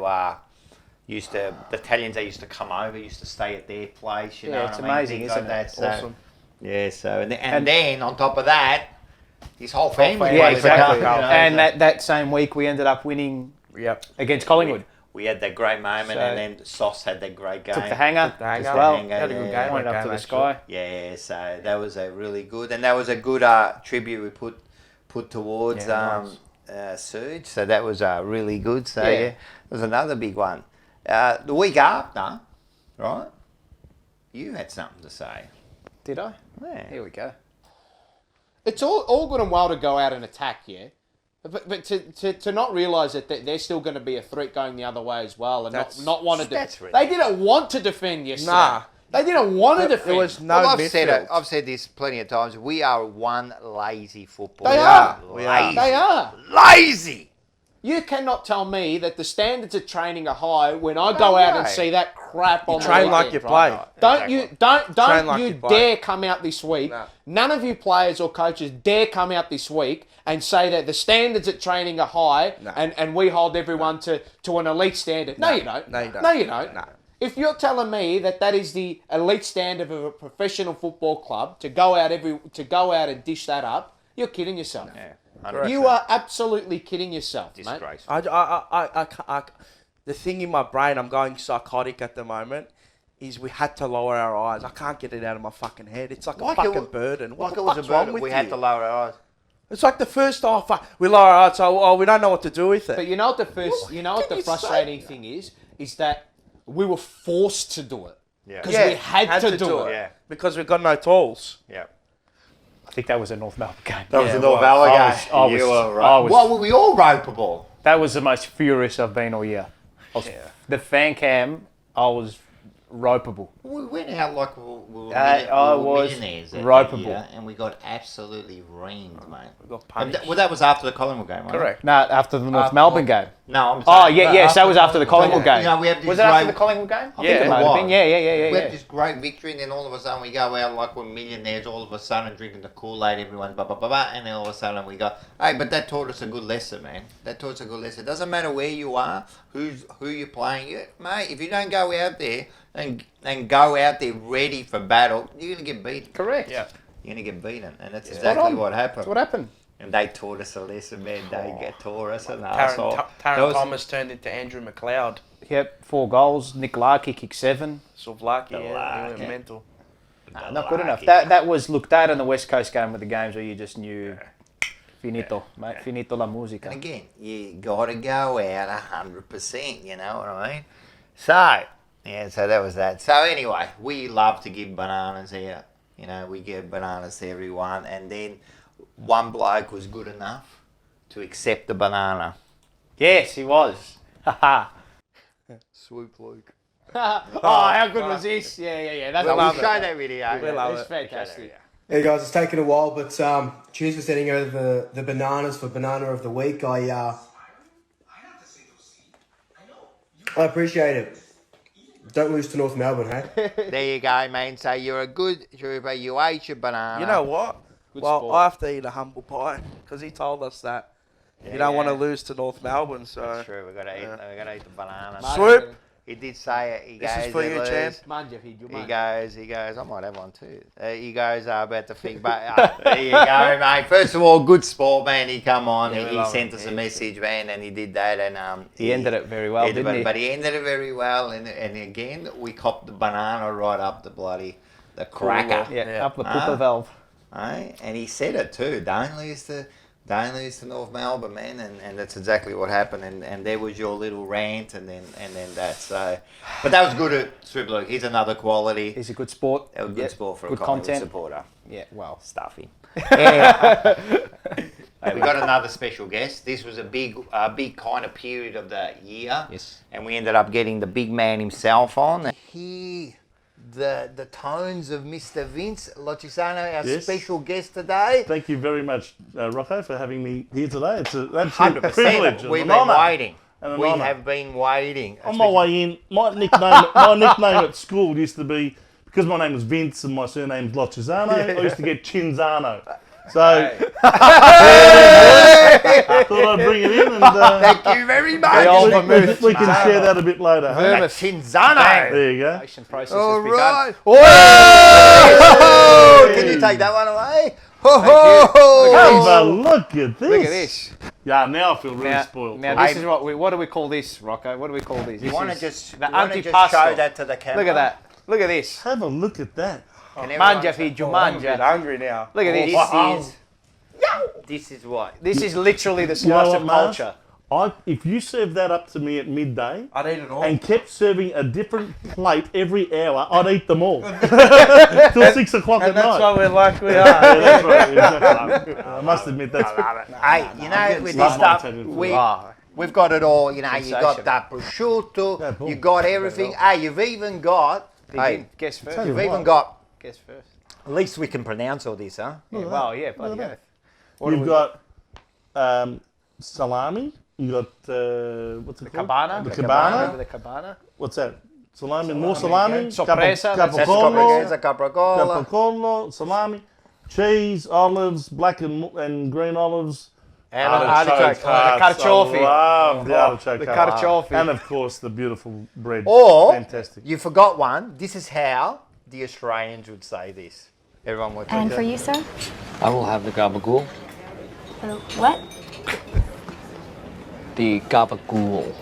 the Italians, they used to come over, used to stay at their place, you Yeah, know it's what I mean? amazing, Things isn't like it? that. So, Awesome. Yeah, so, and then on top of that, his whole family Yeah, plays exactly. for Carlton, you know, And so- that same week we ended up winning against Collingwood. We had that great moment, So- and then Sauce had that great game. Took the hanger the hanger. as well. Hanger, Had a good yeah. game. Pointed up to the actually. sky. Yeah, so that was a really good, and that was a good tribute we put towards Yeah, nice. Serge, so that was really good. So Yeah. yeah, there's another big one. The week after, right? You had something to say. Did I? Yeah. Here we go. It's all good and well to go out and attack, yeah. But to not realise that they're still going to be a threat going the other way as well, and not want to defend. They didn't want to defend yesterday. Nah. They didn't want to defend. There was no Well, I've said this plenty of times. We are one lazy football. They are. Lazy. They are. Lazy. You cannot tell me that the standards of training are high when I go out and see that crap on the train like weekend, you play. right? Don't Train like you you play. dare come out this week. None of you players or coaches dare come out this week and say that the standards at training are high and we hold everyone to an elite standard. No, you don't. No, you don't. No, you don't. If you're telling me that is the elite standard of a professional football club to go out and dish that up, you're kidding yourself. Yeah. You are absolutely kidding yourself, mate. The thing in my brain, I'm going psychotic at the moment, is we had to lower our eyes. I can't get it out of my fucking head. It's like a fucking burden. What the fuck's wrong with we you? had to lower our eyes. It's like the first fuck, we lower our eyes, so we don't know what to do with it. But you know what the frustrating thing is that we were forced to do it. Yeah. Because we had to do it. Yeah. Because we've got no tools. Yeah. I think that was a North Melbourne game. That was a North Melbourne game. You were right. Well, were we all ropeable? That was the most furious I've been all year. The fan cam, I was ropeable. We went out like we were I was millionaires that ropeable. year, and we got absolutely reamed, mate. We got punished. Well, that was after the Collingwood game, wasn't Correct. No, after the North Melbourne game. No, I'm Oh, saying- yes, that was after the Collingwood game. You know, we had this Was it after great- the Collingwood game? I think it might have was. been. Yeah. We had this great victory, and then all of a sudden we go out like we're millionaires, all of a sudden drinking the Kool-Aid, everyone's blah, blah, blah, blah, and then all of a sudden we go, hey, but that taught us a good lesson, man. That taught us a good lesson. It doesn't matter where you are, who you're playing. Mate, if you don't go out there and go out there ready for battle, you're going to get beaten. Correct. Yeah. You're going to get beaten, and that's exactly what happened. That's what happened. And they taught us a lesson, man. They taught us an arsehole. Taron Thomas turned into Andrew McLeod. Yep, 4 goals. Nick Larkey kicked 7. Sovlaki, he went mental. No, not good enough. That was, look, that and the West Coast game were the games where you just knew, finito, mate, finito la musica. And again, you got to go out 100%, you know what I mean? So, yeah, so that was that. So anyway, we love to give bananas here. You know, we give bananas to everyone. And then one bloke was good enough to accept the banana. Yes, he was. Haha. Swoop Luke. Oh, how good was this? Yeah. That's We'll show that video. We love it. It's fantastic. Hey guys, it's taken a while, but cheers for sending over the bananas for Banana of the Week. I appreciate it. Don't lose to North Melbourne, hey? There you go, man. So you're a good trooper. You ate your banana. You know what? I have to eat a humble pie because he told us that you don't want to lose to North Melbourne. So that's true. We got to eat the banana. Swoop. He did say it. He This goes, is for you, champ. He goes, I might have one too. He goes about the thing, but there you go, mate. First of all, good sport, man. He come on, he sent us a message, man, and he did that, and he ended it very well, didn't he? But he ended it very well, and again, we copped the banana right up the cracker. Yeah, up the pooper valve. And he said it too. Don't lose to North Melbourne, man, and that's exactly what happened. And there was your little rant, and then that. So, but that was good at Swoop Luke. He's another quality. He's a good sport. A good sport for good a Collingwood content supporter. Yeah, well, stuffy. Yeah. We got another special guest. This was a big kind of period of the year. Yes. And we ended up getting the big man himself on. The tones of Mr. Vince Lochisano, our special guest today. Thank you very much, Rocco, for having me here today. It's an absolute 100%. privilege. We've been waiting. We have been waiting. On my way in, my nickname at school used to be, because my name was Vince and my surname's Lochisano, I used to get Chinzano. So, thought I'd bring it in. And, thank you very much. We can share that a bit later. Chinzano. There you go. All right. Whoa! Can you take that one away? Look at this. Look at this. Yeah, now I feel really spoiled. Now this is what do we call this, Rocco? What do we call this? You want to just the show that to the camera? Look at that. Look at this. Have a look at that. Manja, figlio, manja. I'm hungry now. Look at this. This is what. This is literally the You know slice what, of Mars? culture. If you served that up to me at midday, I'd eat it all. and kept serving a different plate every hour, I'd eat them all till 6 o'clock at And that's night. why we're like we are. Yeah, that's right. Exactly. I must admit that's. Hey, you know, with this stuff, we've got it all. You know, you got that prosciutto, you got everything. Hey, you've even got. Hey, guess first. You've even got. Guess first. At least we can pronounce all this, huh? Yeah, well, yeah, bloody oath. You've got salami. You got what's it called? Cabana. The cabana. The cabana. What's that? Salami. More salami. Sorpresa. Capricollo. Salami. Cheese, olives, black and green olives. And artichoke. Carciofi. Love the artichoke. The carciofi. And of course the beautiful bread. Or fantastic. you forgot one. This is how the Australians would say this. Everyone would. And for you, sir? I will have the gabagool. What? The gabagool.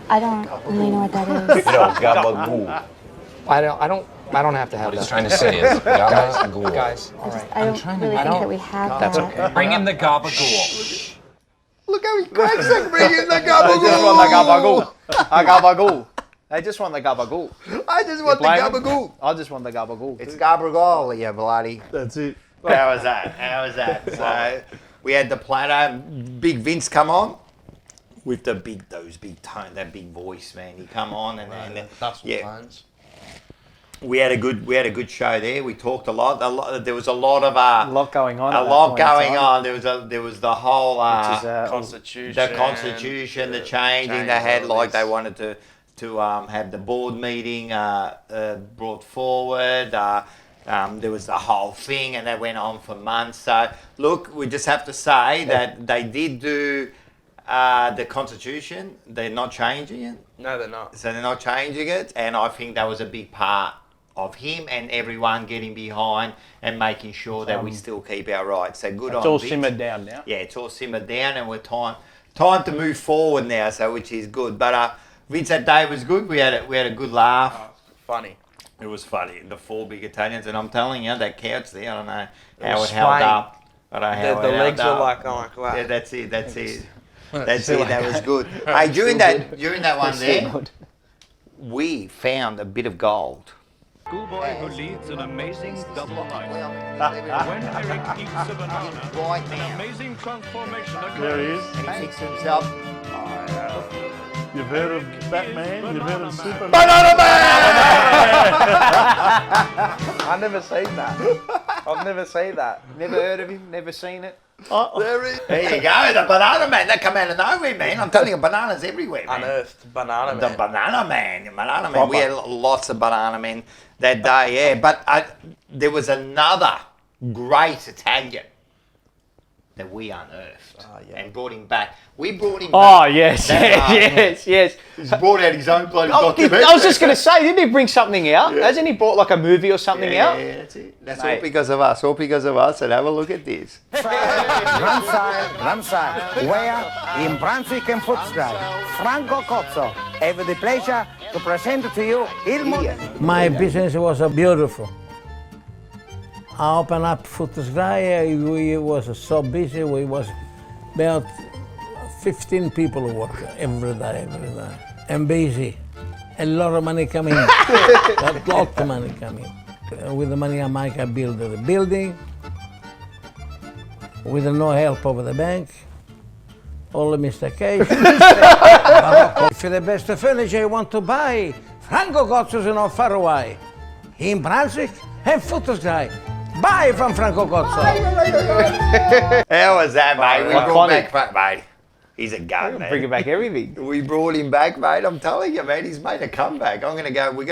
I don't really know what that is. Gabagool. I don't have to have What that. he's trying to say is gabagool. Guys, all right. I don't really think that we have That's that. okay. Bring in the gabagool. Look how he cracks and bring in the I just want the gabagool. gabagool. I just want the gabagool. I just want the gabagool. I just want the gabagool. It's gabagool, you bloody. That's it. How was that? How was that? So we had the platter. Big Vince come on with the those big tone, that big voice, man. He come on and tones. We had a good show there. We talked a lot. There was a lot of a lot going on. A lot going on. There was the whole Constitution. the constitution, the changing. They had they wanted to have the board meeting brought forward. There was the whole thing, and that went on for months. So look, we just have to say that they did do the constitution. They're not changing it. No, they're not. So they're not changing it, and I think that was a big part of him and everyone getting behind and making sure that we still keep our rights. So good on It's all Vince. simmered down now. Yeah, it's all simmered down, and we're time to move forward now. So which is good. But Vince, that day was good. We had a good laugh. Funny. It was funny. The four big Italians, and I'm telling you, that couch there. I don't know how was it held spraying. up. I don't know how The it held legs are up. like that. Yeah, that's it. That's it. That's That's it. That was good. Hey, during that one Still there, good. we found a bit of gold. Schoolboy who leads an amazing double life. When Eric eats a banana, an amazing transformation occurs. There he is. And he thinks to himself, You've heard of Batman? You've heard of Superman? Banana I've never seen that. I've never seen that. Never heard of him. Never seen it. There you go, the Banana Man. That come out of nowhere, man. I'm telling you, bananas everywhere, man. Unearthed banana man. The Banana Man. Banana Man. We had lots of Banana Men that day, yeah. But there was another great Italian that we unearthed and brought him back. We brought him back. Oh, yes, yes. He's brought out his own bloody I documentary. was just going to say, didn't he bring something out? Hasn't he brought like a movie or something out? Yeah, that's it. That's all because of us. All because of us. And have a look at this. Ramsay, where in Brunswick and Footscray, Franco Cozzo, have the pleasure to present to you Il My business was beautiful. I opened up Footscray, we was so busy, we was about 15 people work every day. And busy. A lot of money coming in. A lot of money coming in. With the money I make, I build the building. With no help of the bank. Only Mr. Cash. For the best furniture you want to buy, Franco Cozzo is not far away. In Brunswick and Footscray. Buy from Franco Cozzo. How was that, mate? We Iconic. brought back, mate. He's a gun, man. Bringing back everything. We brought him back, mate. I'm telling you, man. He's made a comeback. We're going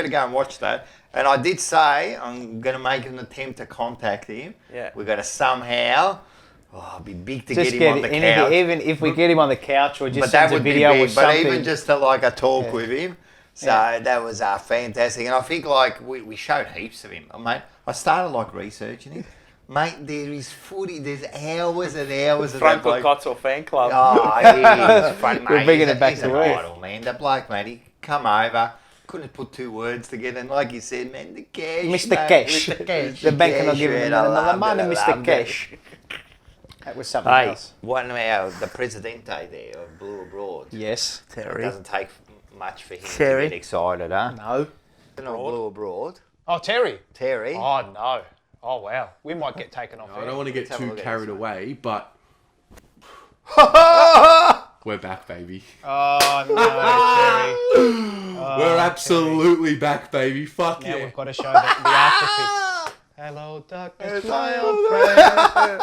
to go and watch that. And I did say I'm going to make an attempt to contact him. Yeah. We're going to somehow. Oh, it'd be big to Just get him on the couch. Even if we get him on the couch or just But that sends a would be video big. with But something. even just to a talk with him. So that was fantastic. And I think we showed heaps of him. Mate, I started researching him. Mate, there is footy. There's hours and hours of that Franco bloke. Cozzo fan club. Oh, he's front, mate. We're bringing it back he's to an earth. idol, man. That bloke, mate, he come over, couldn't put two words together, and like you said, man, the cash. Mr. mate. Cash. Mr. Cash. The bank cannot Cash, give him man. another I loved money, it, I Mr. loved it. Cash. That was something Hey, else. one now the Presidente there of Blue Abroad. Yes. It doesn't take much for him Terry. to get excited, huh? No. Not Blue Abroad. Oh, Terry. Terry. Oh, no. Oh, wow. We might get taken off. I don't want to get too carried away, but we're back, baby. Oh, no, Terry. Oh, We're absolutely back, baby. Fuck now yeah. we've got to show the after pic. Hello, darkness, my old friend.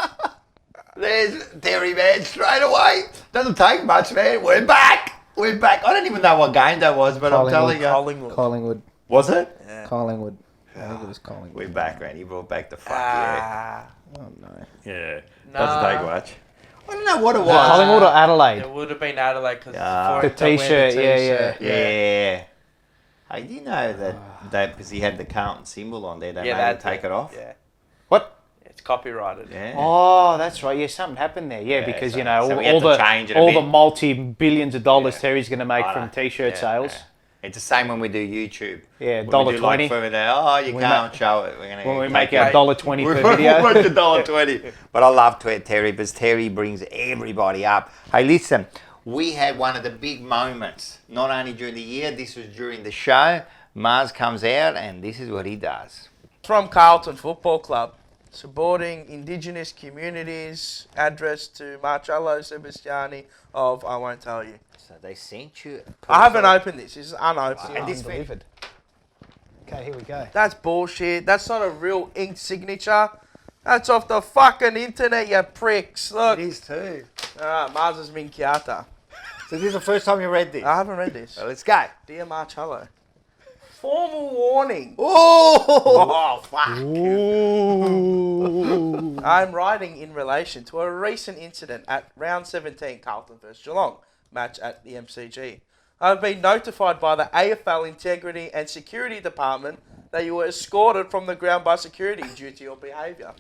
There's Terry, man, straight away. Doesn't take much, man. We're back. We're back. I don't even know what game that was, but I'm telling you. Collingwood. Was it? Yeah. Collingwood. I think it was Collingwood. We're back, man. You brought back the fuck, yeah. Oh, no. Yeah. Nah. Doesn't take much. I don't know what it was. Collingwood or Adelaide? It would have been Adelaide because The t-shirt, yeah. Yeah. Hey, do you know that because he had the Carlton symbol on there, they made him take it off? Yeah. What? It's copyrighted. Yeah. Oh, that's right. Yeah, something happened there. Yeah, Yeah, because, so- you know, so we had to change it a all bit. the multi-billions of dollars Terry's going to make I from know. t-shirt Yeah, sales. yeah. It's the same when we do YouTube. Yeah, When we do, like, $1.20. for there, oh, you We can't ma- show it. We're gonna when we take make it. our $1.20 per video. We're $1.20. But I love Terry because Terry brings everybody up. Hey, listen, we had one of the big moments, not only during the year, this was during the show. Mars comes out and this is what he does. From Carlton Football Club, supporting Indigenous communities, address to Marcello Sebastiani of I Won't Tell You. So they sent you... I haven't opened this. This is unopened. And this delivered. Okay, here we go. That's bullshit. That's not a real ink signature. That's off the fucking internet, you pricks. Look. It is too. Alright, Mars's Minchiata. So this is the first time you read this? I haven't read this. So let's go. Dear Marcello. Formal warning. Oh, fuck. I'm writing in relation to a recent incident at round 17 Carlton vs Geelong match at the MCG. I've been notified by the AFL Integrity and Security Department that you were escorted from the ground by security due to your behaviour.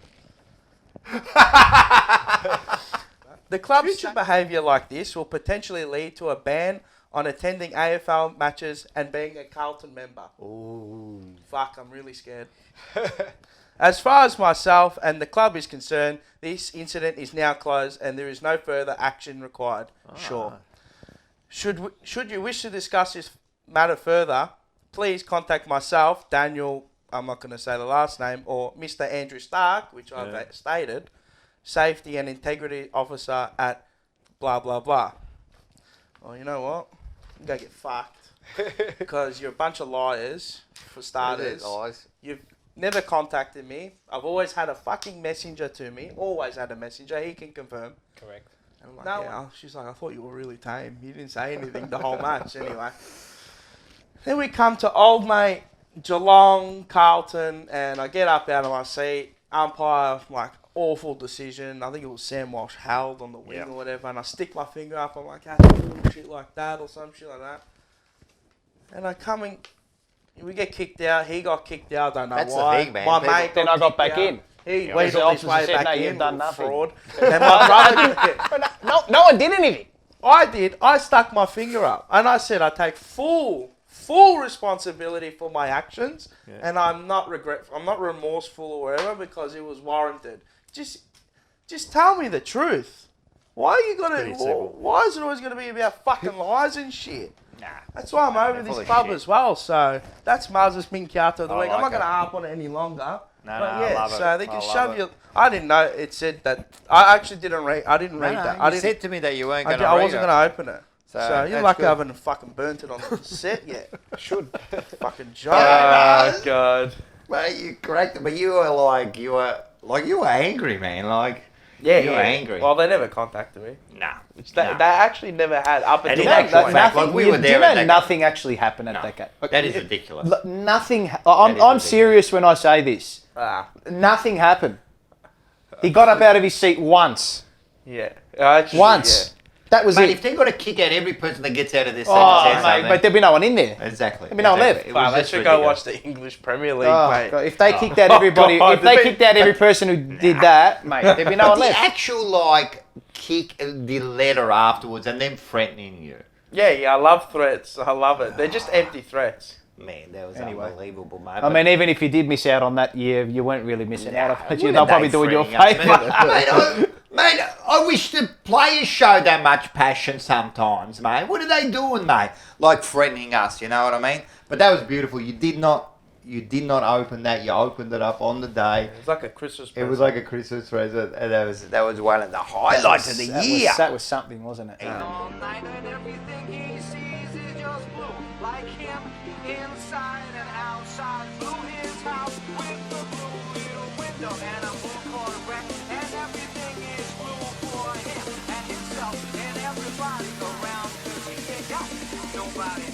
The club's behaviour like this will potentially lead to a ban on attending AFL matches and being a Carlton member. Ooh. Fuck, I'm really scared. As far as myself and the club is concerned, this incident is now closed and there is no further action required. Sure. Should you wish to discuss this matter further, please contact myself, Daniel, I'm not going to say the last name, or Mr. Andrew Stark, which I've stated, Safety and Integrity Officer at blah, blah, blah. Well, you know what? You go get fucked. Because you're a bunch of liars, for starters. Lies. You've never contacted me. I've always had a fucking messenger to me. Always had a messenger. He can confirm. Correct. And I'm like, yeah. She's like, I thought you were really tame. You didn't say anything the whole match anyway. Then we come to old mate Geelong, Carlton, and I get up out of my seat. Umpire, like, awful decision. I think it was Sam Walsh held on the wing or whatever, and I stick my finger up. I'm like, shit like that or some shit like that. And I come in, we get kicked out. He got kicked out. I don't know That's why. the thing, man. My People- mate Then I got back kicked in. out. He Yeah, went the on his officer way said, back "No, in. you've done little nothing." Fraud. And my brother, No one did anything. I did. I stuck my finger up and I said I take full responsibility for my actions, and I'm not regretful. I'm not remorseful or whatever because it was warranted. Just tell me the truth. Why are you gonna? Why is it always gonna be about fucking lies and shit? Nah. That's why I'm over this club as well. So that's Mars's Minchiata of the week. I'm not like gonna it. harp on it any longer. No, But no, I yeah, love it. so they I can love shove it. you. I didn't know it said that. I actually didn't read. I didn't read that. I You didn't. said to me that you weren't I going to I read wasn't it. going to open it. So you're that's lucky good. I haven't fucking burnt it on the set yet. Should. Fucking joke. Oh, God. Mate, you correct, but you were angry, man. Like, Yeah, you were angry. Well, they never contacted me. Nah. Which they actually never had up And until in that actual point. fact, like, we were Do there you know at that nothing actually happened at that game? That is ridiculous. Nothing. I'm serious when I say this. Nothing happened. He got up out of his seat once. Yeah. Actually, Once. That was Mate, it. if they've got to kick out every person that gets out of this Oh, sentence, mate, but there'd be no one in there. Exactly. There'd be no one left. It Wow, was they just should go ridiculous. watch the English Premier League, Oh, mate. God, if they kicked out everybody, if they kicked out every person who did that, mate, there'd be no But one the left. actual, like, kick the letter afterwards and them threatening you. Yeah, I love threats. I love it. They're just empty threats. Man, that was Anyway. unbelievable, mate. I mean, even if you did miss out on that year, you weren't really missing out. Nah, They'll probably do it your freeing up, favour. mate, I wish the players showed that much passion sometimes, mate. What are they doing, mate? Like threatening us, you know what I mean? But that was beautiful. You did not open that. You opened it up on the day. It was like a Christmas present. It was like a Christmas present, and that was one of the highlights of the year. That was something, wasn't it? Like him, inside and outside, blew his house with the blue little window and a blue Corvette, and everything is blue for him and himself and everybody around, 'cause he ain't got nobody